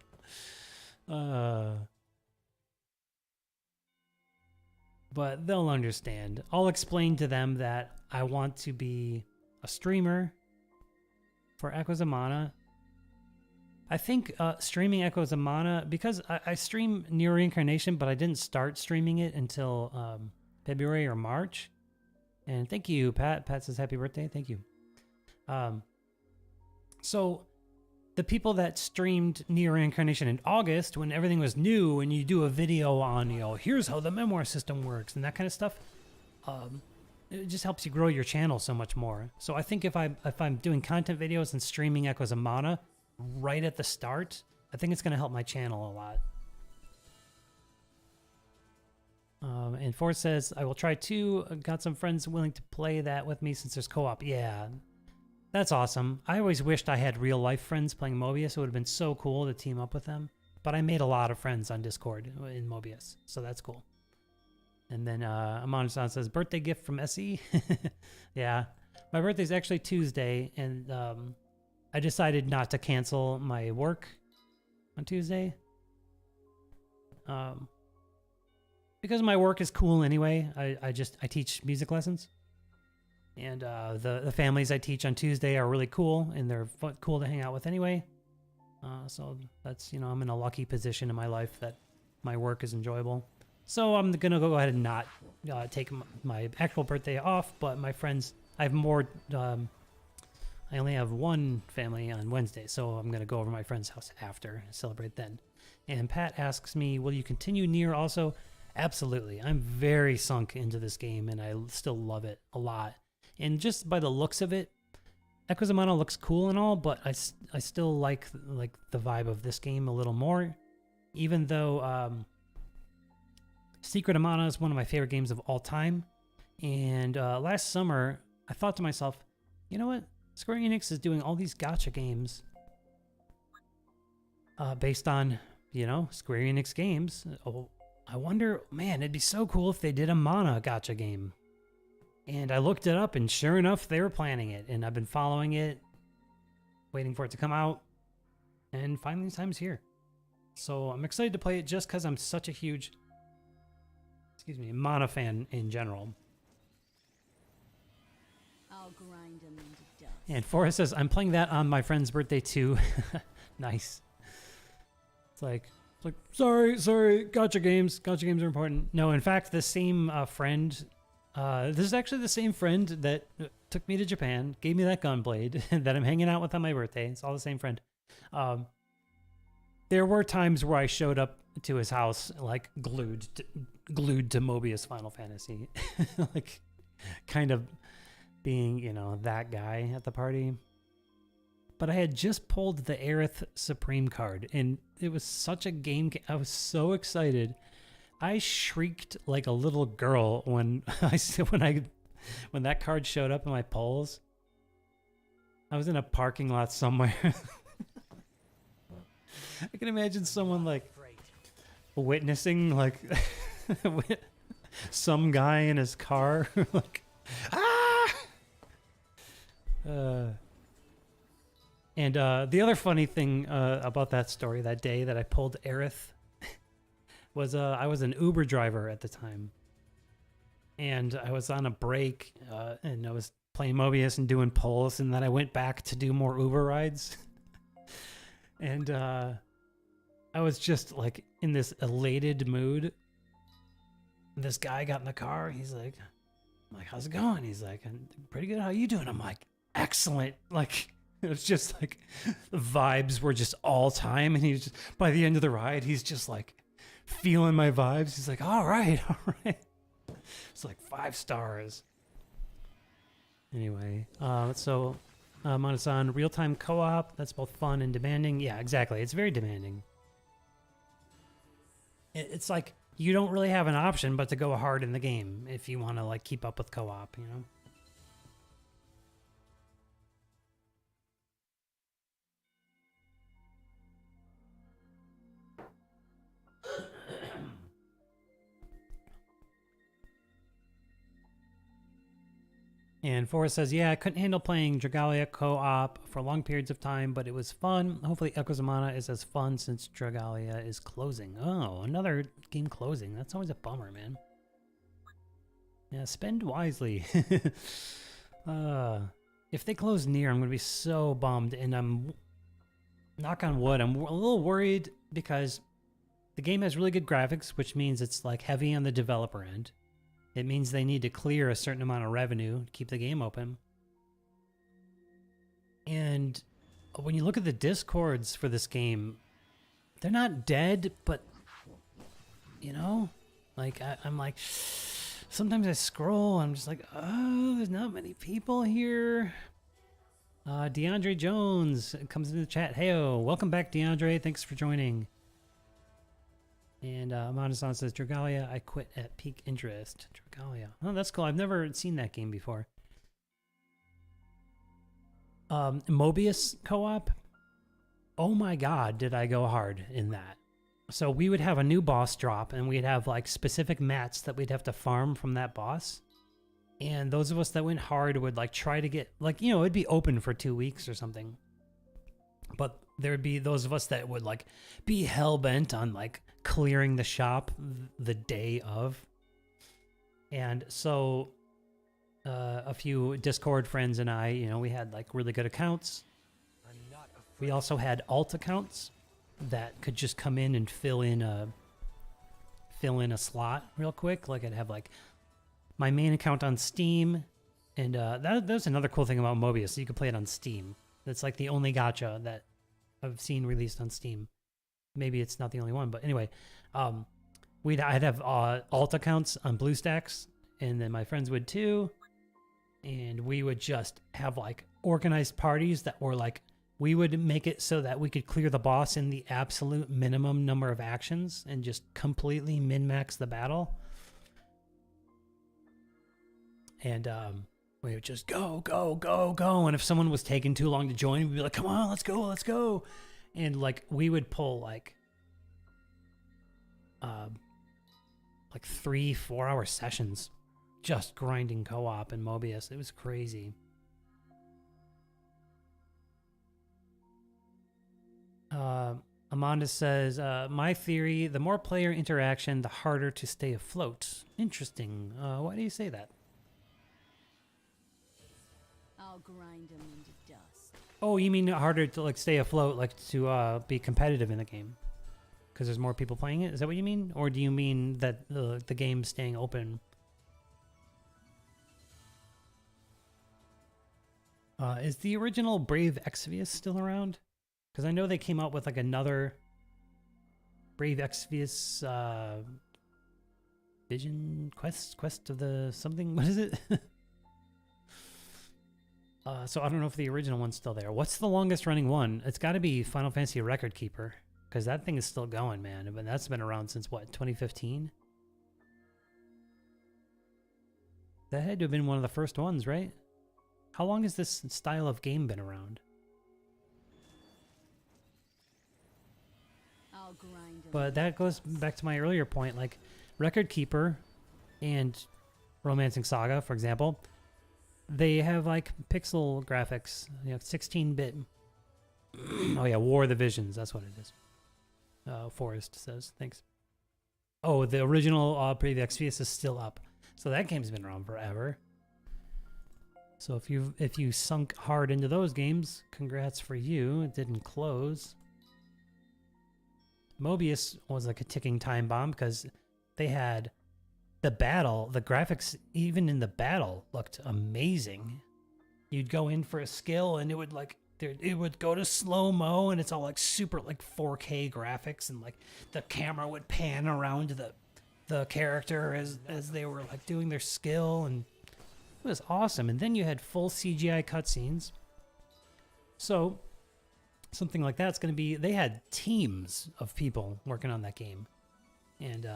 S1: But they'll understand. I'll explain to them that I want to be a streamer for Echoes of Mana. I think streaming Echoes of Mana, because I stream Nier Reincarnation, but I didn't start streaming it until February or March. And thank you, Pat. Pat says happy birthday. Thank you. So the people that streamed Nier Reincarnation in August, when everything was new, and you do a video on, you know, here's how the memoir system works and that kind of stuff, it just helps you grow your channel so much more. So I think if I'm doing content videos and streaming Echoes of Mana right at the start, I think it's going to help my channel a lot. And Ford says, I will try too. Got some friends willing to play that with me since there's co-op. Yeah, that's awesome. I always wished I had real life friends playing Mobius. It would have been so cool to team up with them. But I made a lot of friends on Discord in Mobius, so that's cool. And then Amon-san says, birthday gift from SE. Yeah, my birthday's actually Tuesday, and I decided not to cancel my work on Tuesday. Because my work is cool anyway. I teach music lessons. And the families I teach on Tuesday are really cool, and they're cool to hang out with anyway. So that's, you know, I'm in a lucky position in my life that my work is enjoyable. So I'm going to go ahead and not take my actual birthday off, but my friends, I have more... I only have one family on Wednesday, so I'm going to go over to my friend's house after and celebrate then. And Pat asks me, will you continue Nier also? Absolutely. I'm very sunk into this game, and I still love it a lot. And just by the looks of it, Echoes of Mana looks cool and all, but I still like the vibe of this game a little more. Even though Secret of Mana is one of my favorite games of all time. And last summer, I thought to myself, you know what? Square Enix is doing all these gacha games based on, Square Enix games. Oh, I wonder, man, it'd be so cool if they did a Mana gacha game. And I looked it up, and sure enough, they were planning it. And I've been following it, waiting for it to come out. And finally, the time's here. So I'm excited to play it just because I'm such a huge, Mana fan in general.
S2: I'll grind them into dust.
S1: And Forrest says, I'm playing that on my friend's birthday too. Nice. It's like, sorry, gacha games are important. No, in fact, the same friend, this is actually the same friend that took me to Japan, gave me that gunblade that I'm hanging out with on my birthday. It's all the same friend. There were times where I showed up to his house, like glued to Mobius Final Fantasy, like kind of being, that guy at the party. But I had just pulled the Aerith Supreme card, and it was such a game. I was so excited. I shrieked like a little girl when that card showed up in my polls. I was in a parking lot somewhere. I can imagine someone like witnessing like some guy in his car like And the other funny thing about that story that day that I pulled Aerith was I was an Uber driver at the time. And I was on a break and I was playing Mobius and doing polls, and then I went back to do more Uber rides. And I was just like in this elated mood. This guy got in the car. He's like, I'm like, how's it going? He's like, pretty good. How you doing? I'm like, excellent. Like, it was just like the vibes were just all time. And he was just, by the end of the ride, he's just like feeling my vibes. He's like, all right. It's like 5 stars. Anyway, so Mana-san, real-time co-op. That's both fun and demanding. Yeah, exactly. It's very demanding. It's like you don't really have an option but to go hard in the game if you want to like keep up with co-op, And Forrest says, yeah, I couldn't handle playing Dragalia co-op for long periods of time, but it was fun. Hopefully Echoes of Mana is as fun since Dragalia is closing. Oh, another game closing. That's always a bummer, man. Yeah, spend wisely. If they close Nier, I'm going to be so bummed, and I'm, knock on wood, I'm a little worried because the game has really good graphics, which means it's like heavy on the developer end. It means they need to clear a certain amount of revenue to keep the game open. And when you look at the discords for this game, they're not dead, but, like, I'm like, sometimes I scroll, I'm just like, oh, there's not many people here. DeAndre Jones comes into the chat. Heyo, welcome back, DeAndre. Thanks for joining. And Amanda-san says, Dragalia, I quit at peak interest. Dragalia. Oh, that's cool. I've never seen that game before. Mobius co-op. Oh my god, did I go hard in that. So we would have a new boss drop, and we'd have like specific mats that we'd have to farm from that boss. And those of us that went hard would like try to get, like, it'd be open for 2 weeks or something. But there'd be those of us that would like be hell-bent on like clearing the shop the day of. And so a few Discord friends and I, we had like really good accounts. We also had alt accounts that could just come in and fill in a slot real quick. Like I'd have like my main account on Steam, and that's another cool thing about Mobius. You can play it on Steam. That's like the only gacha that I've seen released on Steam. Maybe it's not the only one, but anyway, I'd have alt accounts on BlueStacks, and then my friends would too, and we would just have like organized parties that were like, we would make it so that we could clear the boss in the absolute minimum number of actions and just completely min-max the battle. And we would just go, go, go, go. And if someone was taking too long to join, we'd be like, come on, let's go, let's go. And like we would pull like 3-4 hour sessions just grinding co-op and Mobius. It was crazy. Amanda says, my theory, the more player interaction, the harder to stay afloat. Interesting. Why do you say that?
S2: I'll grind them into dust.
S1: Oh, you mean harder to like stay afloat, like to be competitive in the game? Because there's more people playing it? Is that what you mean? Or do you mean that the game's staying open? Is the original Brave Exvius still around? Because I know they came out with like another Brave Exvius Vision Quest of the something. What is it? So I don't know if the original one's still there. What's the longest running one? It's got to be Final Fantasy Record Keeper, because that thing is still going, man. But that's been around since what, 2015? That had to have been one of the first ones, right? How long has this style of game been around?
S2: I'll grind them.
S1: But that goes back to my earlier point, like Record Keeper and Romancing Saga, for example, they have like pixel graphics, 16-bit. Oh yeah, War of the Visions, that's what it is. Forrest says, thanks. Oh, the original Brave Exvius is still up. So that game's been around forever. So if you sunk hard into those games, congrats for you. It didn't close. Mobius was like a ticking time bomb because they had the battle, the graphics even in the battle looked amazing. You'd go in for a skill and it would like it would go to slow-mo and it's all like super like 4K graphics and like the camera would pan around the character as they were like doing their skill, and it was awesome. And then you had full CGI cutscenes. So something like that's going to be, they had teams of people working on that game. And,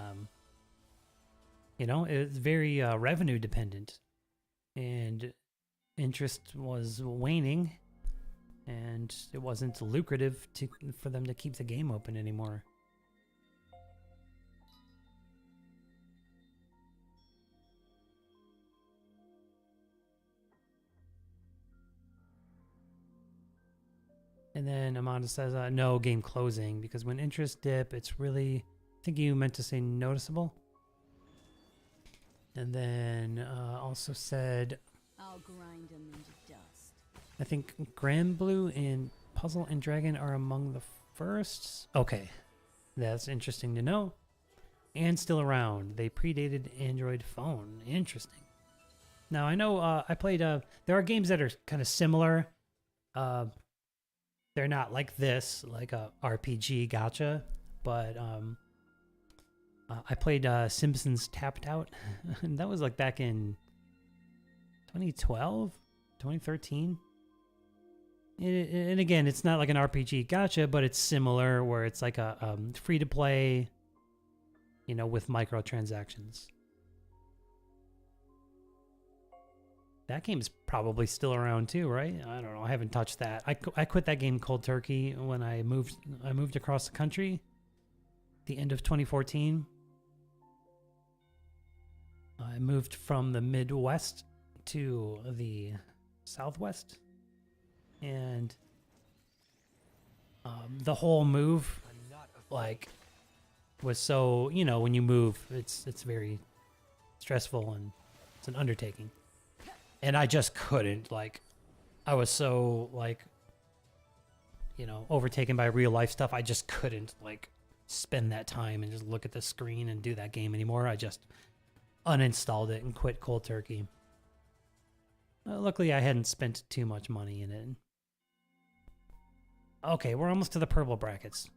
S1: it's very revenue dependent. And interest was waning. And it wasn't lucrative for them to keep the game open anymore. And then Amanda says, no, game closing, because when interest dip, it's really, I think you meant to say noticeable. And then also said,
S2: I'll grind them into dust.
S1: I think Grand Blue and Puzzle and Dragon are among the first. Okay, that's interesting to know. And still around. They predated Android phone. Interesting. Now, I know I played, there are games that are kind of similar. They're not like this, like a RPG gacha, but I played Simpsons Tapped Out, and that was like back in 2012, 2013. And again, it's not like an RPG gacha, but it's similar, where it's like a free-to-play, with microtransactions. That game's probably still around too, right? I don't know. I haven't touched that. I quit that game cold turkey when I moved across the country. The end of 2014. I moved from the Midwest to the Southwest, and the whole move, like, was so, when you move, it's very stressful and it's an undertaking. And I just couldn't, like, I was so, like, overtaken by real life stuff. I just couldn't, like, spend that time and just look at the screen and do that game anymore. I just uninstalled it and quit cold turkey. Luckily, I hadn't spent too much money in it. Okay, we're almost to the purple brackets.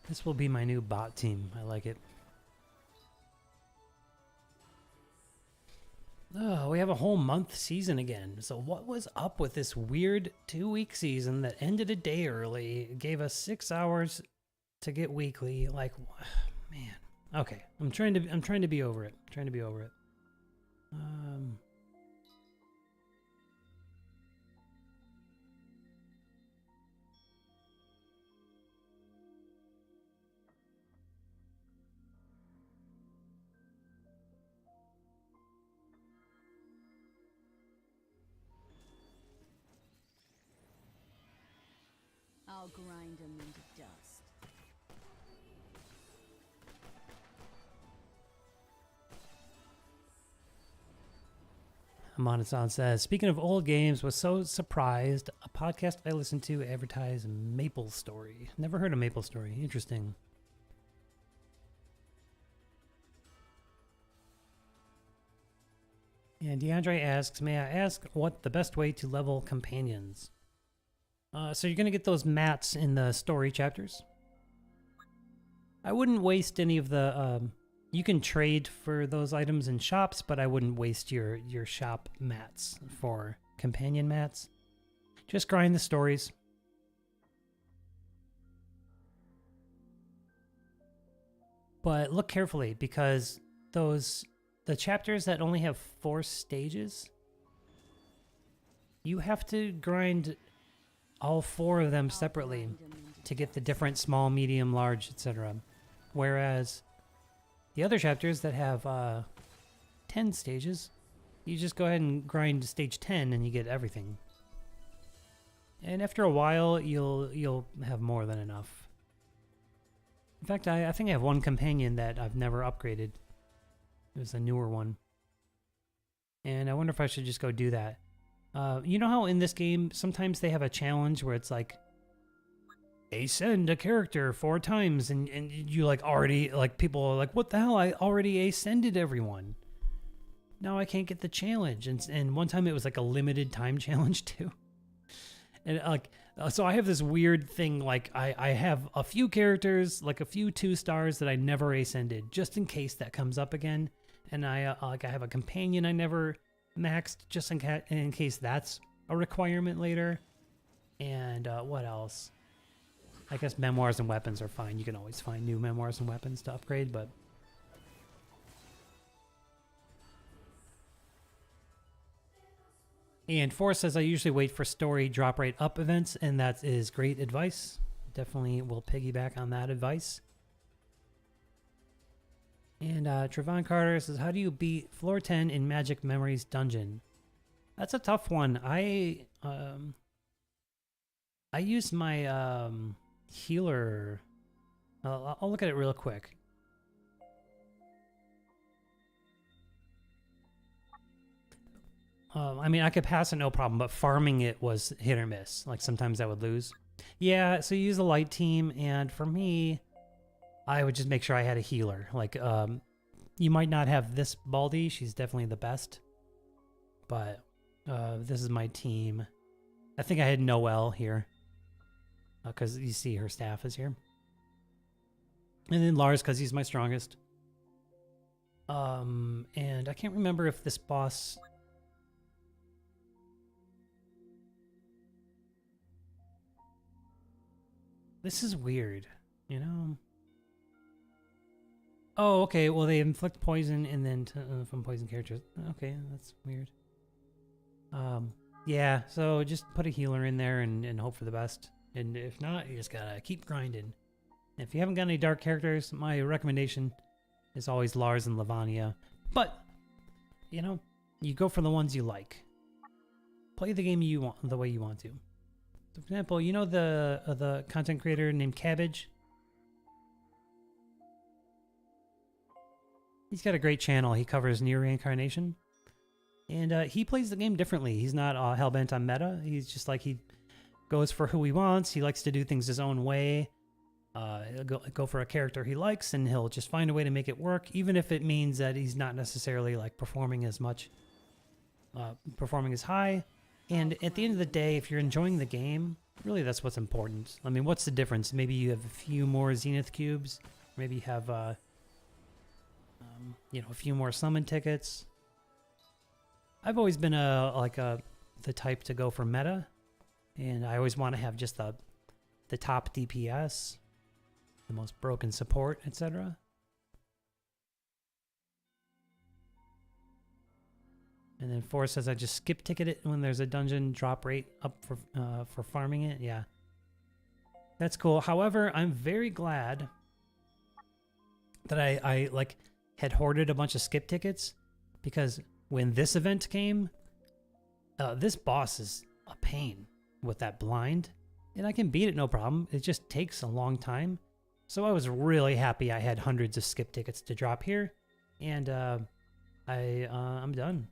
S1: This will be my new bot team. I like it. Oh, we have a whole month season again. So what was up with this weird 2-week season that ended a day early? It gave us 6 hours to get weekly. Like, man. Okay, I'm trying to be over it. I'm trying to be over it.
S2: I'll grind them into dust.
S1: Amanasan says, speaking of old games, was so surprised. A podcast I listened to advertised Maple Story. Never heard of Maple Story. Interesting. And DeAndre asks, may I ask what the best way to level companions? So you're going to get those mats in the story chapters. I wouldn't waste any of the... you can trade for those items in shops, but I wouldn't waste your shop mats for companion mats. Just grind the stories. But look carefully, because the chapters that only have 4 stages, you have to grind all 4 of them separately to get the different small, medium, large, etc. Whereas the other chapters that have 10 stages, you just go ahead and grind stage 10 and you get everything. And after a while, you'll have more than enough. In fact, I think I have one companion that I've never upgraded. It was a newer one. And I wonder if I should just go do that. You know how in this game, sometimes they have a challenge where it's like, ascend a character 4 times, and you like already, like people are like, what the hell, I already ascended everyone. Now I can't get the challenge. And one time it was like a limited time challenge too. And like, so I have this weird thing, like I have a few characters, like a few 2 stars that I never ascended, just in case that comes up again. And I have a companion I never maxed, just in case that's a requirement later. And what else? I guess memoirs and weapons are fine. You can always find new memoirs and weapons to upgrade, but... And Forrest says, I usually wait for story drop rate up events, and that is great advice. Definitely will piggyback on that advice. And Trevon Carter says, how do you beat floor 10 in Magic Memories Dungeon? That's a tough one. I use my healer. I'll look at it real quick. I mean, I could pass it no problem, but farming it was hit or miss. Like, sometimes I would lose. Yeah, so you use a light team, and for me, I would just make sure I had a healer. Like, you might not have this Baldy. She's definitely the best. But this is my team. I think I had Noel here. Because you see her staff is here. And then Lars, because he's my strongest. And I can't remember if this boss... This is weird, you know? Oh, okay, well, they inflict poison and then from poison characters. Okay, that's weird. Yeah, so just put a healer in there and hope for the best. And if not, you just gotta keep grinding. If you haven't got any dark characters, my recommendation is always Lars and Lavania. But, you know, you go for the ones you like. Play the game you want, the way you want to. So, for example, you know the content creator named Cabbage? He's got a great channel. He covers Nier Reincarnation. And he plays the game differently. He's not hell-bent on meta. He's just like, he goes for who he wants. He likes to do things his own way. He'll go for a character he likes, and he'll just find a way to make it work, even if it means that he's not necessarily like performing as much, performing as high. And at the end of the day, if you're enjoying the game, Really, that's what's important. I mean, what's the difference? Maybe you have a few more Zenith cubes. Maybe you have, you know, a few more summon tickets. I've always been the type to go for meta, and I always want to have just the top DPS, the most broken support, etc. And then Forrest says I just skip ticket it when there's a dungeon drop rate up for farming it. Yeah, that's cool. However, I'm very glad that I like had hoarded a bunch of skip tickets, because when this event came, this boss is a pain with that blind, and I can beat it no problem. It just takes a long time. So I was really happy I had hundreds of skip tickets to drop here, and I'm done.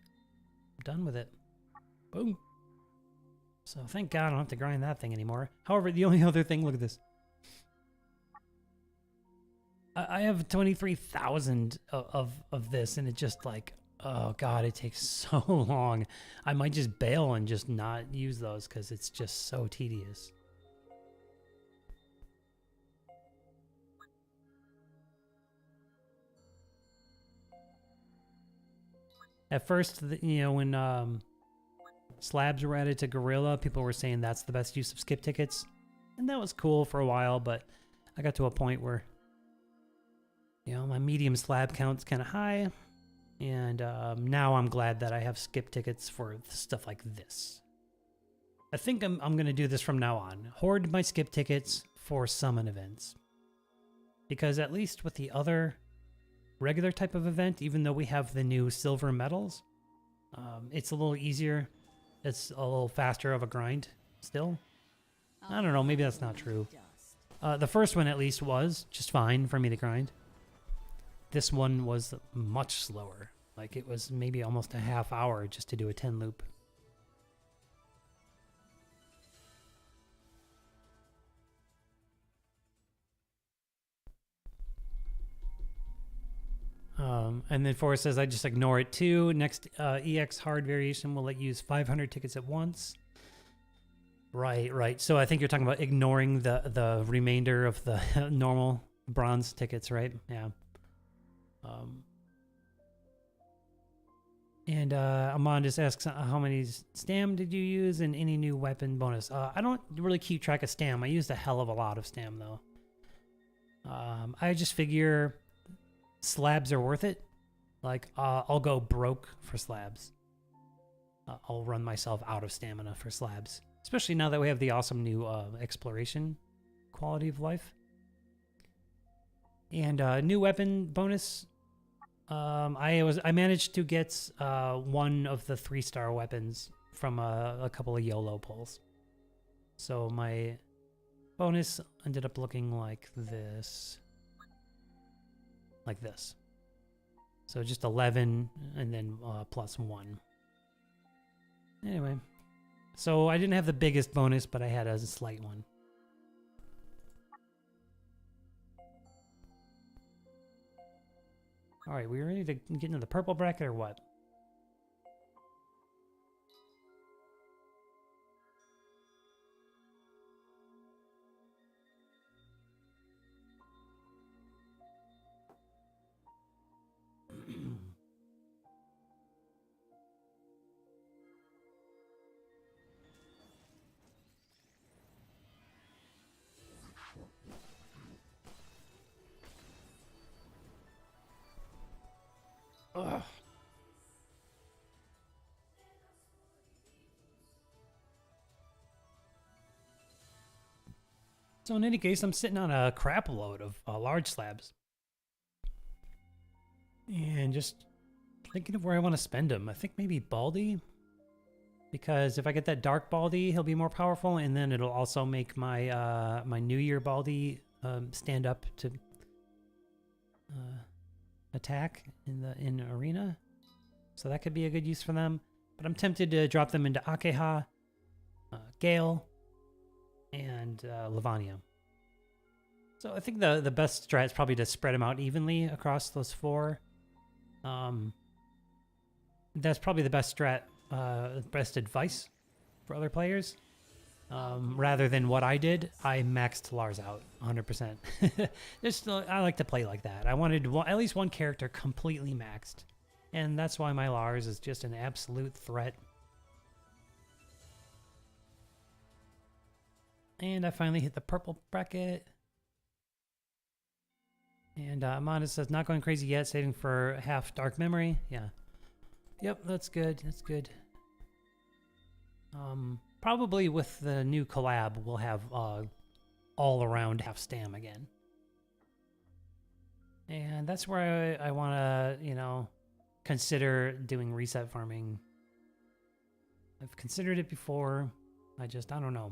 S1: I'm done with it. Boom. So thank God I don't have to grind that thing anymore. However, the only other thing, look at this. I have 23,000 of this, and it just like, oh God, it takes so long. I might just bail and just not use those because it's just so tedious. At first, you know, when slabs were added to Gorilla, people were saying that's the best use of skip tickets. And that was cool for a while, but I got to a point where, you know, my medium slab count's kind of high. And now I'm glad that I have skip tickets for stuff like this. I think I'm going to do this from now on. Hoard my skip tickets for summon events. Because at least with the other regular type of event, even though we have the new silver medals, it's a little easier. It's a little faster of a grind still. I don't know, maybe that's not true. The first one at least was just fine for me to grind. This one was much slower. Like it was maybe almost a half hour just to do a 10 loop. And then Forrest says, I just ignore it too. Next EX hard variation will let you use 500 tickets at once. Right. So I think you're talking about ignoring the remainder of the normal bronze tickets, right? Yeah. And Amon just asks, how many stam did you use and any new weapon bonus? I don't really keep track of stam. I used a hell of a lot of stam, though. I just figure slabs are worth it. Like, I'll go broke for slabs. I'll run myself out of stamina for slabs. Especially now that we have the awesome new exploration quality of life. And new weapon bonus. I managed to get one of the 3-star weapons from a couple of YOLO pulls. So my bonus ended up looking like this. Like this. So just 11 and then plus 1. Anyway. So I didn't have the biggest bonus, but I had a slight one. All right, we ready to get into the purple bracket or what? Ugh. So in any case, I'm sitting on a crap load of large slabs. And just thinking of where I want to spend them. I think maybe Baldy. Because if I get that dark Baldy, he'll be more powerful. And then it'll also make my my New Year Baldy stand up to attack in arena, so that could be a good use for them. But I'm tempted to drop them into Akeha, Gale, and Lavania. So I think the best strat is probably to spread them out evenly across those 4. That's probably the best strat, best advice for other players. rather than what I did. I maxed Lars out 100%. Just I like to play like that. I wanted at least one character completely maxed, and that's why my Lars is just an absolute threat. And I finally hit the purple bracket. And Amanda says, not going crazy yet, saving for half dark memory. Yeah. Yep, that's good. That's good. Probably with the new collab, we'll have all around half stam again. And that's where I want to, you know, consider doing reset farming. I've considered it before. I don't know.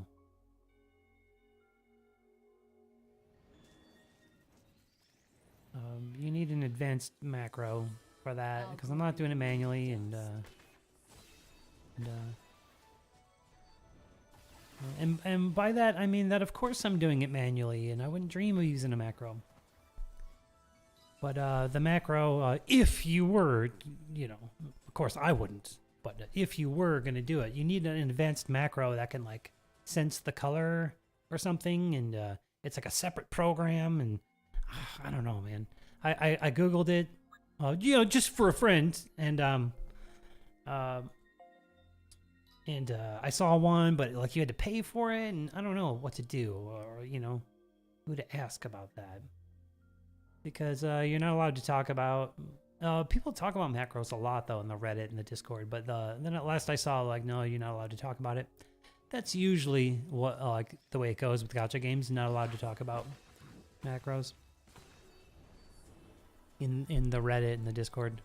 S1: You need an advanced macro for that because I'm not doing it manually, and by that I mean that of course I'm doing it manually, and I wouldn't dream of using a macro. But the macro, if you were, you know, of course I wouldn't, but if you were gonna do it, you need an advanced macro that can like sense the color or something, and it's like a separate program, and I don't know, man. I googled it, you know, just for a friend, and I saw one, but like you had to pay for it, and I don't know what to do, or you know, who to ask about that, because you're not allowed to talk about. People talk about macros a lot though in the Reddit and the Discord, but then at last I saw like, no, you're not allowed to talk about it. That's usually what like the way it goes with gacha games. Not allowed to talk about macros in the Reddit and the Discord.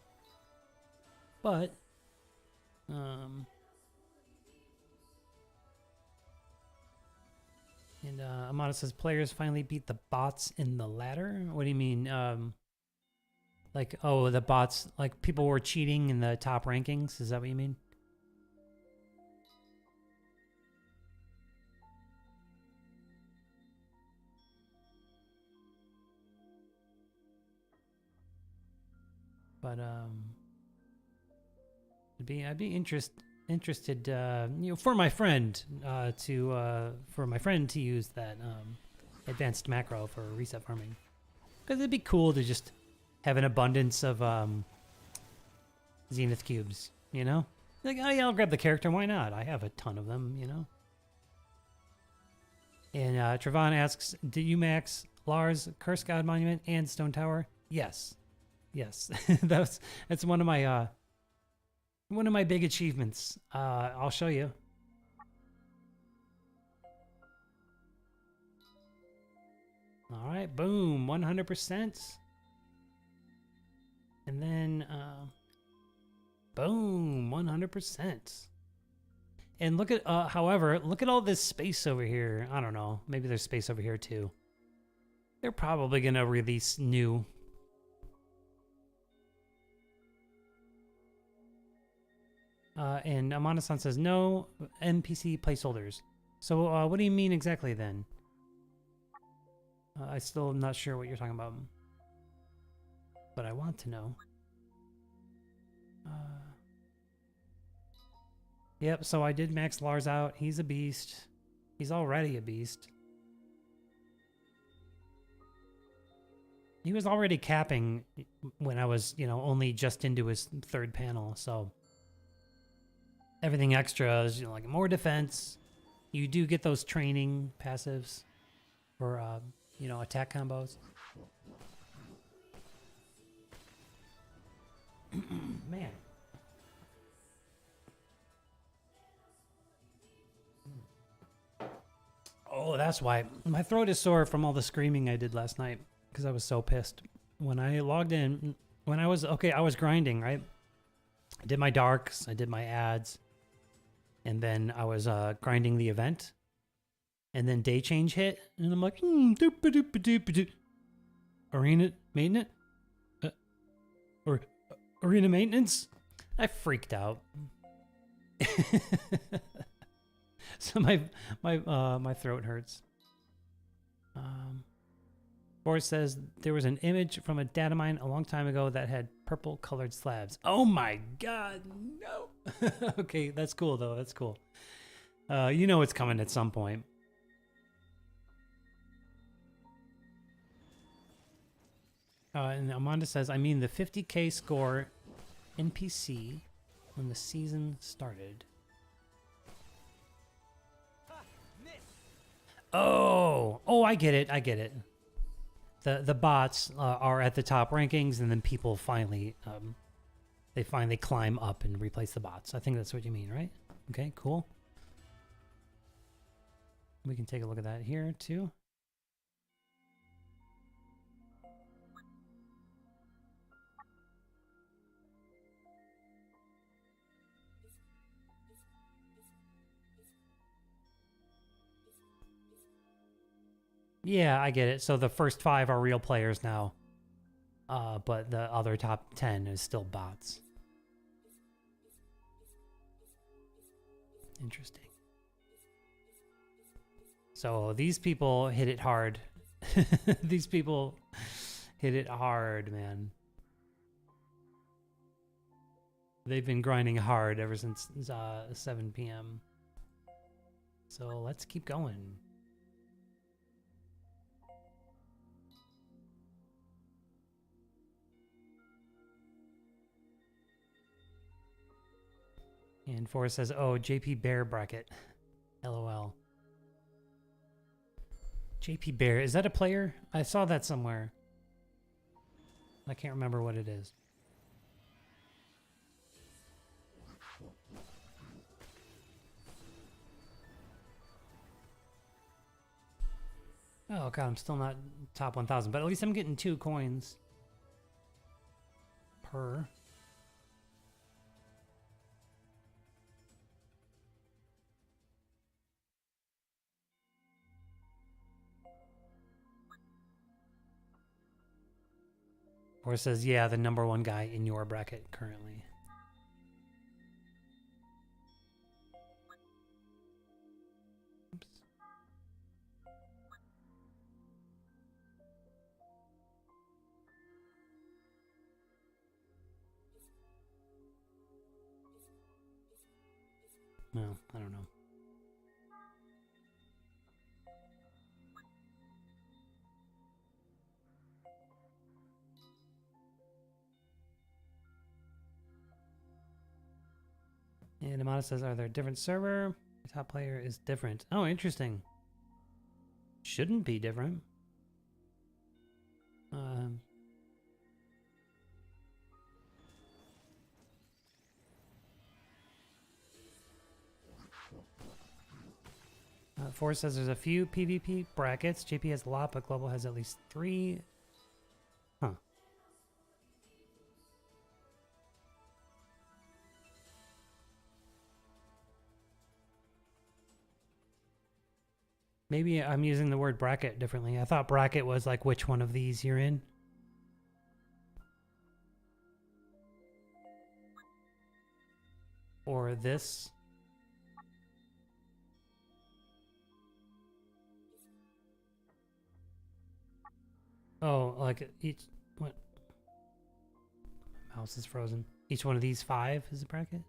S1: But and Amada says players finally beat the bots in the ladder. What do you mean? Like, oh, the bots, like people were cheating in the top rankings. Is that what you mean? But I'd be interested, you know, for my friend to use that advanced macro for reset farming, because it'd be cool to just have an abundance of Zenith cubes, you know? Like, oh yeah, I'll grab the character. Why not? I have a ton of them, you know. And Trevon asks, "Do you max Lars, Curse God Monument, and Stone Tower?" Yes. Yes, that's one of my big achievements. I'll show you. All right, boom, 100%. And then boom, 100%. And look at however, look at all this space over here. I don't know, maybe there's space over here too. They're probably gonna release new. And Amanda-san says, no NPC placeholders. So what do you mean exactly then? I still am not sure what you're talking about. But I want to know. Yep, so I did max Lars out. He's a beast. He's already a beast. He was already capping when I was, you know, only just into his third panel, so... Everything extra is, you know, like more defense. You do get those training passives for, you know, attack combos. Man. Oh, that's why. My throat is sore from all the screaming I did last night because I was so pissed. When I logged in, I was grinding, right? I did my darks, I did my ads. And then I was grinding the event, and then day change hit, and I'm like, arena maintenance, or arena maintenance. I freaked out. So my throat hurts. Boris says there was an image from a data mine a long time ago that had purple colored slabs. Oh my god, no. Okay, that's cool though. That's cool. You know it's coming at some point. And Amanda says, I mean the 50K score NPC when the season started. Oh, I get it. I get it. The bots are at the top rankings, and then people finally they finally climb up and replace the bots. I think that's what you mean, right? Okay, cool. We can take a look at that here too. Yeah, I get it. So the first 5 are real players now, but the other top 10 is still bots. Interesting. So these people hit it hard. These people hit it hard, man. They've been grinding hard ever since 7 p.m. So let's keep going. And Forrest says, oh, JP Bear bracket. LOL. JP Bear, is that a player? I saw that somewhere. I can't remember what it is. Oh god, I'm still not top 1,000, but at least I'm getting 2 coins per. Or it says, yeah, the #1 guy in your bracket currently. Oops. Well, I don't know. And Amada says, are there a different server? The top player is different. Oh, interesting. Shouldn't be different. Forrest says there's a few PvP brackets. JP has a lot, but Global has at least 3. Huh. Maybe I'm using the word bracket differently. I thought bracket was like which one of these you're in. Or this. Oh, like each what? Mouse is frozen. Each one of these 5 is a bracket?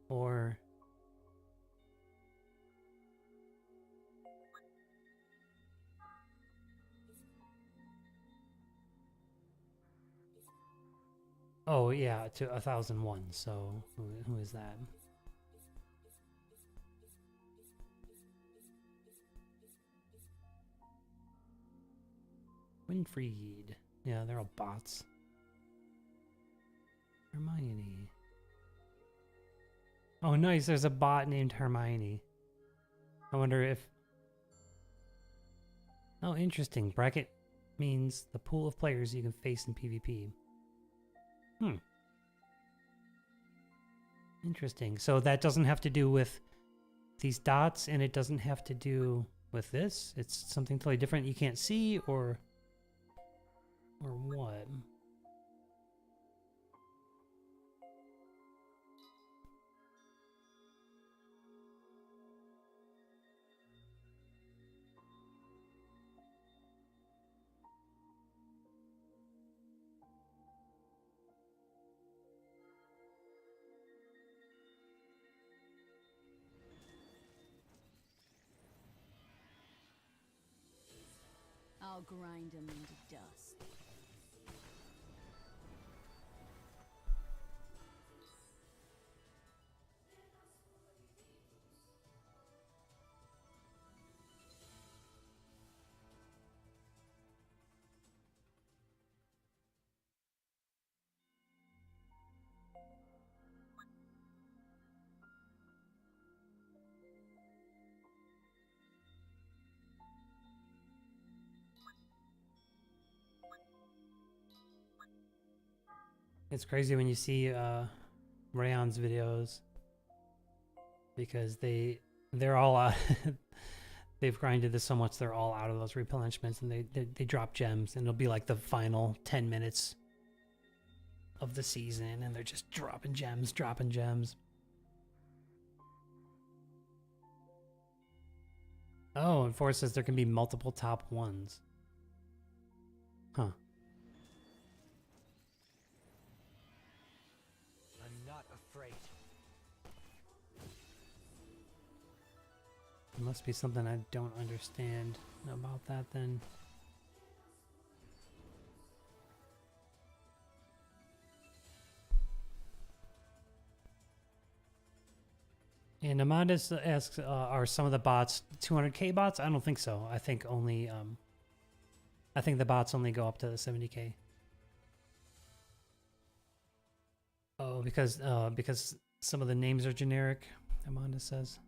S1: Or oh yeah, to 1,001. So who is that? Winfried. Yeah, they're all bots. Hermione. Oh, nice. There's a bot named Hermione. I wonder if... Oh, interesting. Bracket means the pool of players you can face in PvP. Interesting. So that doesn't have to do with these dots, and it doesn't have to do with this? It's something totally different you can't see, or what?
S2: I'll grind them into dust.
S1: It's crazy when you see Rayon's videos because they're all they've grinded this so much they're all out of those replenishments, and they drop gems, and it'll be like the final 10 minutes of the season, and they're just dropping gems. Oh, and Forrest says there can be multiple top ones. Huh.
S3: I'm not afraid.
S1: There must be something I don't understand about that then. And Amanda asks, are some of the bots 200k bots? I don't think so. I think only, I think the bots only go up to the 70k. Oh, because some of the names are generic, Amanda says.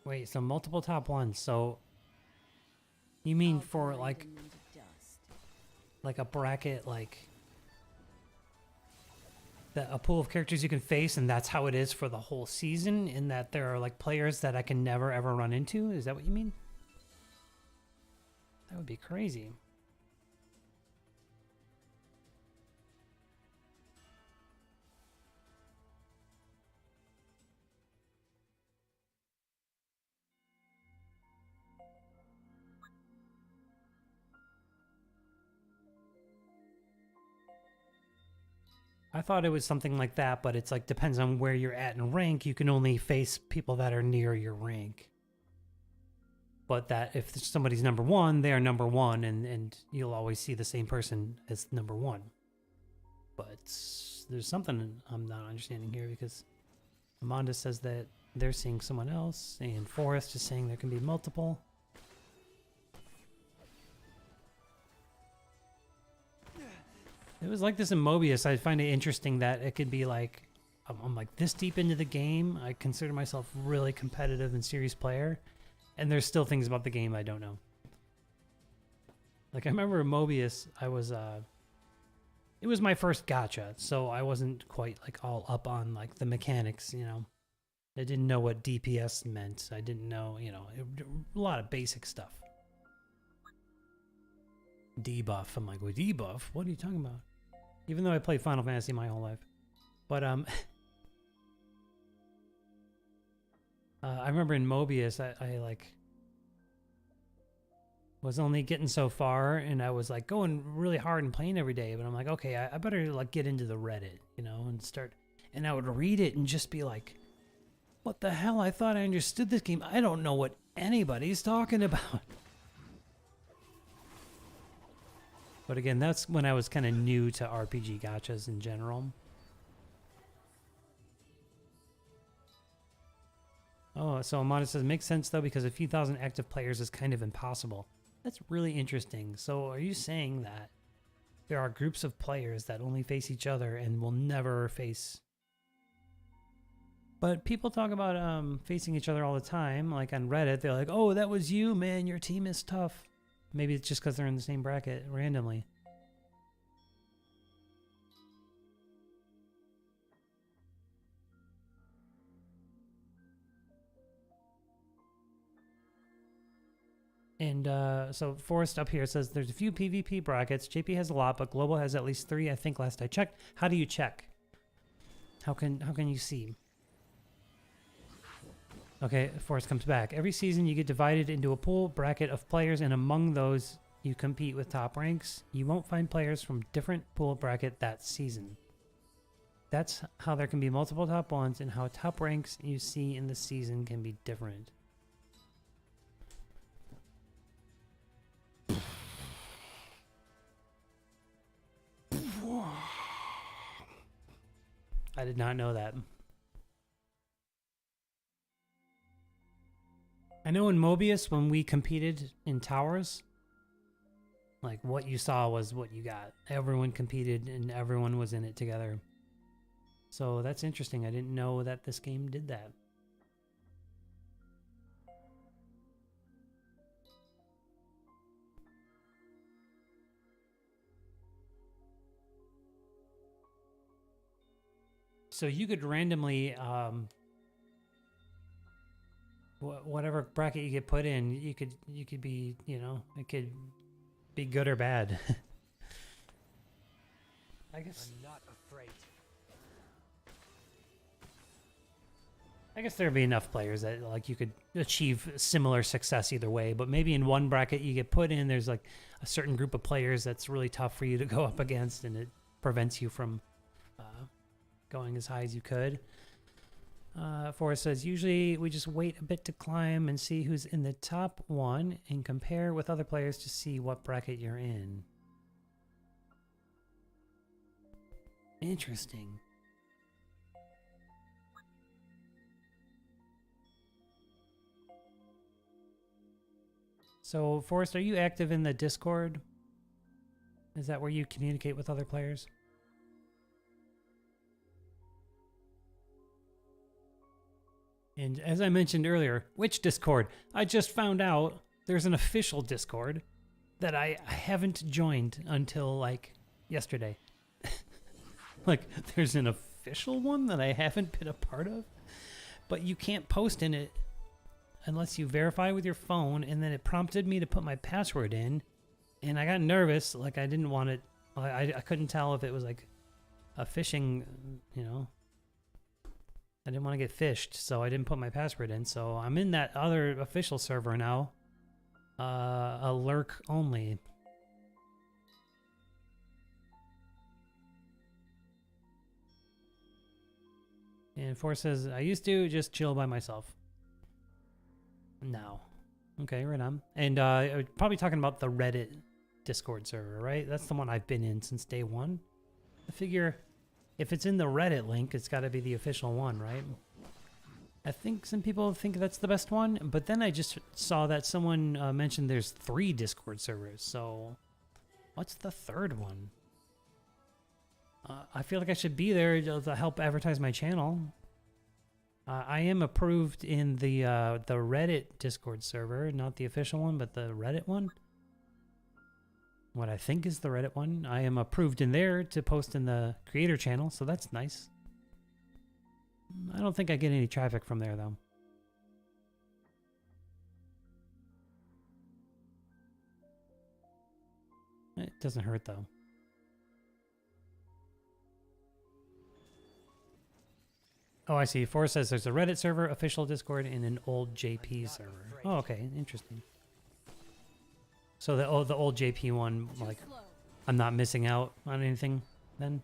S1: Wait, so multiple top ones. So you mean
S2: I'll
S1: for
S2: grind
S1: like
S2: 'em into dust.
S1: a bracket, like a pool of characters you can face, and that's how it is for the whole season, in that there are like players that I can never ever run into? Is that what you mean? That would be crazy. I thought it was something like that, but it's like depends on where you're at in rank. You can only face people that are near your rank. But that if somebody's number one, they are number one, and you'll always see the same person as number one. But there's something I'm not understanding here, because Amanda says that they're seeing someone else, and Forrest is saying there can be multiple. It was like this in Mobius. I find it interesting that it could be like, I'm like this deep into the game. I consider myself really competitive and serious player, and there's still things about the game I don't know. Like I remember in Mobius, I was it was my first gacha, so I wasn't quite like all up on like the mechanics, you know. I didn't know what DPS meant. I didn't know, you know, a lot of basic stuff. Debuff. I'm like, well, debuff? What are you talking about? Even though I played Final Fantasy my whole life. But I remember in Mobius, I like was only getting so far, and I was like going really hard and playing every day. But I'm like, okay, I better like get into the Reddit, you know, and start. And I would read it and just be like, what the hell? I thought I understood this game. I don't know what anybody's talking about. But again, that's when I was kind of new to RPG gachas in general. Oh, so Amanda says, makes sense though, because a few thousand active players is kind of impossible. That's really interesting. So are you saying that there are groups of players that only face each other and will never face... But people talk about facing each other all the time. Like on Reddit, they're like, oh, that was you, man. Your team is tough. Maybe it's just because they're in the same bracket randomly. And so Forrest up here says there's a few PvP brackets. JP has a lot, but Global has at least 3, I think, last I checked. How do you check? How can you see? Okay, Forrest comes back. Every season you get divided into a pool bracket of players, and among those you compete with top ranks. You won't find players from different pool bracket that season. That's how there can be multiple top ones, and how top ranks you see in the season can be different. I did not know that. I know in Mobius, when we competed in towers, like what you saw was what you got. Everyone competed and everyone was in it together. So that's interesting. I didn't know that this game did that. So you could randomly, whatever bracket you get put in, you could be, you know, it could be good or bad. I guess.
S3: I'm not afraid.
S1: I guess there'd be enough players that like you could achieve similar success either way. But maybe in one bracket you get put in, there's like a certain group of players that's really tough for you to go up against, and it prevents you from going as high as you could. Forrest says, usually we just wait a bit to climb and see who's in the top one and compare with other players to see what bracket you're in. Interesting. So, Forrest, are you active in the Discord? Is that where you communicate with other players? And as I mentioned earlier, which Discord? I just found out there's an official Discord that I haven't joined until like yesterday. Like there's an official one that I haven't been a part of, but you can't post in it unless you verify with your phone. And then it prompted me to put my password in, and I got nervous. Like I didn't want it. I couldn't tell if it was like a phishing, you know. I didn't want to get phished, so I didn't put my password in. So I'm in that other official server now. A lurk only. And Force says, I used to just chill by myself. Now. Okay, right on. And probably talking about the Reddit Discord server, right? That's the one I've been in since day one. I figure if it's in the Reddit link, it's got to be the official one, right? I think some people think that's the best one, but then I just saw that someone mentioned there's 3 Discord servers. So what's the third one? I feel like I should be there to help advertise my channel. I am approved in the Reddit Discord server, not the official one, but the Reddit one. What I think is the Reddit one. I am approved in there to post in the creator channel, so that's nice. I don't think I get any traffic from there, though. It doesn't hurt, though. Oh, I see. Forrest says there's a Reddit server, official Discord, and an old JP server. Oh, okay. Interesting. So the old JP one, like, I'm not missing out on anything then?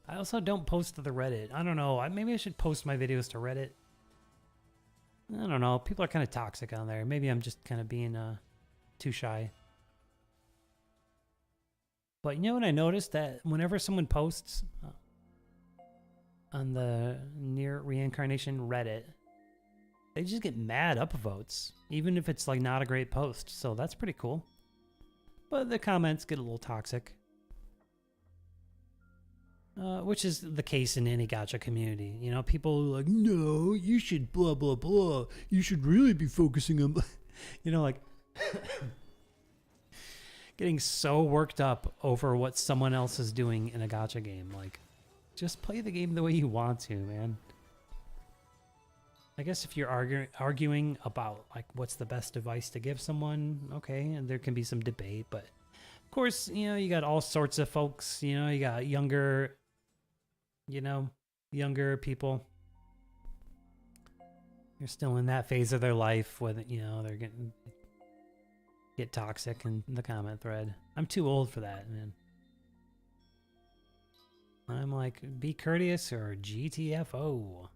S1: I also don't post to the Reddit. I don't know. Maybe I should post my videos to Reddit. I don't know. People are kind of toxic on there. Maybe I'm just kind of being too shy. But you know what I noticed? That whenever someone posts on the Nier Reincarnation Reddit, they just get mad upvotes, even if it's like not a great post. So that's pretty cool. But the comments get a little toxic. Which is the case in any gacha community. You know, people are like, no, you should blah, blah, blah. You should really be focusing on, you know, like getting so worked up over what someone else is doing in a gacha game. Like, just play the game the way you want to, man. I guess if you're arguing about like what's the best advice to give someone, okay, and there can be some debate, but of course, you know, you got all sorts of folks, you know, you got younger you know, younger people. They're still in that phase of their life where, you know, they're get toxic in the comment thread. I'm too old for that, man. I'm like, be courteous or GTFO.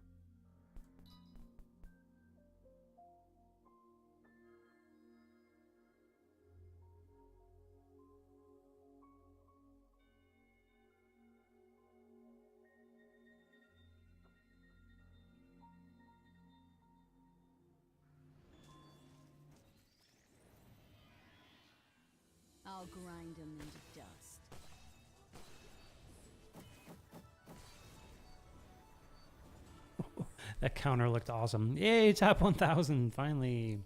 S2: I'll grind them into dust.
S1: That counter looked awesome. Yay, top 1,000, finally.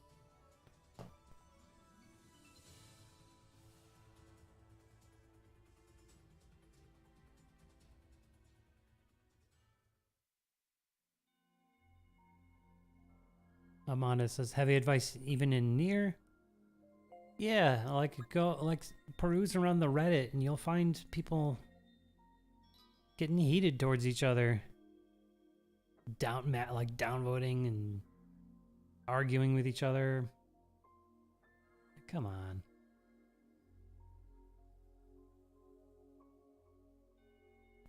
S1: Amanda says, heavy advice even in Nier? Yeah, like go like peruse around the Reddit and you'll find people getting heated towards each other. Downvoting and arguing with each other. Come on.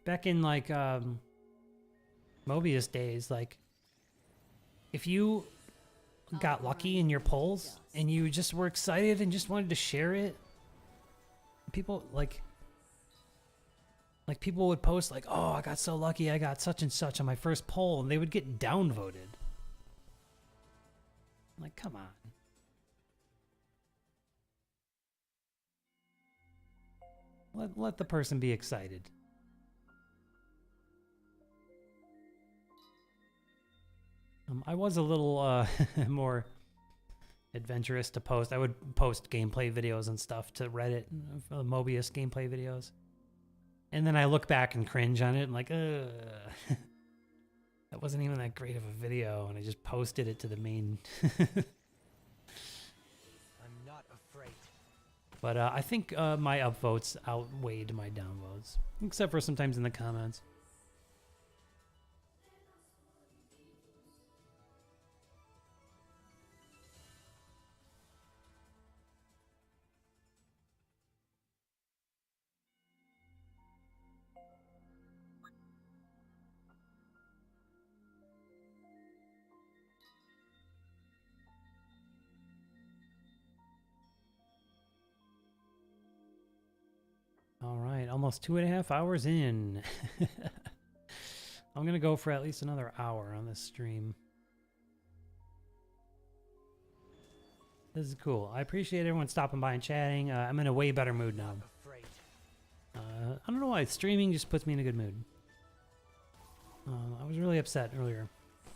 S1: Back in like Mobius days, like if you got lucky in your polls and you just were excited and just wanted to share it, people like people would post like, oh, I got so lucky, I got such and such on my first poll, and they would get downvoted. Like, come on. Let the person be excited. I was a little more adventurous to post. I would post gameplay videos and stuff to Reddit, Mobius gameplay videos. And then I look back and cringe on it and like, that wasn't even that great of a video, and I just posted it to the main.
S3: I'm not afraid.
S1: But I think my upvotes outweighed my downvotes, except for sometimes in the comments. All right, almost 2.5 hours in. I'm gonna go for at least another hour on this stream. This is cool. I appreciate everyone stopping by and chatting. I'm in a way better mood now.
S3: Afraid.
S1: I don't know why, streaming just puts me in a good mood. I was really upset earlier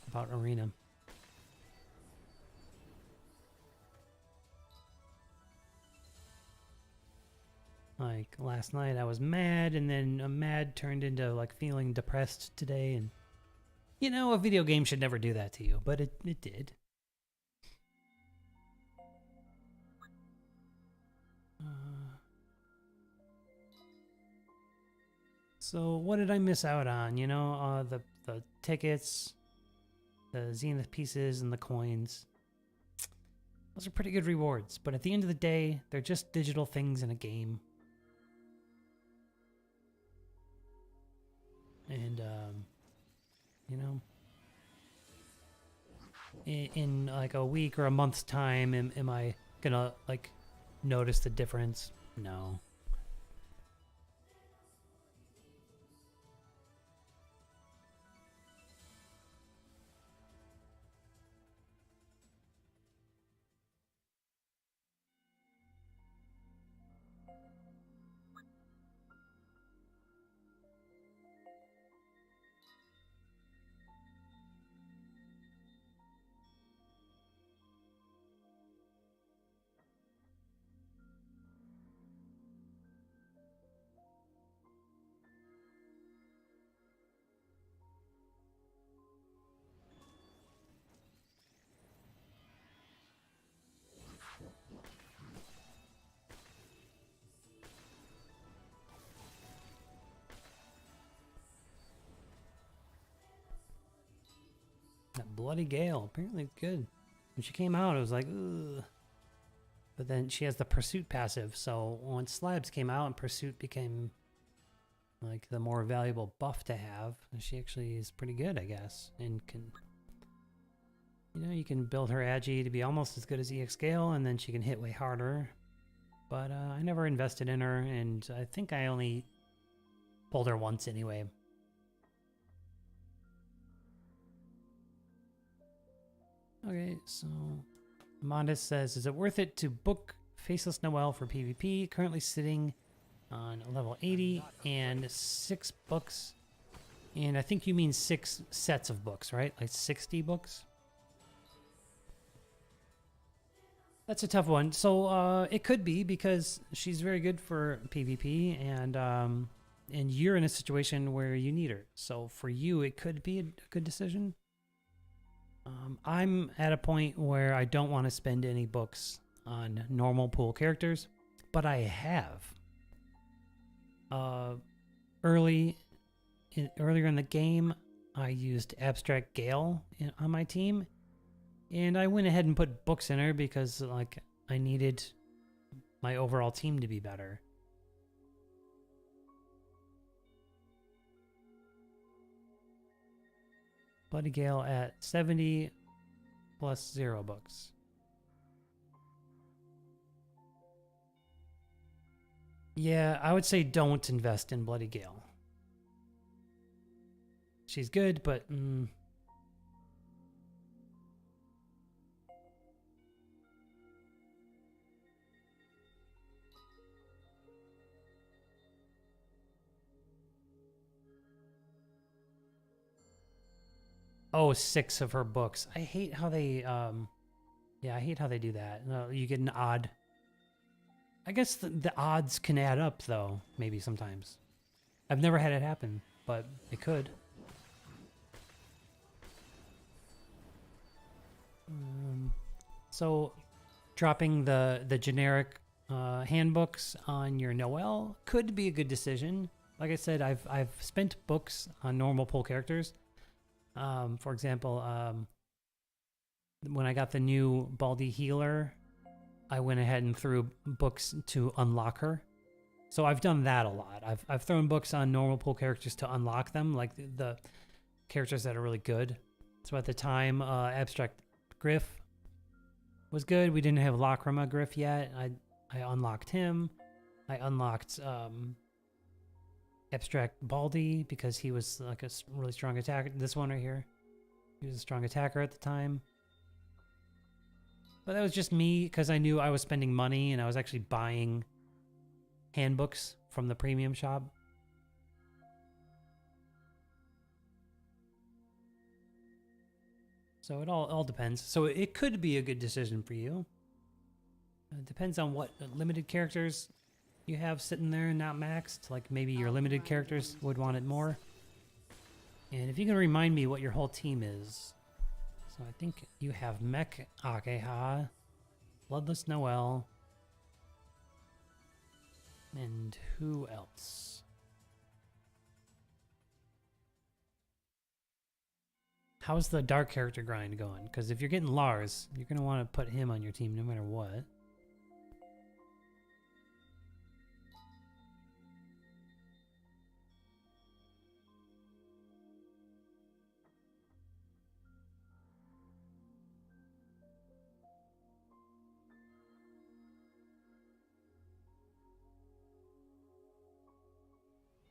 S1: about Arena. Like last night I was mad, and then mad turned into like feeling depressed today, and you know, a video game should never do that to you, but it did. So what did I miss out on? You know, the tickets, the Zenith pieces, and the coins. Those are pretty good rewards, but at the end of the day, they're just digital things in a game. And, you know, in like a week or a month's time, am I gonna, like, notice the difference? No. That Bloody Gale, apparently good. When she came out, it was like, ugh. But then she has the Pursuit passive, so once Slabs came out and Pursuit became like the more valuable buff to have, she actually is pretty good, I guess, and can, you know, you can build her Agi to be almost as good as EX Gale, and then she can hit way harder. But I never invested in her, and I think I only pulled her once anyway. Okay, so Mondes says, is it worth it to book Faceless Noel for PvP? Currently sitting on level 80 and 6 books. And I think you mean 6 sets of books, right? Like 60 books? That's a tough one. So it could be because she's very good for PvP, and you're in a situation where you need her. So for you, it could be a good decision. I'm at a point where I don't want to spend any books on normal pool characters, but I have. Earlier in the game, I used Abstract Gale on my team, and I went ahead and put books in her because like I needed my overall team to be better. Bloody Gale at 70 plus 0 books. Yeah, I would say don't invest in Bloody Gale. She's good, but oh, 6 of her books. I hate how they yeah, I hate how they do that. You get an odd. I guess the odds can add up, though, maybe sometimes. I've never had it happen, but it could. So, dropping the generic handbooks on your Noel could be a good decision. Like I said, I've spent books on normal pool characters. For example, when I got the new Baldy Healer, I went ahead and threw books to unlock her. So I've done that a lot. I've thrown books on normal pool characters to unlock them, like the characters that are really good. So at the time, Abstract Griff was good. We didn't have Lacrima Griff yet. I unlocked him. I unlocked Abstract Baldy because he was like a really strong attacker. This one right here. He was a strong attacker at the time. But that was just me because I knew I was spending money and I was actually buying handbooks from the premium shop. So it all depends. So it could be a good decision for you. It depends on what limited characters you have sitting there and not maxed. Like maybe your limited characters would want it more. And if you can remind me what your whole team is. So I think you have Mech Akeha, Bloodless Noel, and who else? How's the dark character grind going? Because if you're getting Lars, you're going to want to put him on your team no matter what.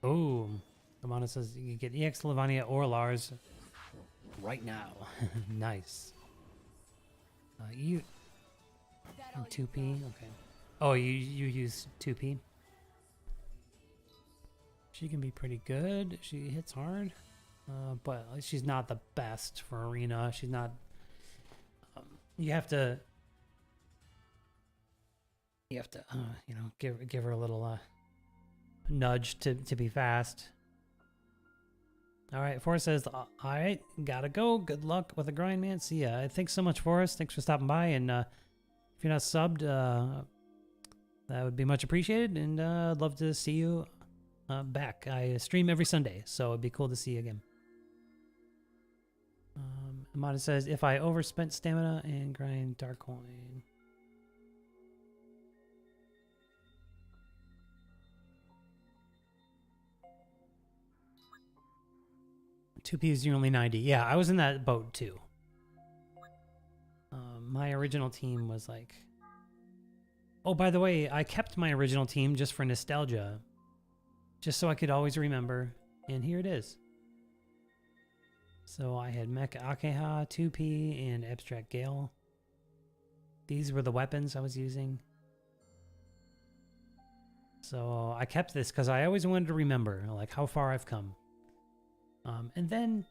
S1: Oh, Amanda says you can get EX Lavania or Lars right now. Nice. You 2P? Okay. Oh, you use 2P? She can be pretty good. She hits hard. But she's not the best for arena. She's not... you have to... you know, give her a little... nudge to be fast. All right, Forrest says, all right, gotta go. Good luck with the grind, man. See ya. Thanks so much, Forrest. Thanks for stopping by. And if you're not subbed, that would be much appreciated. And I'd love to see you back. I stream every Sunday, so it'd be cool to see you again. Amada says, if I overspent stamina and grind dark coin. Two P's, you're only 90. Yeah, I was in that boat too. My original team was like... Oh, by the way, I kept my original team just for nostalgia. Just so I could always remember. And here it is. So I had Mech Akeha, 2P, and Abstract Gale. These were the weapons I was using. So I kept this because I always wanted to remember like how far I've come. And then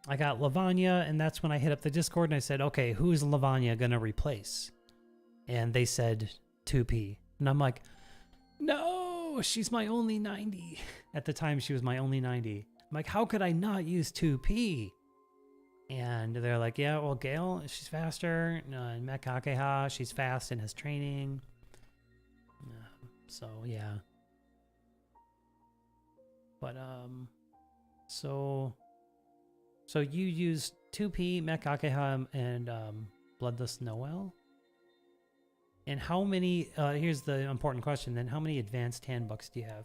S1: I got Lavanya, and that's when I hit up the Discord and I said, okay, who is Lavanya going to replace? And they said 2P. And I'm like, no, she's my only 90. At the time, she was my only 90. I'm like, how could I not use 2P? And they're like, yeah, well, Gale, she's faster. And Mech Akeha, she's fast and has training. So, yeah. But, So you used 2P, Mech Akeha, and Bloodless Noel? And how many, here's the important question then, how many advanced handbooks do you have?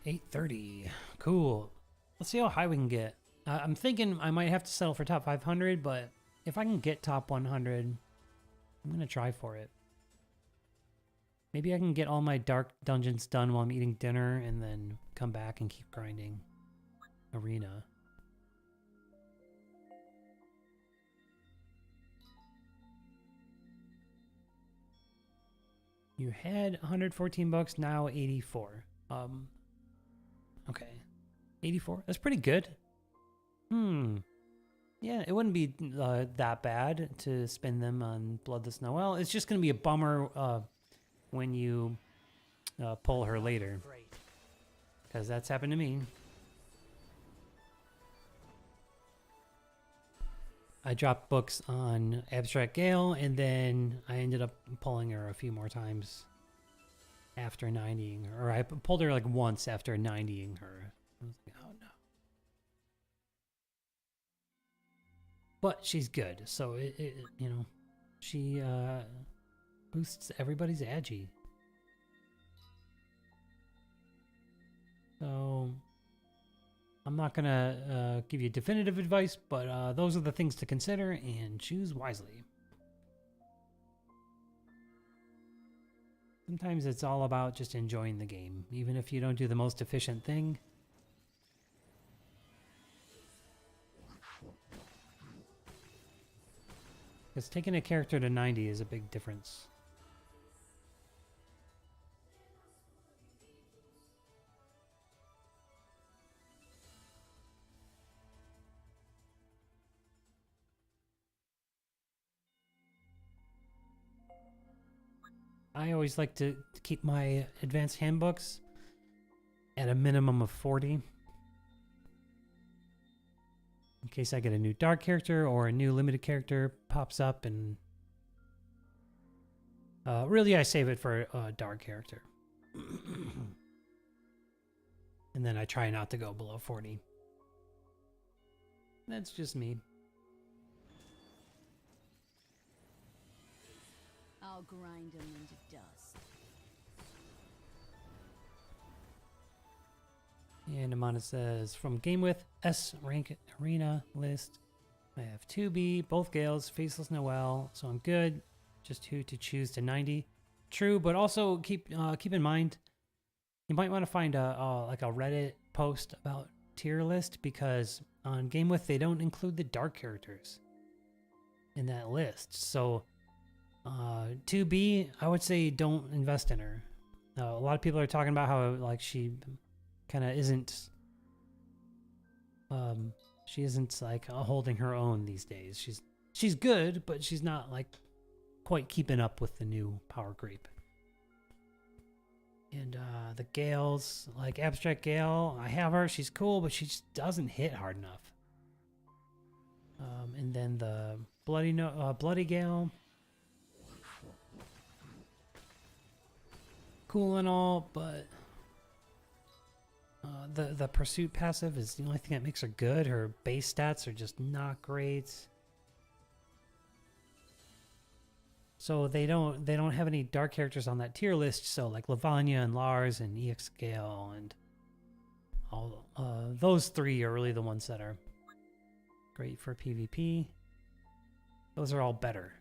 S1: $830. Cool. Let's see how high we can get. I'm thinking I might have to settle for top 500, but if I can get top 100, I'm going to try for it. Maybe I can get all my dark dungeons done while I'm eating dinner and then come back and keep grinding Arena. You had 114 bucks, now 84. Okay. 84? That's pretty good. Yeah, it wouldn't be that bad to spend them on Bloodless Noel. It's just going to be a bummer when you pull her later. Because that's happened to me. I dropped books on Abstract Gale, and then I ended up pulling her a few more times after 90ing her. Or I pulled her like once after 90ing her. I was like, oh no. But she's good, so it you know, she boosts everybody's agi. So I'm not gonna give you definitive advice, but those are the things to consider and choose wisely. Sometimes it's all about just enjoying the game, even if you don't do the most efficient thing. Because taking a character to 90 is a big difference. I always like to keep my advanced handbooks at a minimum of 40. In case I get a new dark character or a new limited character pops up, and really I save it for a dark character. And then I try not to go below 40. That's just me.
S2: I'll grind them into dust.
S1: And Amanda says, from game with S rank arena list, I have 2B, both Gales, Faceless Noel, so I'm good. Just who to choose to 90. True, but also keep in mind, you might want to find like a Reddit post about tier list, because on game with they don't include the dark characters in that list. So 2B, I would say don't invest in her. A lot of people are talking about how like she kind of isn't She isn't like holding her own these days. She's good, but she's not like quite keeping up with the new power creep. And the Gales, like Abstract Gale, I have her. She's cool, but she just doesn't hit hard enough. And then the Bloody Gale, cool and all, but the Pursuit passive is the only thing that makes her good. Her base stats are just not great. So they don't have any dark characters on that tier list. So like Lavanya and Lars and EX Gale and all those three are really the ones that are great for PvP. Those are all better.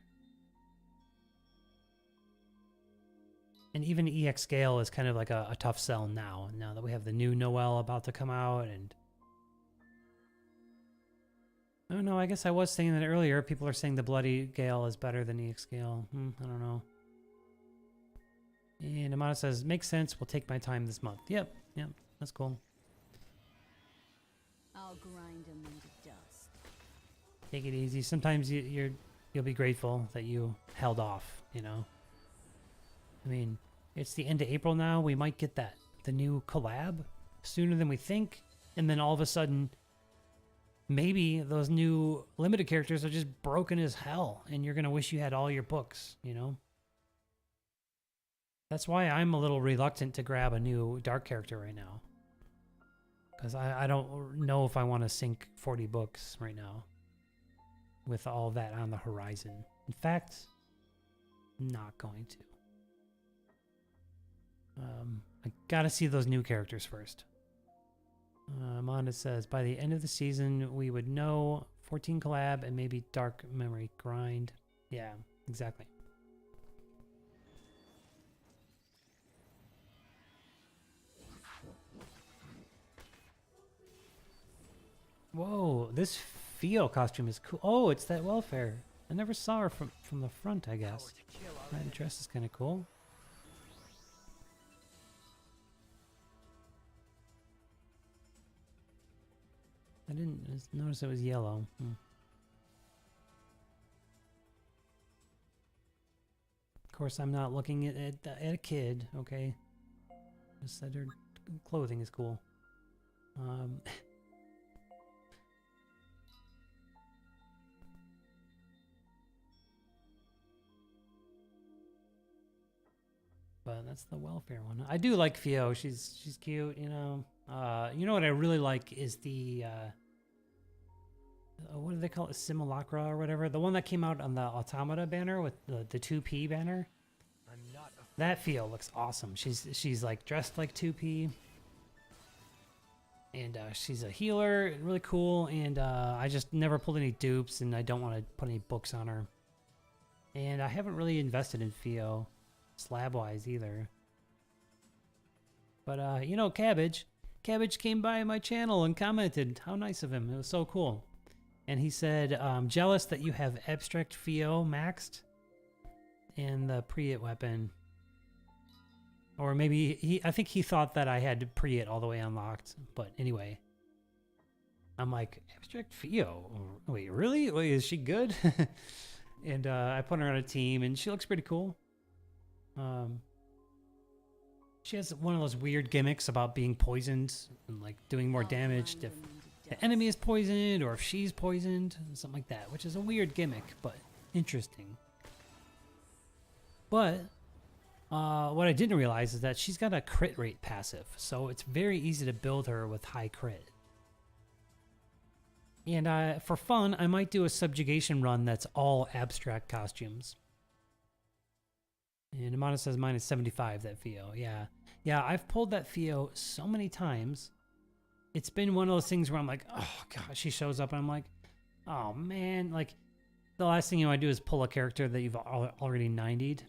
S1: And even EX Gale is kind of like a tough sell now that we have the new Noel about to come out. And I don't know, I guess I was saying that earlier. People are saying the Bloody Gale is better than EX Gale. I don't know. And Amada says, makes sense. We'll take my time this month. Yep, that's cool.
S2: I'll grind them into dust.
S1: Take it easy. Sometimes you'll be grateful that you held off, you know? I mean, it's the end of April now. We might get the new collab sooner than we think. And then all of a sudden, maybe those new limited characters are just broken as hell. And you're going to wish you had all your books, you know? That's why I'm a little reluctant to grab a new dark character right now. Because I don't know if I want to sink 40 books right now. With all that on the horizon. In fact, I'm not going to. I gotta see those new characters first. Amanda says, by the end of the season, we would know 14 collab and maybe Dark Memory grind. Yeah, exactly. Whoa, this Theo costume is cool. Oh, it's that welfare. I never saw her from the front, I guess. That dress is kind of cool. I didn't notice it was yellow. Of course, I'm not looking at a kid, okay? Just said her clothing is cool. But that's the welfare one. I do like Fio. She's cute, you know. You know what I really like is the what do they call it? Simulacra or whatever. The one that came out on the Automata banner with the 2P banner.
S3: I'm not
S1: That Fio looks awesome. She's like dressed like 2P. And she's a healer, really cool. And I just never pulled any dupes, and I don't want to put any books on her. And I haven't really invested in Fio slab-wise either. But you know, Cabbage came by my channel and commented. How nice of him. It was so cool. And he said, jealous that you have Abstract Fio maxed and the Pre-It weapon. Or maybe I think he thought that I had Pre-It all the way unlocked. But anyway, I'm like, Abstract Fio? Wait, really? Wait, is she good? And I put her on a team, and she looks pretty cool. She has one of those weird gimmicks about being poisoned and like doing more damage if the enemy is poisoned or if she's poisoned, something like that, which is a weird gimmick, but interesting. But what I didn't realize is that she's got a crit rate passive, so it's very easy to build her with high crit. And for fun, I might do a subjugation run that's all abstract costumes. And Amanda says mine is 75, that Fio. Yeah, I've pulled that Fio so many times. It's been one of those things where I'm like, oh god, she shows up and I'm like, oh man, like the last thing you want to do is pull a character that you've already 90'd.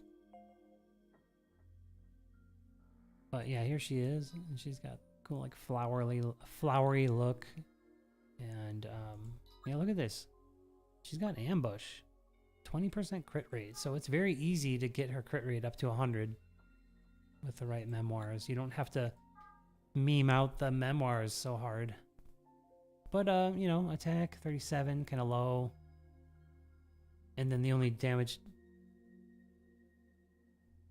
S1: But yeah, here she is, and she's got cool like flowery look. And yeah, look at this. She's got ambush. 20% crit rate, so it's very easy to get her crit rate up to 100 with the right memoirs. You don't have to meme out the memoirs so hard. But, you know, attack 37, kind of low. And then the only damage...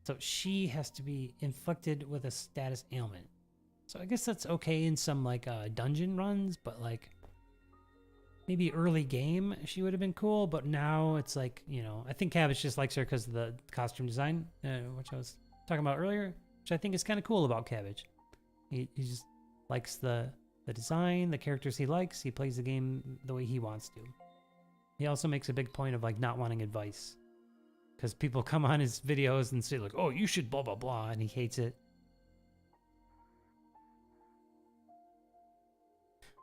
S1: So she has to be inflicted with a status ailment. So I guess that's okay in some, like, dungeon runs, but, like... Maybe early game, she would have been cool, but now it's like, you know... I think Cabbage just likes her because of the costume design, which I was talking about earlier, which I think is kind of cool about Cabbage. He just likes the design, the characters he likes. He plays the game the way he wants to. He also makes a big point of like not wanting advice, because people come on his videos and say like, "Oh, you should blah blah blah," and he hates it.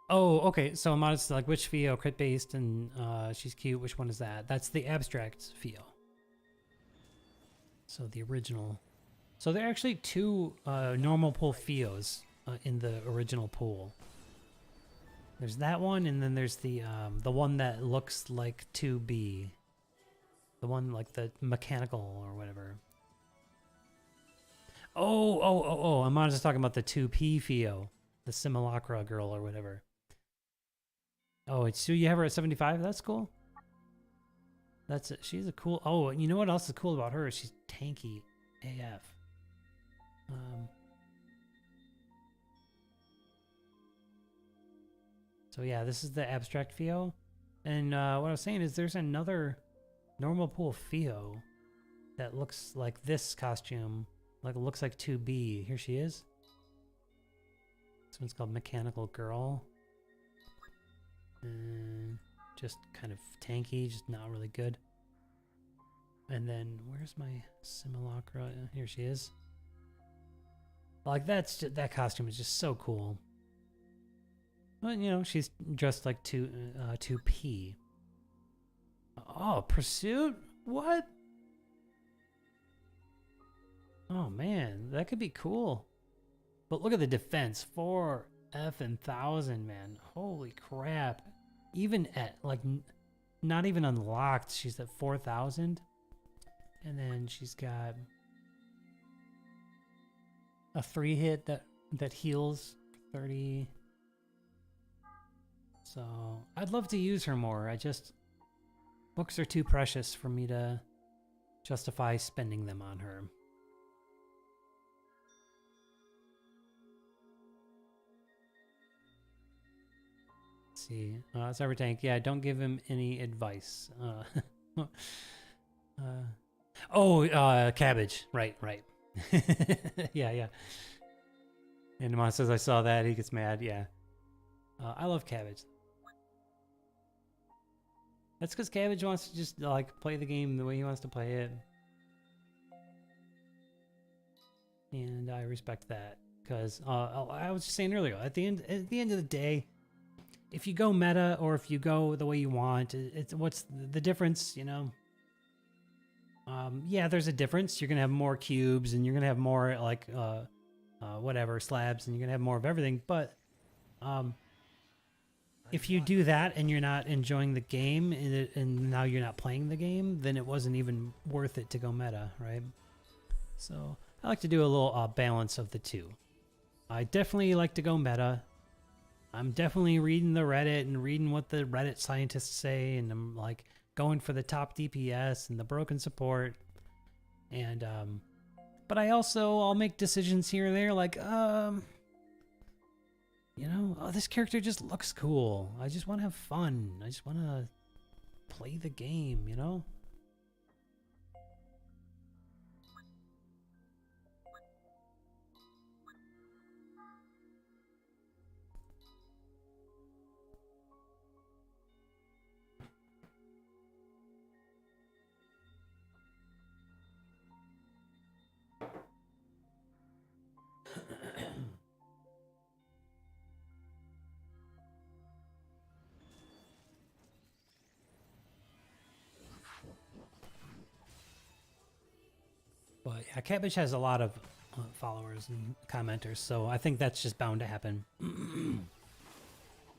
S1: Oh, okay. So Amada's like, which Fio crit based and she's cute. Which one is that? That's the abstract Fio. So the original. So there are actually two normal pool Fios in the original pool. There's that one, and then there's the one that looks like 2B. The one like the mechanical or whatever. Oh! I'm just talking about the 2P Fio, the simulacra girl or whatever. Oh, it's so you have her at 75. That's cool. That's it. She's a cool. Oh, and you know what else is cool about her? She's tanky AF. So yeah, this is the abstract Fio. And what I was saying is there's another normal pool Fio that looks like this costume. Like it looks like 2B. Here she is. This one's called Mechanical Girl. And just kind of tanky, just not really good. And then where's my simulacra? Here she is. Like that costume is just so cool. Well, you know, she's dressed like 2P. Oh, Pursuit? What? Oh man, that could be cool. But look at the defense, 4 effing thousand, man. Holy crap. Even at like not even unlocked, she's at 4,000. And then she's got a 3-hit that heals 30. So I'd love to use her more. Books are too precious for me to justify spending them on her. Let's see, Cyber Tank. Yeah, don't give him any advice. Cabbage. Right. Yeah. And Mon says I saw that. He gets mad. Yeah. I love Cabbage. That's because Cabbage wants to just like play the game the way he wants to play it. And I respect that. Because I was just saying earlier, at the end of the day, if you go meta or if you go the way you want, what's the difference, you know? Yeah, there's a difference. You're gonna have more cubes and you're gonna have more like whatever slabs, and you're gonna have more of everything. But if you do that and you're not enjoying the game and now you're not playing the game, then it wasn't even worth it to go meta, right? So I like to do a little balance of the two. I definitely like to go meta. I'm definitely reading the Reddit and reading what the Reddit scientists say, and I'm like going for the top DPS and the broken support. And but I'll make decisions here and there, like you know, oh, this character just looks cool. I just want to have fun. I just want to play the game, you know? But yeah, Cabbage has a lot of followers and commenters, so I think that's just bound to happen.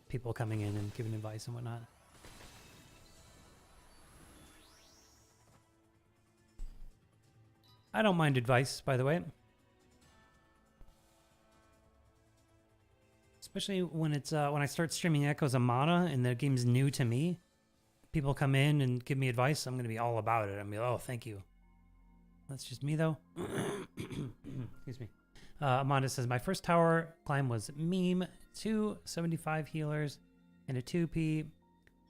S1: People coming in and giving advice and whatnot. I don't mind advice, by the way. Especially when it's when I start streaming Echoes of Mana and the game's new to me. People come in and give me advice, I'm gonna be all about it. I'm gonna be, oh, thank you. That's just me though. Excuse me. Amanda says, my first tower climb was meme, 275 healers, and a 2P,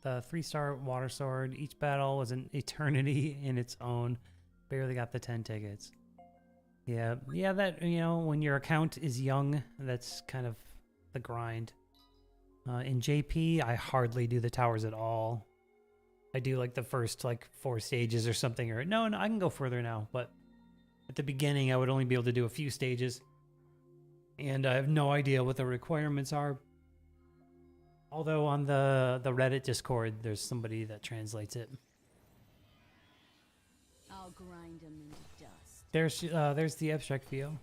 S1: the 3-star water sword. Each battle was an eternity in its own. Barely got the 10 tickets. Yeah, that, you know, when your account is young, that's kind of the grind. In JP, I hardly do the towers at all. I do like the first like 4 stages or something, or no, I can go further now, but at the beginning I would only be able to do a few stages. And I have no idea what the requirements are. Although on the Reddit Discord, there's somebody that translates it.
S2: I'll grind them into dust.
S1: There's the abstract VO.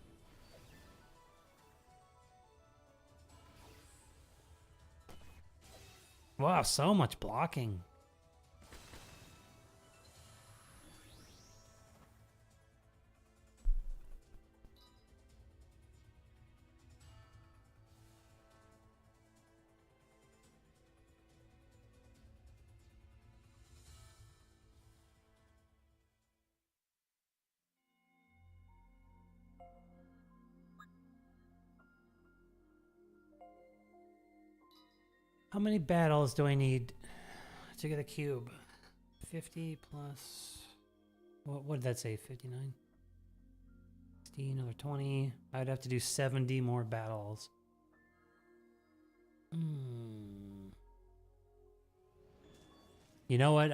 S1: Wow, so much blocking. How many battles do I need to get a cube? 50 plus... What did that say? 59? 60, another 20. I'd have to do 70 more battles. You know what?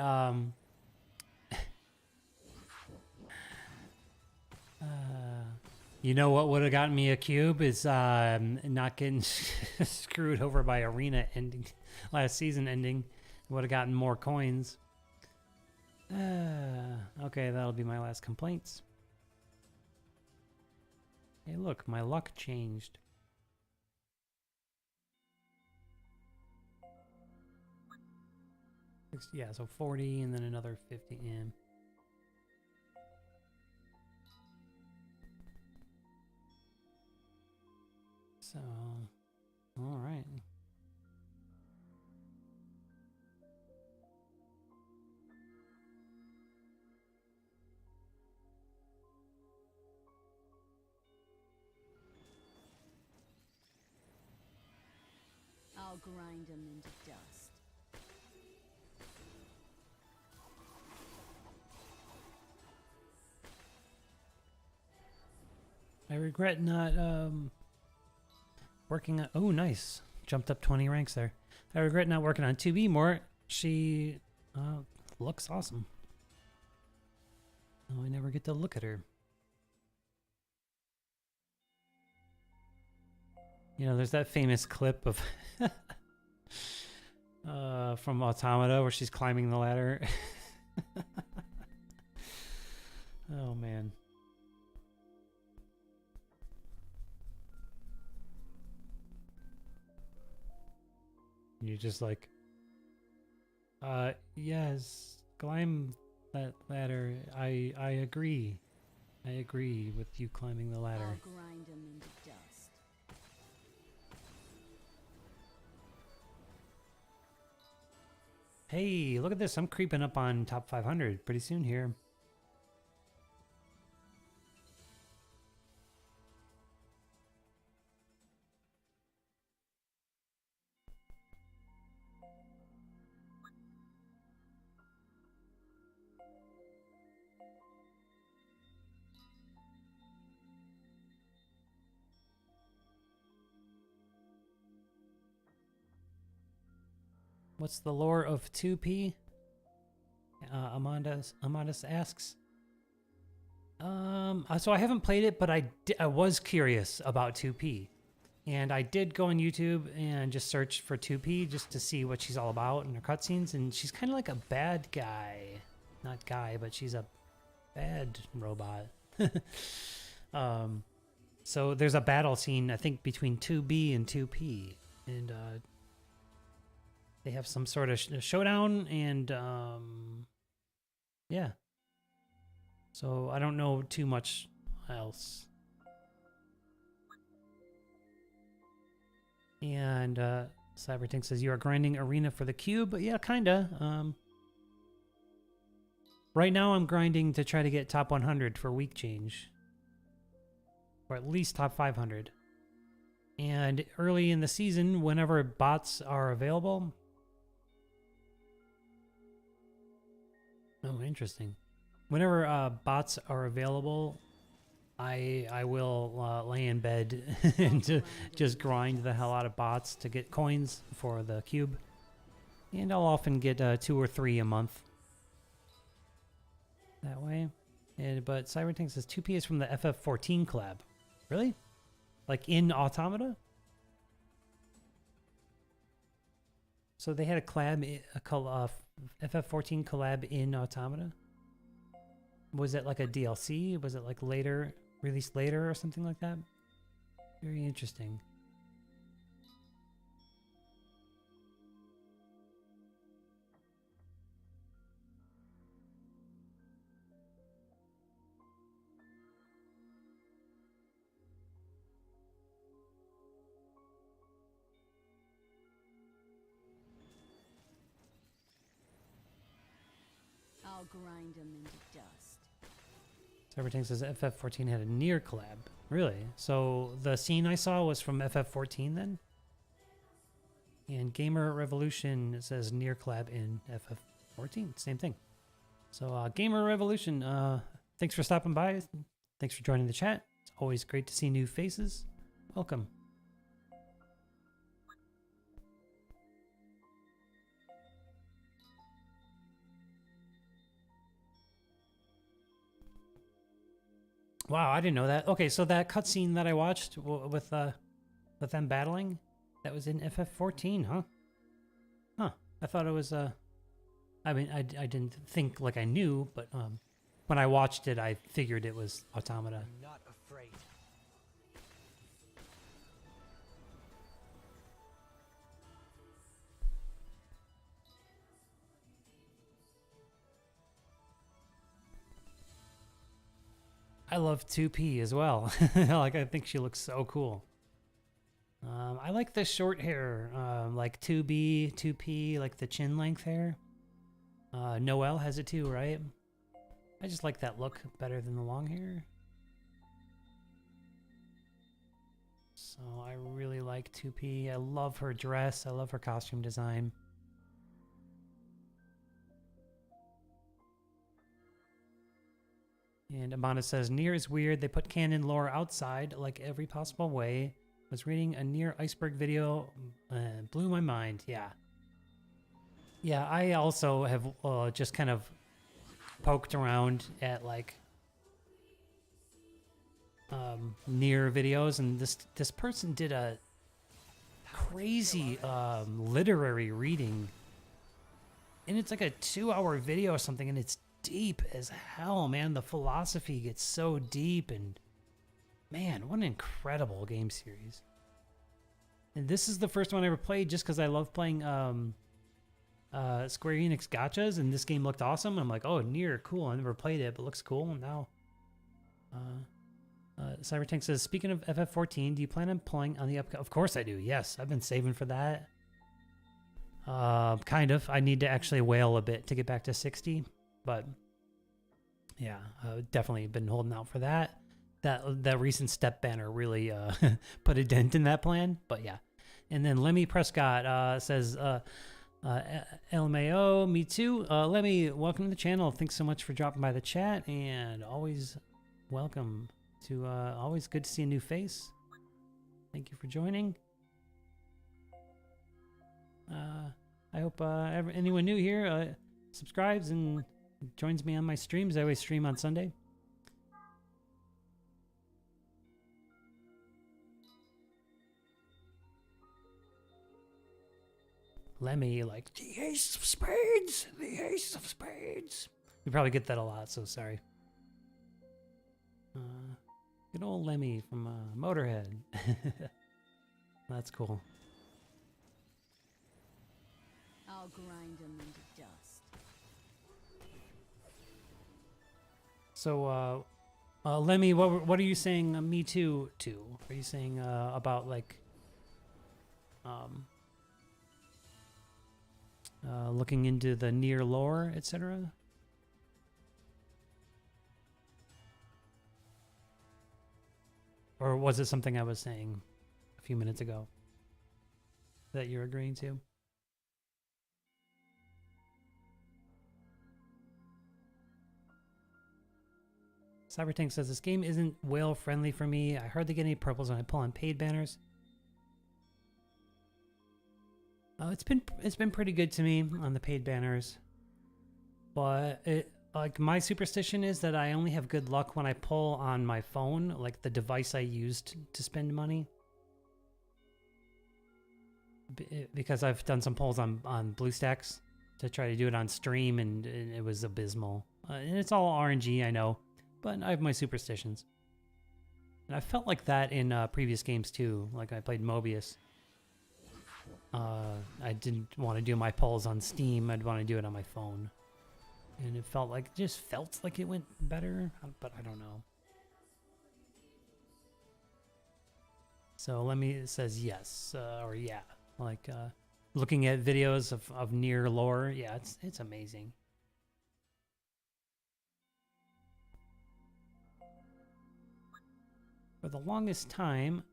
S1: You know what would have gotten me a cube is not getting screwed over by arena ending, last season ending. Would have gotten more coins. Okay, that'll be my last complaints. Hey, look, my luck changed. Yeah, so 40 and then another 50 in. So, all right.
S2: I'll grind them into dust.
S1: I regret not working on... Oh, nice. Jumped up 20 ranks there. I regret not working on 2B more. She looks awesome. Oh, I never get to look at her. You know, there's that famous clip of from Automata where she's climbing the ladder. Oh, man. You're just like, yes, climb that ladder. I agree. I agree with you climbing the ladder.
S2: I'll grind them into dust.
S1: Hey, look at this. I'm creeping up on top 500 pretty soon here. What's the lore of 2P? Amandas asks. So I haven't played it, but I was curious about 2P. And I did go on YouTube and just search for 2P just to see what she's all about in her cutscenes. And she's kind of like a bad guy. Not guy, but she's a bad robot. So there's a battle scene, I think, between 2B and 2P. And they have some sort of showdown, and yeah. So I don't know too much else. And Cybertank says, you are grinding arena for the cube. Yeah, kinda. Right now I'm grinding to try to get top 100 for week change. Or at least top 500. And early in the season, whenever bots are available... Oh, interesting. Whenever bots are available, I will lay in bed and just grind the hell out of bots to get coins for the cube. And I'll often get 2 or 3 a month. That way. But Cybertank says 2P is from the FF14 collab. Really? Like in Automata? So they had a collab, FF14 collab in Automata? Was it like a DLC? Was it like later, released later or something like that? Very interesting.
S2: I'll grind them into dust.
S1: Cybertank says FF14 had a Nier collab. Really? So the scene I saw was from FF14 then? And Gamer Revolution says Nier collab in FF14. Same thing. So Gamer Revolution, thanks for stopping by. Thanks for joining the chat. It's always great to see new faces. Welcome. Wow, I didn't know that. Okay, so that cutscene that I watched with them battling, that was in FF14, huh? Huh. I thought it was I mean, I didn't think like I knew, but when I watched it, I figured it was Automata.
S3: I'm not afraid.
S1: I love 2P as well. Like, I think she looks so cool. I like the short hair, like 2B, 2P, like the chin length hair. Noel has it too, right? I just like that look better than the long hair. So I really like 2P. I love her dress. I love her costume design. And Amanda says, Nier is weird. They put canon lore outside like every possible way. Was reading a Nier iceberg video. Blew my mind. Yeah. Yeah, I also have just kind of poked around at like Nier videos, and this person did a crazy literary reading, and it's like a 2-hour video or something, and it's deep as hell, man. The philosophy gets so deep, and man, what an incredible game series. And this is the first one I ever played just because I love playing Square Enix gachas, and this game looked awesome. I'm like, oh, Nier, cool. I never played it, but looks cool. And now Cybertank says, speaking of FF14, do you plan on playing on the Of course I do. Yes, I've been saving for that. Kind of. I need to actually whale a bit to get back to 60. But yeah, definitely been holding out for that. That recent step banner really put a dent in that plan. But yeah. And then Lemmy Prescott says, LMAO, me too. Lemmy, welcome to the channel. Thanks so much for dropping by the chat, and always welcome to, always good to see a new face. Thank you for joining. I hope anyone new here subscribes and joins me on my streams. I always stream on Sunday. Lemmy, like, the ace of spades, the ace of spades. You probably get that a lot, so sorry. Good old Lemmy from Motorhead. That's cool.
S2: I'll grind them into dust.
S1: So, Lemmy, what are you saying me too to? Are you saying about, like, looking into the Nier lore, etc. Or was it something I was saying a few minutes ago that you're agreeing to? Cybertank says, this game isn't whale friendly for me. I hardly get any purples when I pull on paid banners. It's been pretty good to me on the paid banners. But like my superstition is that I only have good luck when I pull on my phone, like the device I used to spend money. Because I've done some pulls on BlueStacks to try to do it on stream, and it was abysmal. And it's all RNG, I know. But I have my superstitions. And I felt like that in previous games too. Like I played Mobius. I didn't want to do my polls on Steam. I'd want to do it on my phone. And it just felt like it went better, but I don't know. So it says yes, or yeah. Like looking at videos of Nier lore, yeah, it's amazing. For the longest time,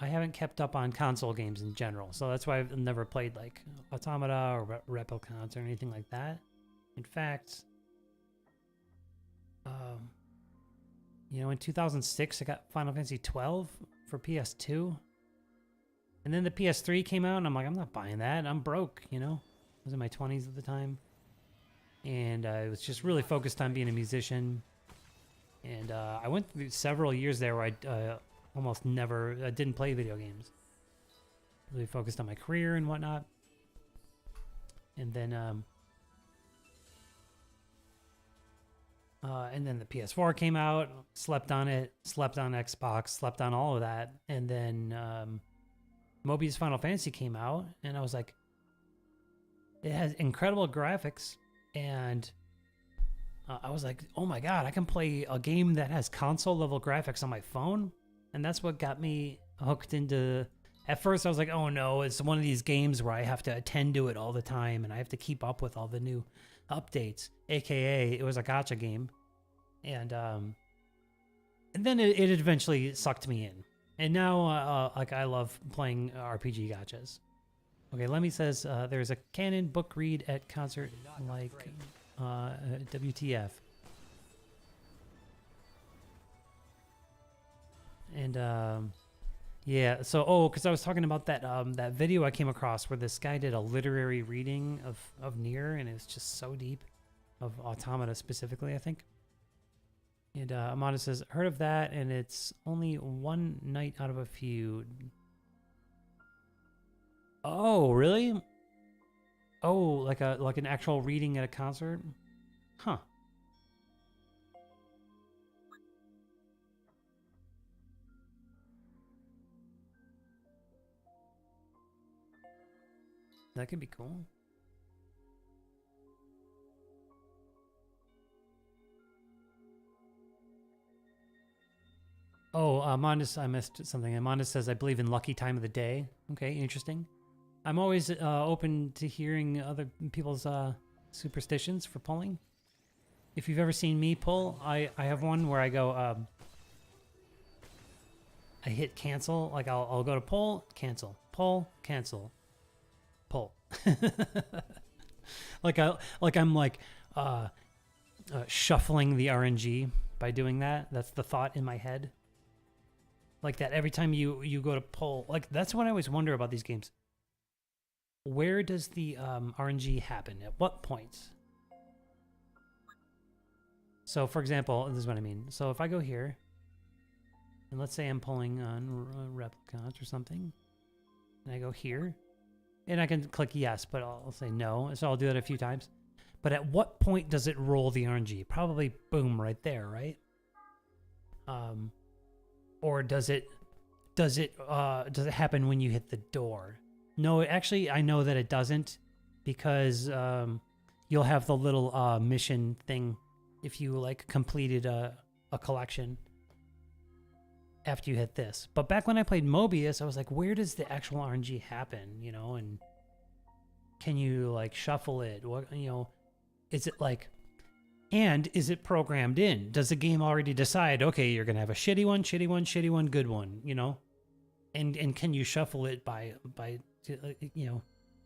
S1: I haven't kept up on console games in general, so that's why I've never played like Automata or Replicants or anything like that. In fact, in 2006 I got Final Fantasy 12 for PS2, and then the PS3 came out, and I'm like, I'm not buying that. I'm broke, I was in my 20s at the time, and I was just really focused on being a musician. And I went through several years there where I almost never didn't play video games. Really focused on my career and whatnot. And then the PS4 came out, slept on it, slept on Xbox, slept on all of that. And then Mobius Final Fantasy came out, and I was like, it has incredible graphics, and I was like, oh my god, I can play a game that has console level graphics on my phone? And that's what got me hooked into... At first I was like, oh no, it's one of these games where I have to attend to it all the time, and I have to keep up with all the new updates, aka it was a gacha game. And then it eventually sucked me in. And now I love playing RPG gachas. Okay, Lemmy says there's a canon book read at concert like... WTF. And yeah, so because I was talking about that that video I came across where this guy did a literary reading of Nier, and it's just so deep, of Automata specifically, I think. And Amanda says, heard of that, and it's only one night out of a few. Oh, really? Oh, like an actual reading at a concert? Huh. That could be cool. Oh, Mondes, I missed something. Mondes says, I believe in lucky time of the day. Okay, interesting. I'm always open to hearing other people's superstitions for pulling. If you've ever seen me pull, I have one where I go, I hit cancel. Like I'll go to pull, cancel, pull, cancel, pull. I'm shuffling the RNG by doing that. That's the thought in my head. Like that every time you go to pull. Like that's what I always wonder about these games. Where does the RNG happen? At what points? So, for example, this is what I mean. So if I go here, and let's say I'm pulling on Replicant or something, and I go here, and I can click yes, but I'll say no. So I'll do it a few times. But at what point does it roll the RNG? Probably boom right there, right? Or does it happen when you hit the door? No, actually, I know that it doesn't, because you'll have the little mission thing if you like completed a collection. after you hit this. But back when I played Mobius, I was like, where does the actual RNG happen? You know, and can you like shuffle it? What, you know, is it like, and is it programmed in? Does the game already decide, okay, you're gonna have a shitty one, shitty one, shitty one, good one, you know? And can you shuffle it by you know,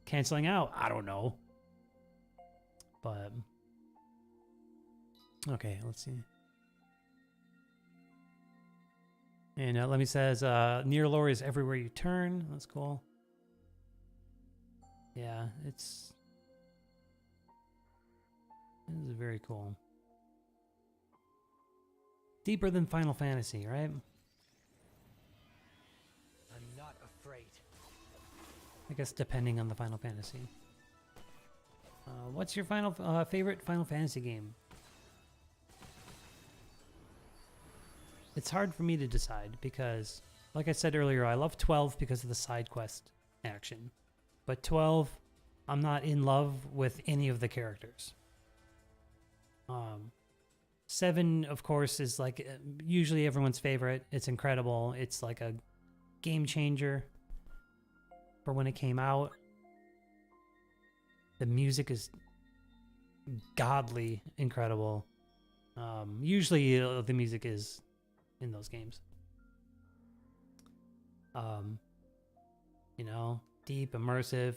S1: canceling out? I don't know. But okay, let's see. And Lemmy says, Nier lore is everywhere you turn. That's cool. Yeah, this is very cool. Deeper than Final Fantasy, right?
S3: I'm not afraid.
S1: I guess depending on the Final Fantasy. What's your favorite Final Fantasy game? It's hard for me to decide because, like I said earlier, I love 12 because of the side quest action. But 12, I'm not in love with any of the characters. 7, of course, is like usually everyone's favorite. It's incredible. It's like a game changer for when it came out. The music is godly incredible. Usually the music is in those games. You know, deep, immersive.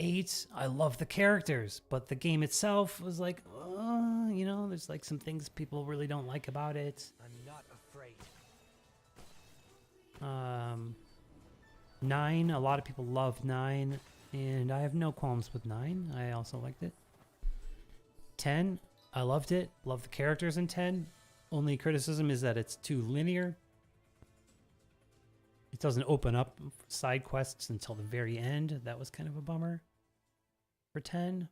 S1: 8, I love the characters, but the game itself was like, you know, there's like some things people really don't like about it.
S3: I'm not afraid.
S1: 9, a lot of people love 9, and I have no qualms with 9. I also liked it. 10, I loved it. Love the characters in 10. Only criticism is that it's too linear. It doesn't open up side quests until the very end. That was kind of a bummer for 10.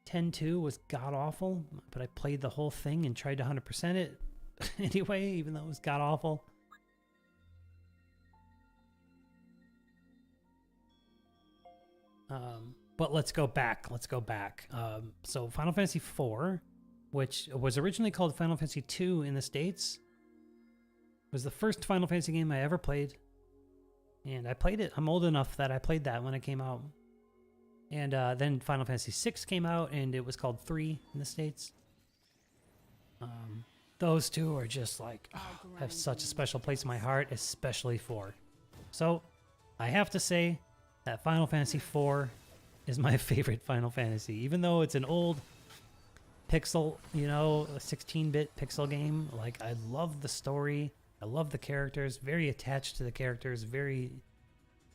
S1: 10-2 was god-awful, but I played the whole thing and tried to 100% it anyway, even though it was god-awful. But let's go back. So Final Fantasy IV, which was originally called Final Fantasy II in the States, was the first Final Fantasy game I ever played. And I played it. I'm old enough that I played that when it came out. And then Final Fantasy VI came out, and it was called 3 in the States. Those two are just like, have such a special place in my heart, especially 4. So I have to say that Final Fantasy IV is my favorite Final Fantasy. Even though it's an old pixel, you know, a 16-bit pixel game, like I love the story. I love the characters, very attached to the characters, very,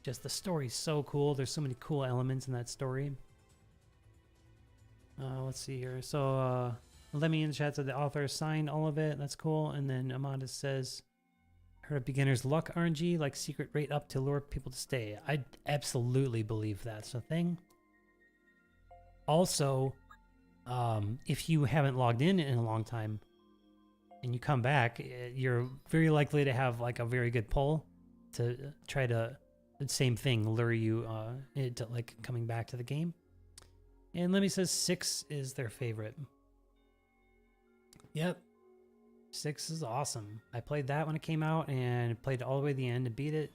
S1: just the story's so cool. There's so many cool elements in that story. Let's see here. So, Lemmy in the chat said the author signed all of it. That's cool. And then Amanda says, heard of beginner's luck RNG, like secret rate up to lure people to stay. I absolutely believe that's a thing. Also, if you haven't logged in a long time, and you come back, you're very likely to have like a very good pull to try to, the same thing, lure you into like coming back to the game. And Lemmy says 6 is their favorite. Yep. 6 is awesome. I played that when it came out and played it all the way to the end and beat it.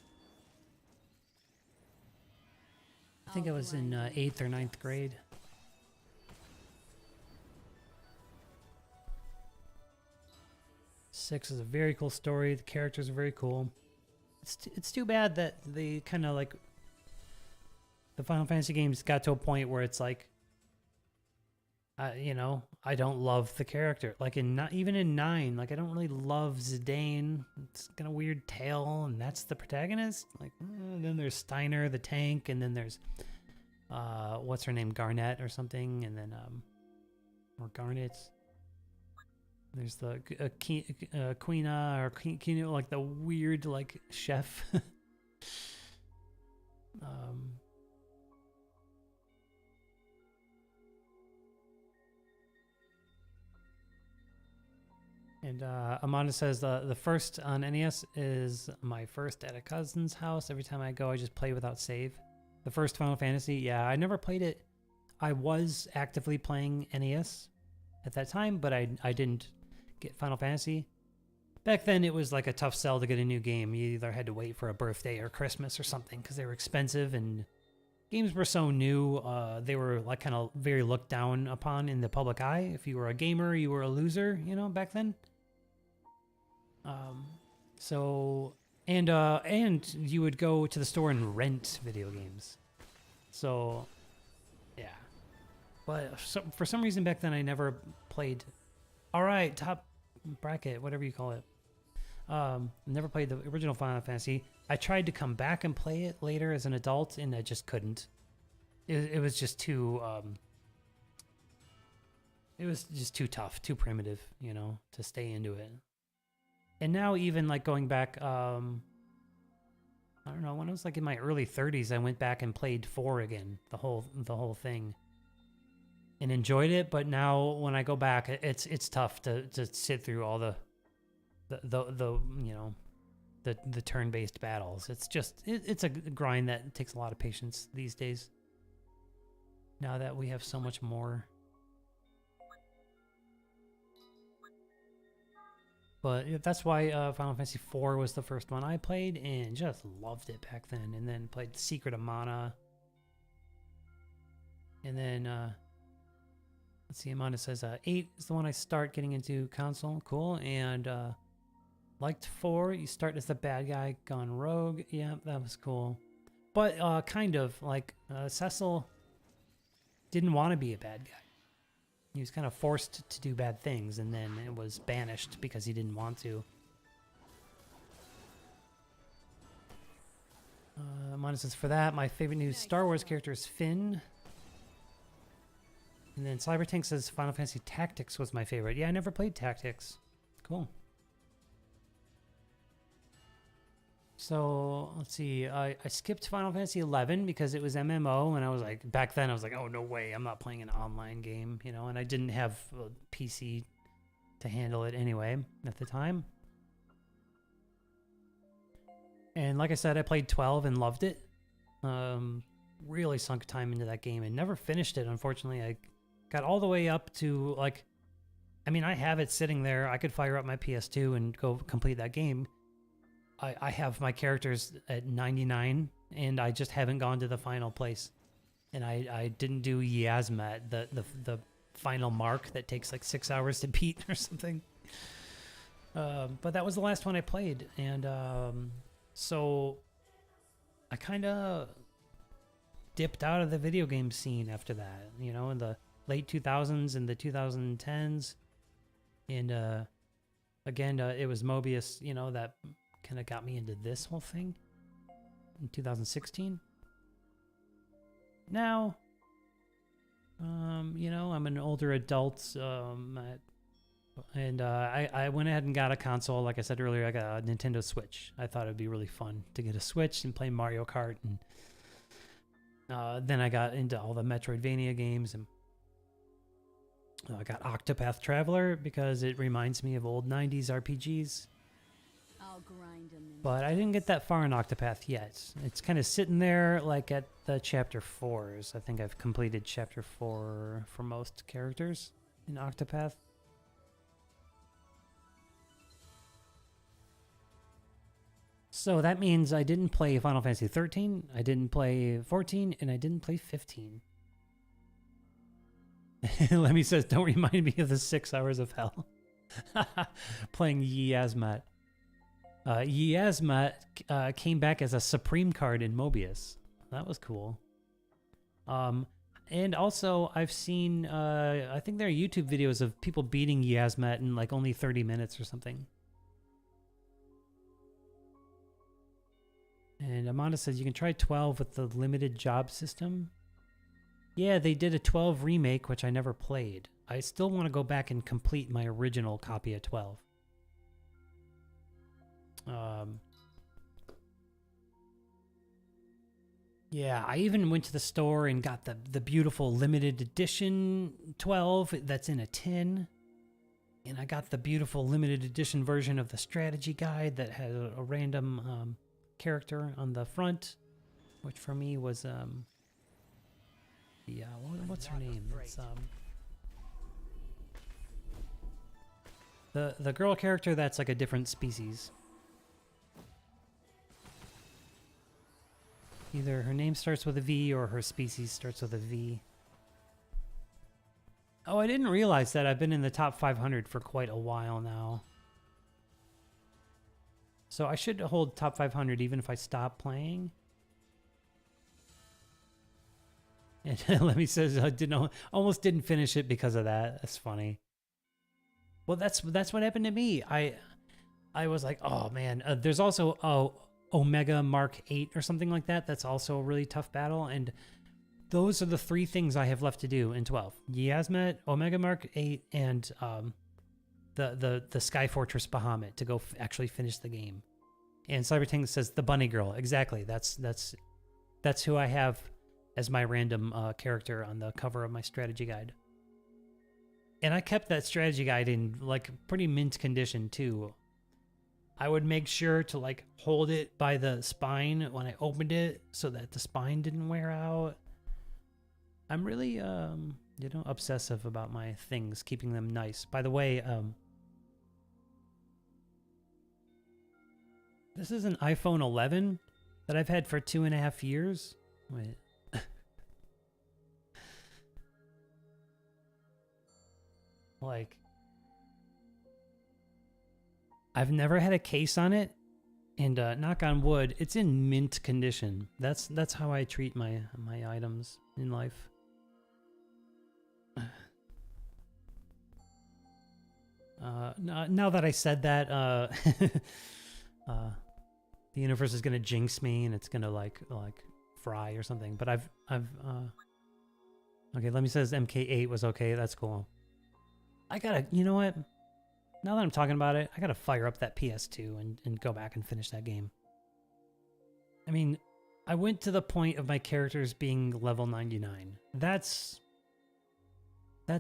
S1: I think I was in 8th or 9th grade. Six is a very cool story. The characters are very cool. It's too bad that they kind of like the Final Fantasy games got to a point where it's like, you know, I don't love the character. Like even in 9, like I don't really love Zidane. It's got a weird tail, and that's the protagonist. Like then there's Steiner, the tank, and then there's what's her name, Garnet or something, and then or Garnet. There's the Quina or Kino, like the weird like chef. And Amanda says the first on NES is my first at a cousin's house. Every time I go, I just play without save. The first Final Fantasy, yeah, I never played it. I was actively playing NES at that time, but I didn't get Final Fantasy. back then it was like a tough sell to get a new game. You either had to wait for a birthday or Christmas or something because they were expensive, and games were so new. They were like kind of very looked down upon in the public eye. If you were a gamer, you were a loser, you know, back then. And you would go to the store and rent video games. So, yeah. But for some reason back then I never played. All right, top bracket, whatever you call it. Never played the original Final Fantasy. I tried to come back and play it later as an adult, and I just couldn't. It was just too. It was just too tough, too primitive, you know, to stay into it. And now even like going back, I don't know, when I was like in my early 30s, I went back and played 4 again, the whole thing, and enjoyed it. But now when I go back, it's tough to sit through all the you know, the turn-based battles. It's just it's a grind that takes a lot of patience these days. Now that we have so much more. But that's why Final Fantasy IV was the first one I played, and just loved it back then. And then played Secret of Mana. And then, let's see, Amanda says 8 is the one I start getting into console. Cool. And liked 4. You start as the bad guy gone rogue. Yeah, that was cool. But kind of, like, Cecil didn't want to be a bad guy. He was kind of forced to do bad things, and then it was banished because he didn't want to. Amanda says, for that, my favorite new Star Wars character is Finn. And then Cybertank says Final Fantasy Tactics was my favorite. Yeah, I never played Tactics. Cool. So, let's see. I skipped Final Fantasy 11 because it was MMO, and I was like, back then I was like, oh, no way, I'm not playing an online game, you know, and I didn't have a PC to handle it anyway at the time. And like I said, I played 12 and loved it. Really sunk time into that game and never finished it, unfortunately. I got all the way up to, like, I mean, I have it sitting there. I could fire up my PS2 and go complete that game. I have my characters at 99, and I just haven't gone to the final place. And I didn't do Yasmat, the final mark that takes like 6 hours to beat or something. But that was the last one I played, and so I kind of dipped out of the video game scene after that, you know, in the late 2000s and the 2010s. And again, it was Mobius, you know, that kind of got me into this whole thing in 2016. Now, you know, I'm an older adult, and I went ahead and got a console. Like I said earlier, I got a Nintendo Switch. I thought it'd be really fun to get a Switch and play Mario Kart, and then I got into all the Metroidvania games, and I got Octopath Traveler because it reminds me of old 90s RPGs.
S2: I'll grind 'em in.
S1: But I didn't get that far in Octopath yet. It's kind of sitting there like at the chapter 4s. I think I've completed chapter 4 for most characters in Octopath. So that means I didn't play Final Fantasy 13, I didn't play 14, and I didn't play 15. Lemmy says, don't remind me of the 6 hours of hell. Playing Yasmat. Yasmat came back as a Supreme card in Mobius. That was cool. And also, I've seen, I think there are YouTube videos of people beating Yasmat in like only 30 minutes or something. And Amanda says you can try 12 with the limited job system. Yeah, they did a 12 remake, which I never played. I still want to go back and complete my original copy of 12. Yeah, I even went to the store and got the beautiful limited edition 12 that's in a tin. And I got the beautiful limited edition version of the strategy guide that has a random character on the front, which for me was what's her name? It's The girl character that's like a different species. Either her name starts with a V or her species starts with a V. Oh, I didn't realize that I've been in the top 500 for quite a while now. So I should hold top 500 even if I stop playing. And Lemmy says I almost didn't finish it because of that. That's funny. Well, that's what happened to me. I was like, oh man. There's also Omega Mark 8 or something like that. That's also a really tough battle, and those are the 3 things I have left to do in 12. Yasmet, Omega Mark 8, and the Sky Fortress Bahamut to go actually finish the game. And Cybertank says the Bunny Girl. Exactly. That's who I have as my random character on the cover of my strategy guide. And I kept that strategy guide in like pretty mint condition too. I would make sure to like hold it by the spine when I opened it so that the spine didn't wear out. I'm really obsessive about my things, keeping them nice. By the way, this is an iPhone 11 that I've had for 2.5 years. Wait. Like, I've never had a case on it, and knock on wood, it's in mint condition. That's how I treat my items in life. Now that I said that, the universe is gonna jinx me and it's gonna like fry or something. But I've okay. Let me says MK8 was okay. That's cool. I gotta, you know what? Now that I'm talking about it, I gotta fire up that PS2 and go back and finish that game. I mean, I went to the point of my characters being level 99. That's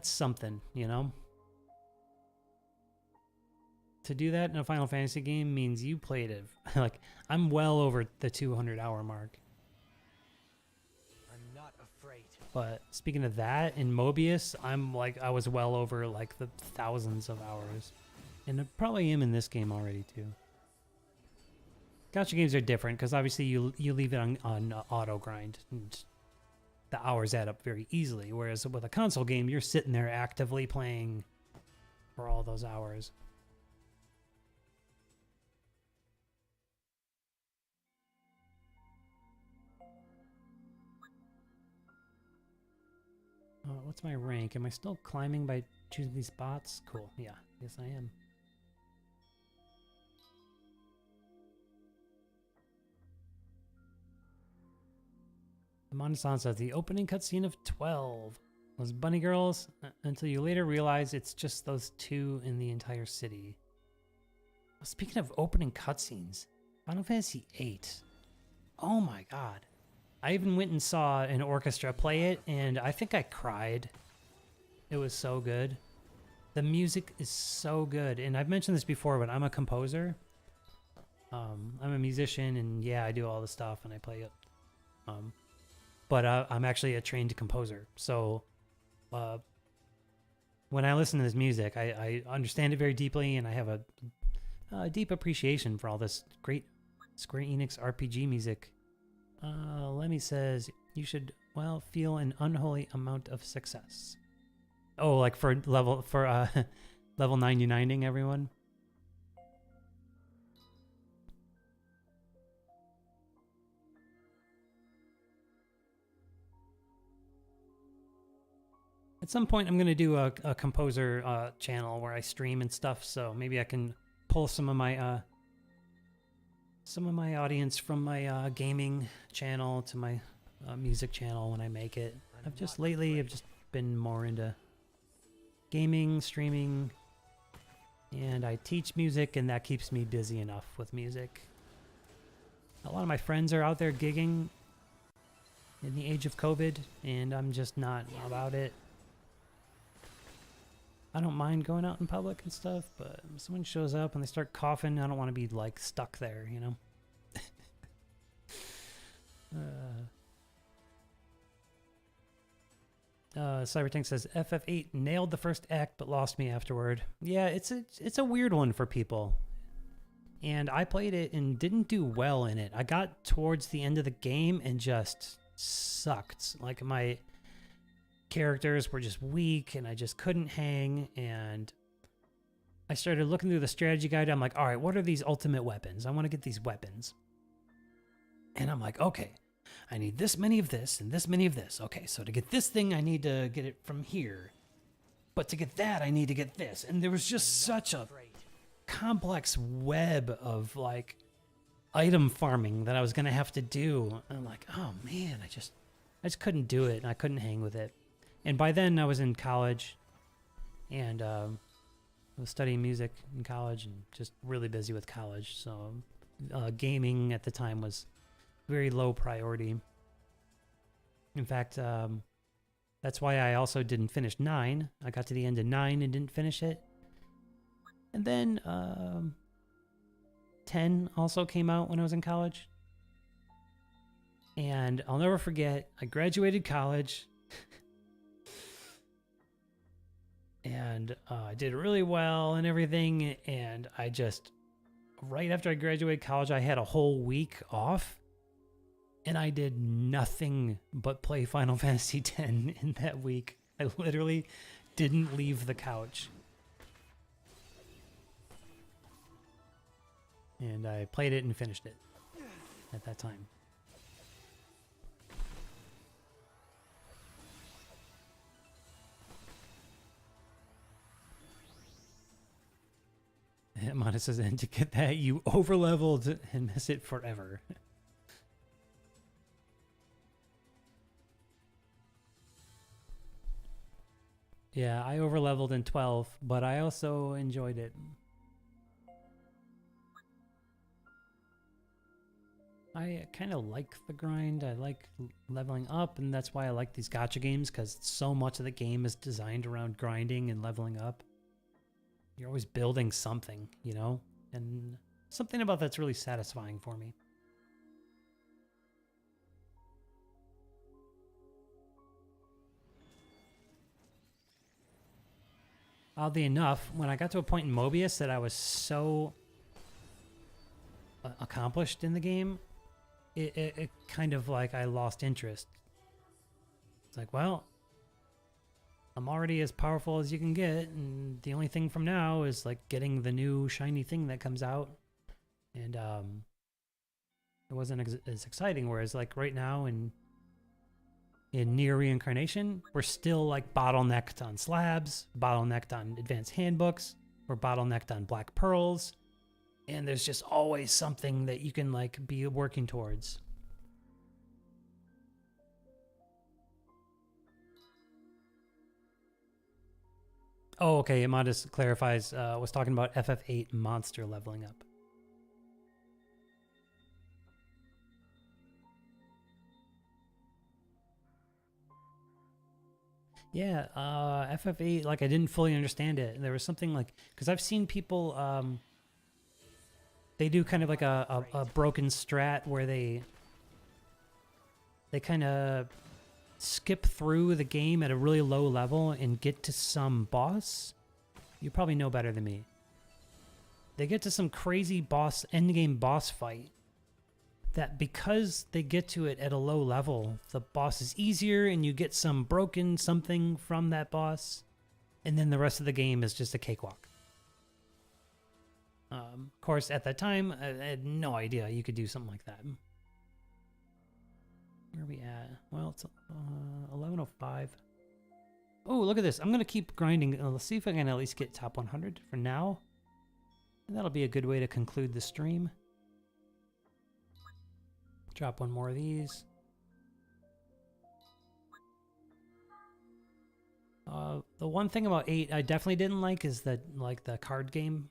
S1: something, you know? To do that in a Final Fantasy game means you played it. Like, I'm well over the 200-hour mark.
S3: I'm not afraid.
S1: But speaking of that, in Mobius, I was well over like the thousands of hours. And I probably am in this game already too. Gacha games are different because obviously you leave it on auto grind and the hours add up very easily. Whereas with a console game, you're sitting there actively playing for all those hours. What's my rank? Am I still climbing by choosing these spots? Cool. Yeah, yes I am. Monasan says the opening cutscene of 12 was bunny girls until you later realize it's just those 2 in the entire city. Well, speaking of opening cutscenes, Final Fantasy VIII. Oh my god. I even went and saw an orchestra play it, and I think I cried. It was so good. The music is so good, and I've mentioned this before, but I'm a composer. I'm a musician, and yeah, I do all the stuff, and I play it. But I'm actually a trained composer, so when I listen to this music, I understand it very deeply, and I have a deep appreciation for all this great Square Enix RPG music. Lemmy says you should, well, feel an unholy amount of success. Oh, like for level 99ing everyone. At some point, I'm gonna do a composer channel where I stream and stuff. So maybe I can pull some of my audience from my gaming channel to my music channel when I make it. I've just been more into gaming, streaming, and I teach music, and that keeps me busy enough with music. A lot of my friends are out there gigging in the age of COVID, and I'm just not about it. I don't mind going out in public and stuff, but if someone shows up and they start coughing, I don't want to be like stuck there, you know? Cybertank says FF8 nailed the first act but lost me afterward. Yeah, it's a weird one for people. And I played it and didn't do well in it. I got towards the end of the game and just sucked. Like my characters were just weak and I just couldn't hang, and I started looking through the strategy guide. I'm like, all right, what are these ultimate weapons? I want to get these weapons. And I'm like, okay, I need this many of this and this many of this. Okay, so to get this thing, I need to get it from here. But to get that, I need to get this. And there was just such a complex web of like item farming that I was going to have to do. And I'm like, oh man, I just couldn't do it and I couldn't hang with it. And by then I was in college and I was studying music in college and just really busy with college. So gaming at the time was very low priority. In fact, that's why I also didn't finish 9. I got to the end of 9 and didn't finish it. And then 10 also came out when I was in college. And I'll never forget, I graduated college. And I did really well and everything. And I just, right after I graduated college, I had a whole week off. And I did nothing but play Final Fantasy X in that week. I literally didn't leave the couch. And I played it and finished it at that time. Amanda says, and to get that, you overleveled and miss it forever. Yeah, I overleveled in 12, but I also enjoyed it. I kind of like the grind. I like leveling up, and that's why I like these gacha games, because so much of the game is designed around grinding and leveling up. You're always building something, you know? And something about that's really satisfying for me. Oddly enough, when I got to a point in Mobius that I was so accomplished in the game, it kind of like I lost interest. It's like, well, I'm already as powerful as you can get, and the only thing from now is like getting the new shiny thing that comes out. And it wasn't as exciting, whereas like right now in Nier Reincarnation, we're still like bottlenecked on slabs, bottlenecked on advanced handbooks, we're bottlenecked on black pearls, and there's just always something that you can like be working towards. Oh, okay, Amandus clarifies, was talking about FF8 monster leveling up. Yeah, FF8, like I didn't fully understand it. There was something like, because I've seen people, they do kind of like a broken strat where they kind of skip through the game at a really low level and get to some boss. You probably know better than me. They get to some crazy boss, endgame boss fight, that because they get to it at a low level, the boss is easier and you get some broken something from that boss, and then the rest of the game is just a cakewalk. Of course, at that time, I had no idea you could do something like that. Where are we at? Well, it's 11:05. Oh, look at this. I'm going to keep grinding. Let's see if I can at least get top 100 for now. And that'll be a good way to conclude the stream. Drop one more of these. The one thing about 8 I definitely didn't like is that, like, the card game.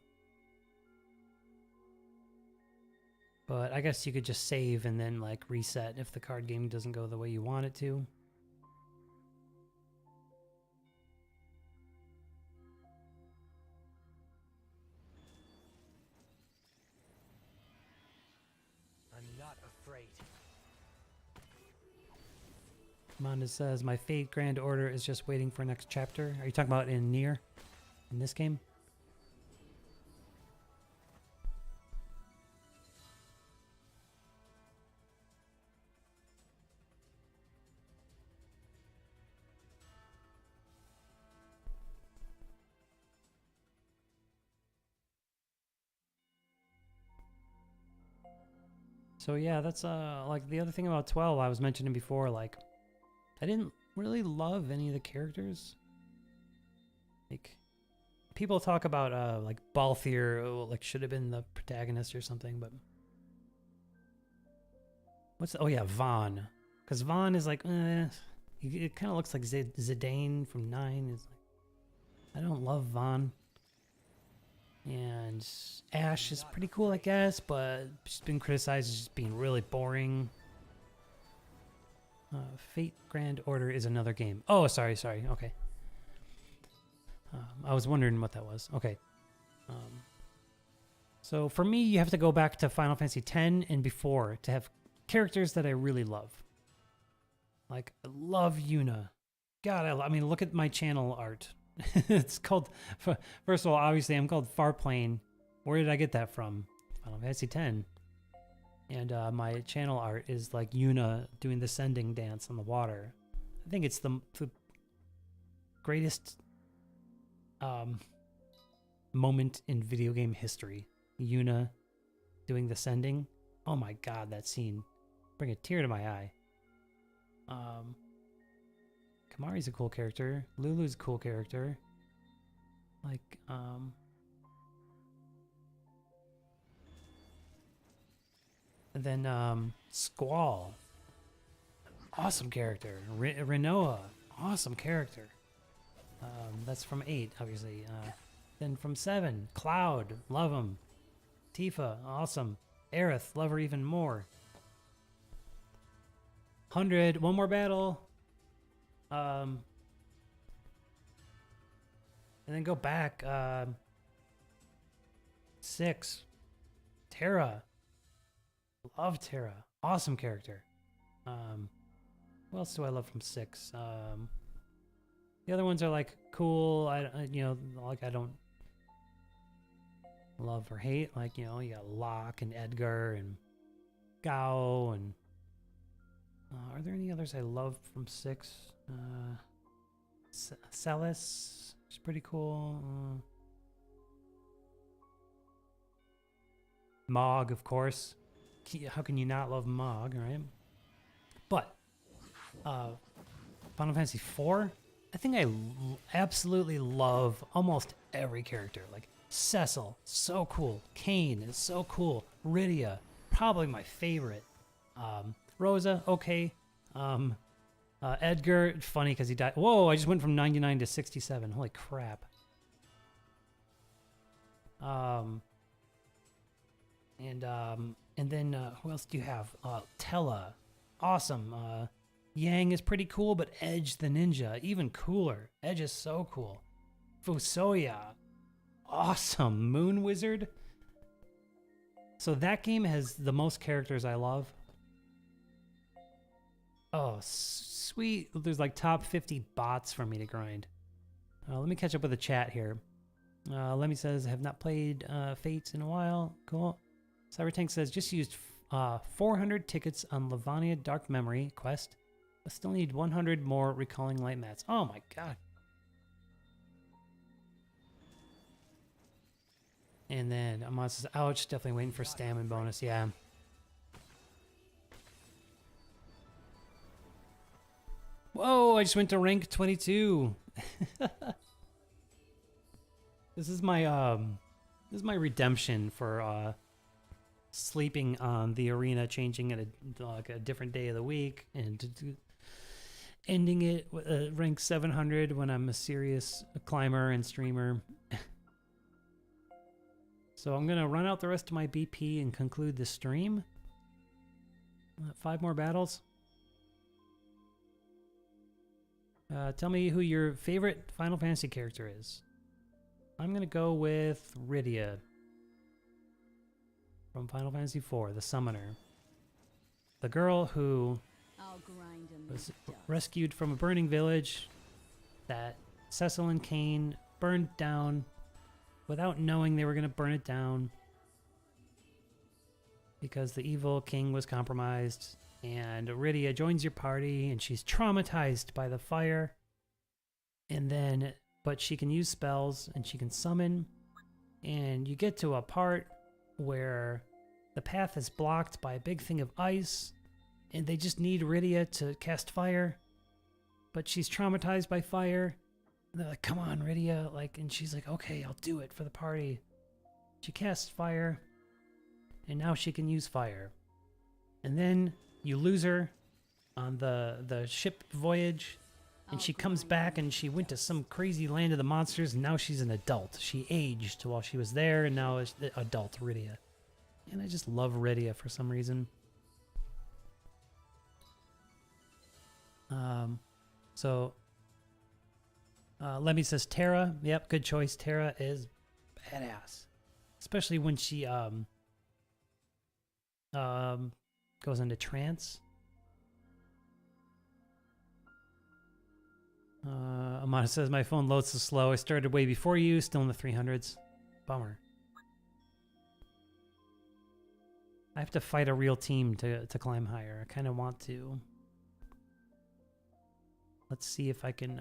S1: But I guess you could just save and then like reset if the card game doesn't go the way you want it to.
S3: I'm not afraid.
S1: Amanda says, my fate grand order is just waiting for next chapter. Are you talking about in Nier? In this game? So yeah, that's like the other thing about 12 I was mentioning before, like I didn't really love any of the characters. Like people talk about like Balthier, like should have been the protagonist or something, but oh yeah, Vaughn. Cuz Vaughn is like it kind of looks like Zidane from 9 is like I don't love Vaughn. And Ash is pretty cool, I guess, but she's been criticized as just being really boring. Fate Grand Order is another game. Oh, sorry. Okay. I was wondering what that was. Okay. So for me, you have to go back to Final Fantasy X and before to have characters that I really love. Like, I love Yuna. God, I mean, look at my channel art. It's called, first of all, obviously I'm called Farplane. Where did I get that from? Final Fantasy X. And my channel art is like Yuna doing the sending dance on the water. I think it's the greatest moment in video game history. Yuna doing the sending. Oh my god, that scene. Bring a tear to my eye. Kamari's a cool character. Lulu's a cool character. Like, and then, Squall. Awesome character. Renoa. Awesome character. That's from 8, obviously. Then from 7, Cloud. Love him. Tifa. Awesome. Aerith. Love her even more. 100. One more battle. And then go back. 6. Terra. Love Terra. Awesome character. What else do I love from 6? The other ones are like cool. You know, like I don't love or hate. Like, you know, you got Locke and Edgar and Gao and are there any others I love from 6? Celis is pretty cool. Mog, of course. How can you not love Mog, right? But Final Fantasy IV, I think I absolutely love almost every character. Like Cecil, so cool. Kain is so cool. Rydia, probably my favorite. Rosa, okay. Edgar, funny because he died. Whoa, I just went from 99 to 67. Holy crap. And then who else do you have? Tella, awesome. Yang is pretty cool, but Edge the Ninja, even cooler. Edge is so cool. Fusoya, awesome. Moon Wizard. So that game has the most characters I love. Oh, sweet. There's like top 50 bots for me to grind. Let me catch up with the chat here. Lemmy says, have not played Fates in a while. Cool. Cybertank says, just used 400 tickets on Lavania Dark Memory quest. I still need 100 more Recalling Light mats. Oh my god. And then Amon says, ouch, definitely waiting for stamina bonus. Yeah. Whoa, I just went to rank 22. This is my redemption for sleeping on the arena, changing it like a different day of the week, and ending it with rank 700 when I'm a serious climber and streamer. So I'm gonna run out the rest of my BP and conclude the stream. 5 more battles. Tell me who your favorite Final Fantasy character is. I'm gonna go with Rydia from Final Fantasy IV, the Summoner. The girl who
S2: I'll grind 'em
S1: was
S2: into dust.
S1: rescued from a burning village that Cecil and Cain burned down without knowing they were going to burn it down because the evil king was compromised. And Rydia joins your party, and she's traumatized by the fire. And then, but she can use spells, and she can summon. And you get to a part where the path is blocked by a big thing of ice, and they just need Rydia to cast fire. But she's traumatized by fire. And they're like, come on, Rydia. Like, and she's like, okay, I'll do it for the party. She casts fire, and now she can use fire. And then you lose her on the ship voyage, and she comes back, and she went to some crazy land of the monsters, and now she's an adult. She aged while she was there, and now is the adult Rydia. And I just love Rydia for some reason. Lemmy says Terra. Yep, good choice. Terra is badass, especially when she goes into trance. Amanda says my phone loads so slow. I started way before you, still in the 300s. Bummer. I have to fight a real team to climb higher. I kind of want to. Let's see if I can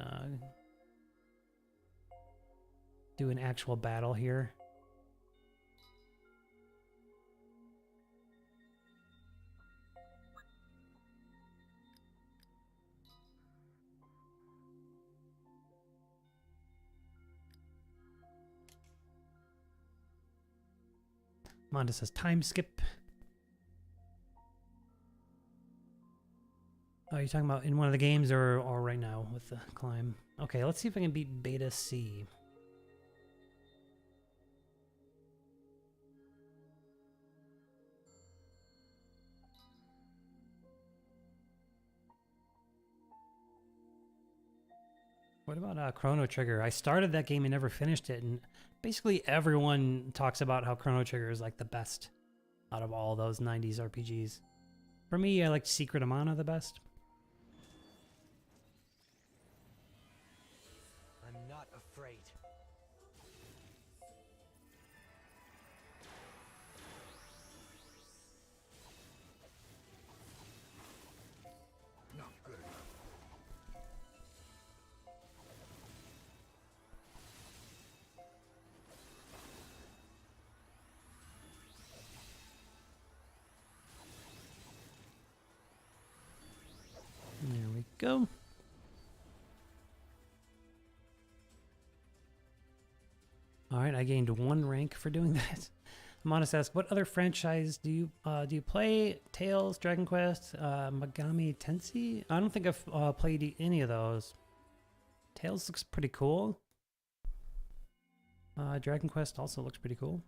S1: do an actual battle here. Monda says time skip. Oh, you're talking about in one of the games or right now with the climb? Okay, let's see if I can beat Beta C. What about Chrono Trigger? I started that game and never finished it, and basically everyone talks about how Chrono Trigger is like the best out of all those 90s RPGs. For me, I liked Secret of Mana the best.
S3: I'm not afraid. Not good enough.
S1: There we go. All right, I gained 1 rank for doing that. Monis asks, what other franchise do you play? Tales, Dragon Quest, Megami Tensei? I don't think I've played any of those. Tales looks pretty cool. Dragon Quest also looks pretty cool.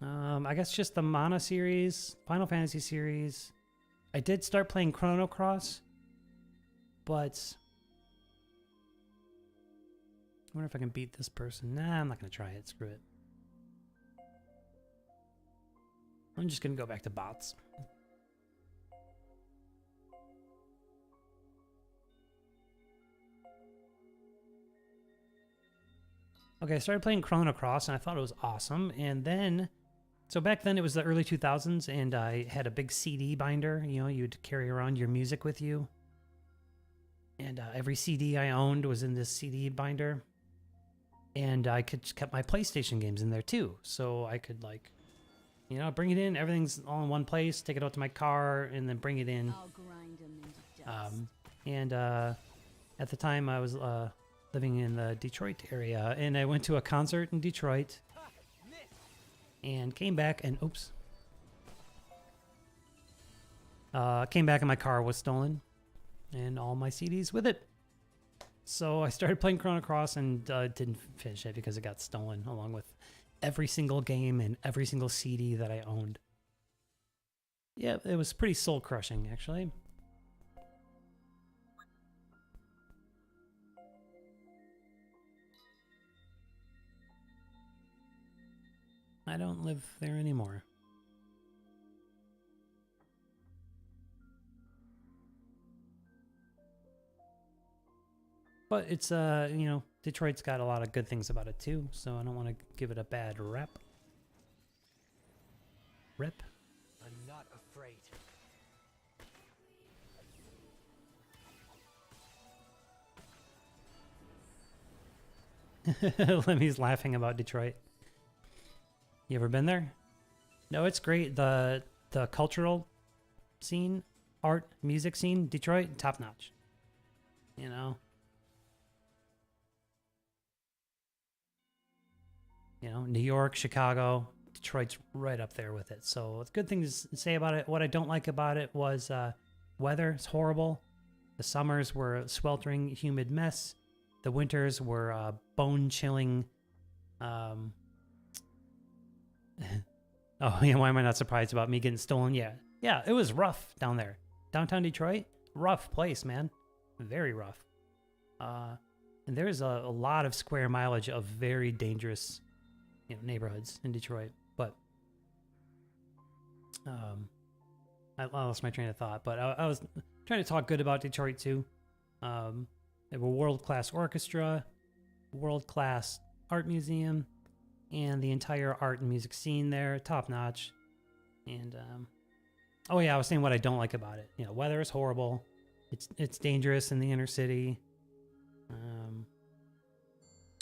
S1: I guess just the Mana series, Final Fantasy series. I did start playing Chrono Cross, but I wonder if I can beat this person. Nah, I'm not going to try it. Screw it. I'm just going to go back to bots. Okay, I started playing Chrono Cross, and I thought it was awesome. And then, so back then it was the early 2000s, and I had a big CD binder. You know, you'd carry around your music with you. And every CD I owned was in this CD binder. And I kept my PlayStation games in there too. So I could, like, you know, bring it in. Everything's all in one place. Take it out to my car and then bring it in.
S2: I'll grind 'em into dust.
S1: And at the time I was living in the Detroit area. And I went to a concert in Detroit. And came back and, oops. Came back and my car was stolen. And all my CDs with it. So I started playing Chrono Cross and didn't finish it because it got stolen along with every single game and every single CD that I owned. Yeah, it was pretty soul crushing actually. I don't live there anymore. But it's you know, Detroit's got a lot of good things about it too, so I don't want to give it a bad rep. Rip.
S3: I'm not afraid.
S1: Lemmy's laughing about Detroit. You ever been there? No, it's great. The cultural scene, art, music scene, Detroit, top notch. You know? New York, Chicago, Detroit's right up there with it. So it's good things to say about it. What I don't like about it was weather. It's horrible. The summers were a sweltering, humid mess. The winters were bone-chilling. Oh, yeah, why am I not surprised about me getting stolen? Yeah, it was rough down there. Downtown Detroit, rough place, man. Very rough. And there's a lot of square mileage of very dangerous, neighborhoods in Detroit. But I lost my train of thought. But I was trying to talk good about Detroit too. They have a world-class orchestra, world-class art museum, and the entire art and music scene there, top-notch. And oh yeah, I was saying what I don't like about it. Weather is horrible. It's dangerous in the inner city.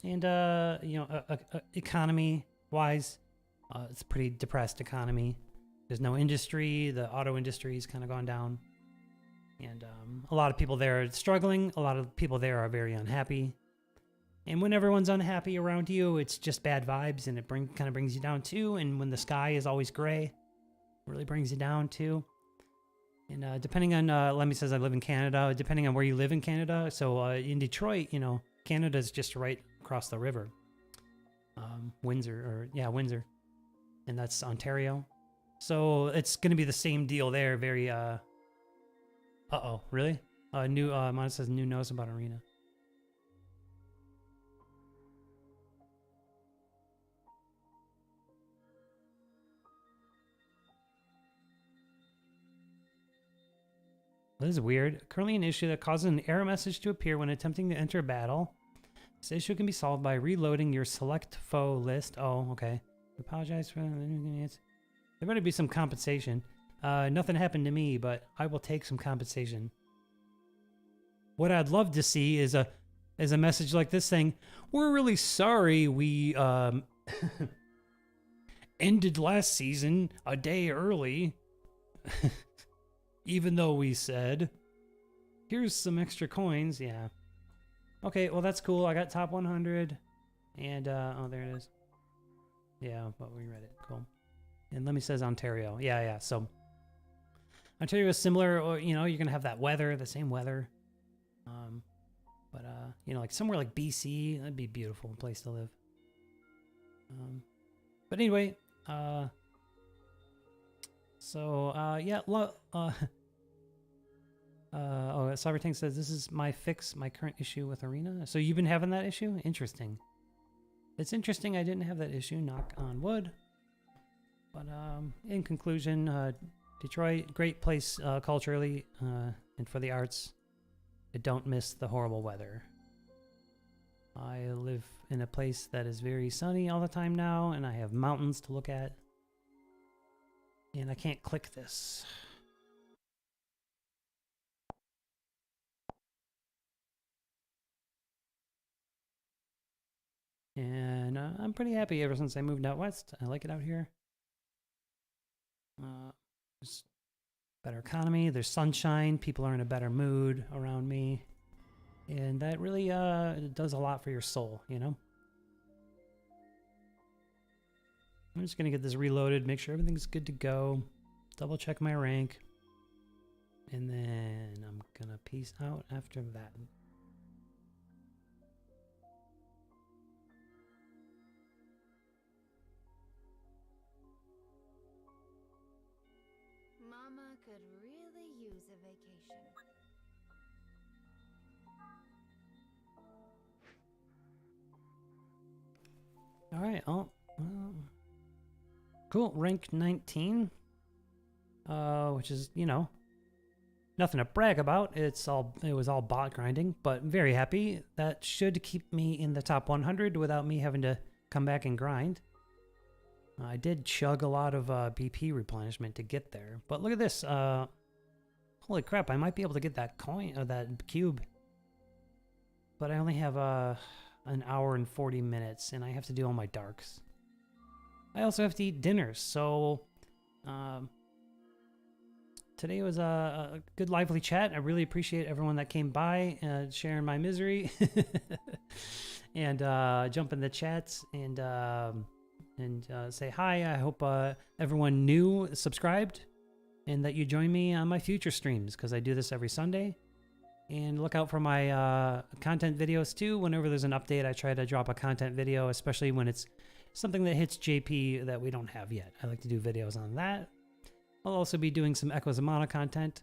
S1: And economy-wise, it's a pretty depressed economy. There's no industry. The auto industry's kind of gone down. And a lot of people there are struggling. A lot of people there are very unhappy. And when everyone's unhappy around you, it's just bad vibes, and it kind of brings you down too. And when the sky is always gray, it really brings you down too. And depending on, Lemmy says I live in Canada. Depending on where you live in Canada. So in Detroit, Canada's just right across the river. Windsor. And that's Ontario. So it's going to be the same deal there. Very, uh-oh, really? Mine says new knows about Arena. This is weird. Currently an issue that causes an error message to appear when attempting to enter a battle. This issue can be solved by reloading your select foe list. Oh, okay. Apologize for that. There better be some compensation. Nothing happened to me, but I will take some compensation. What I'd love to see is a message like this saying, "We're really sorry we ended last season a day early." Even though we said, here's some extra coins. Yeah. Okay, well, that's cool. I got top 100. And, oh, there it is. Yeah, but we read it. Cool. And Lemmy says Ontario. Yeah. So, Ontario is similar. Or, you're going to have that weather, the same weather. But, like somewhere like BC, that'd be a beautiful place to live. But anyway, Cybertank says, this is my current issue with Arena. So you've been having that issue? Interesting. It's interesting I didn't have that issue, knock on wood. But in conclusion, Detroit, great place culturally and for the arts. I don't miss the horrible weather. I live in a place that is very sunny all the time now, and I have mountains to look at. And I can't click this. And I'm pretty happy ever since I moved out west. I like it out here. There's better economy. There's sunshine. People are in a better mood around me. And that really does a lot for your soul, I'm just going to get this reloaded, make sure everything's good to go. Double check my rank. And then I'm going to peace out after that.
S2: Mama could really use a vacation.
S1: All right. Oh, cool. Rank 19. Which is, Nothing to brag about. It was all bot grinding, but very happy. That should keep me in the top 100 without me having to come back and grind. I did chug a lot of BP replenishment to get there, but look at this. Holy crap! I might be able to get that coin or that cube, but I only have an hour and 40 minutes, and I have to do all my darks. I also have to eat dinner, so. Today was a good, lively chat. I really appreciate everyone that came by, sharing my misery, and jump in the chats and say hi. I hope everyone new subscribed, and that you join me on my future streams, because I do this every Sunday. And look out for my content videos too. Whenever there's an update, I try to drop a content video, especially when it's something that hits JP that we don't have yet. I like to do videos on that. I'll also be doing some Echoes of Mana content.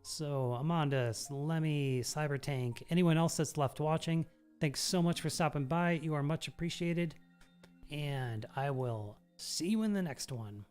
S1: So, Amandus, Lemmy, Cybertank, anyone else that's left watching, thanks so much for stopping by. You are much appreciated. And I will see you in the next one.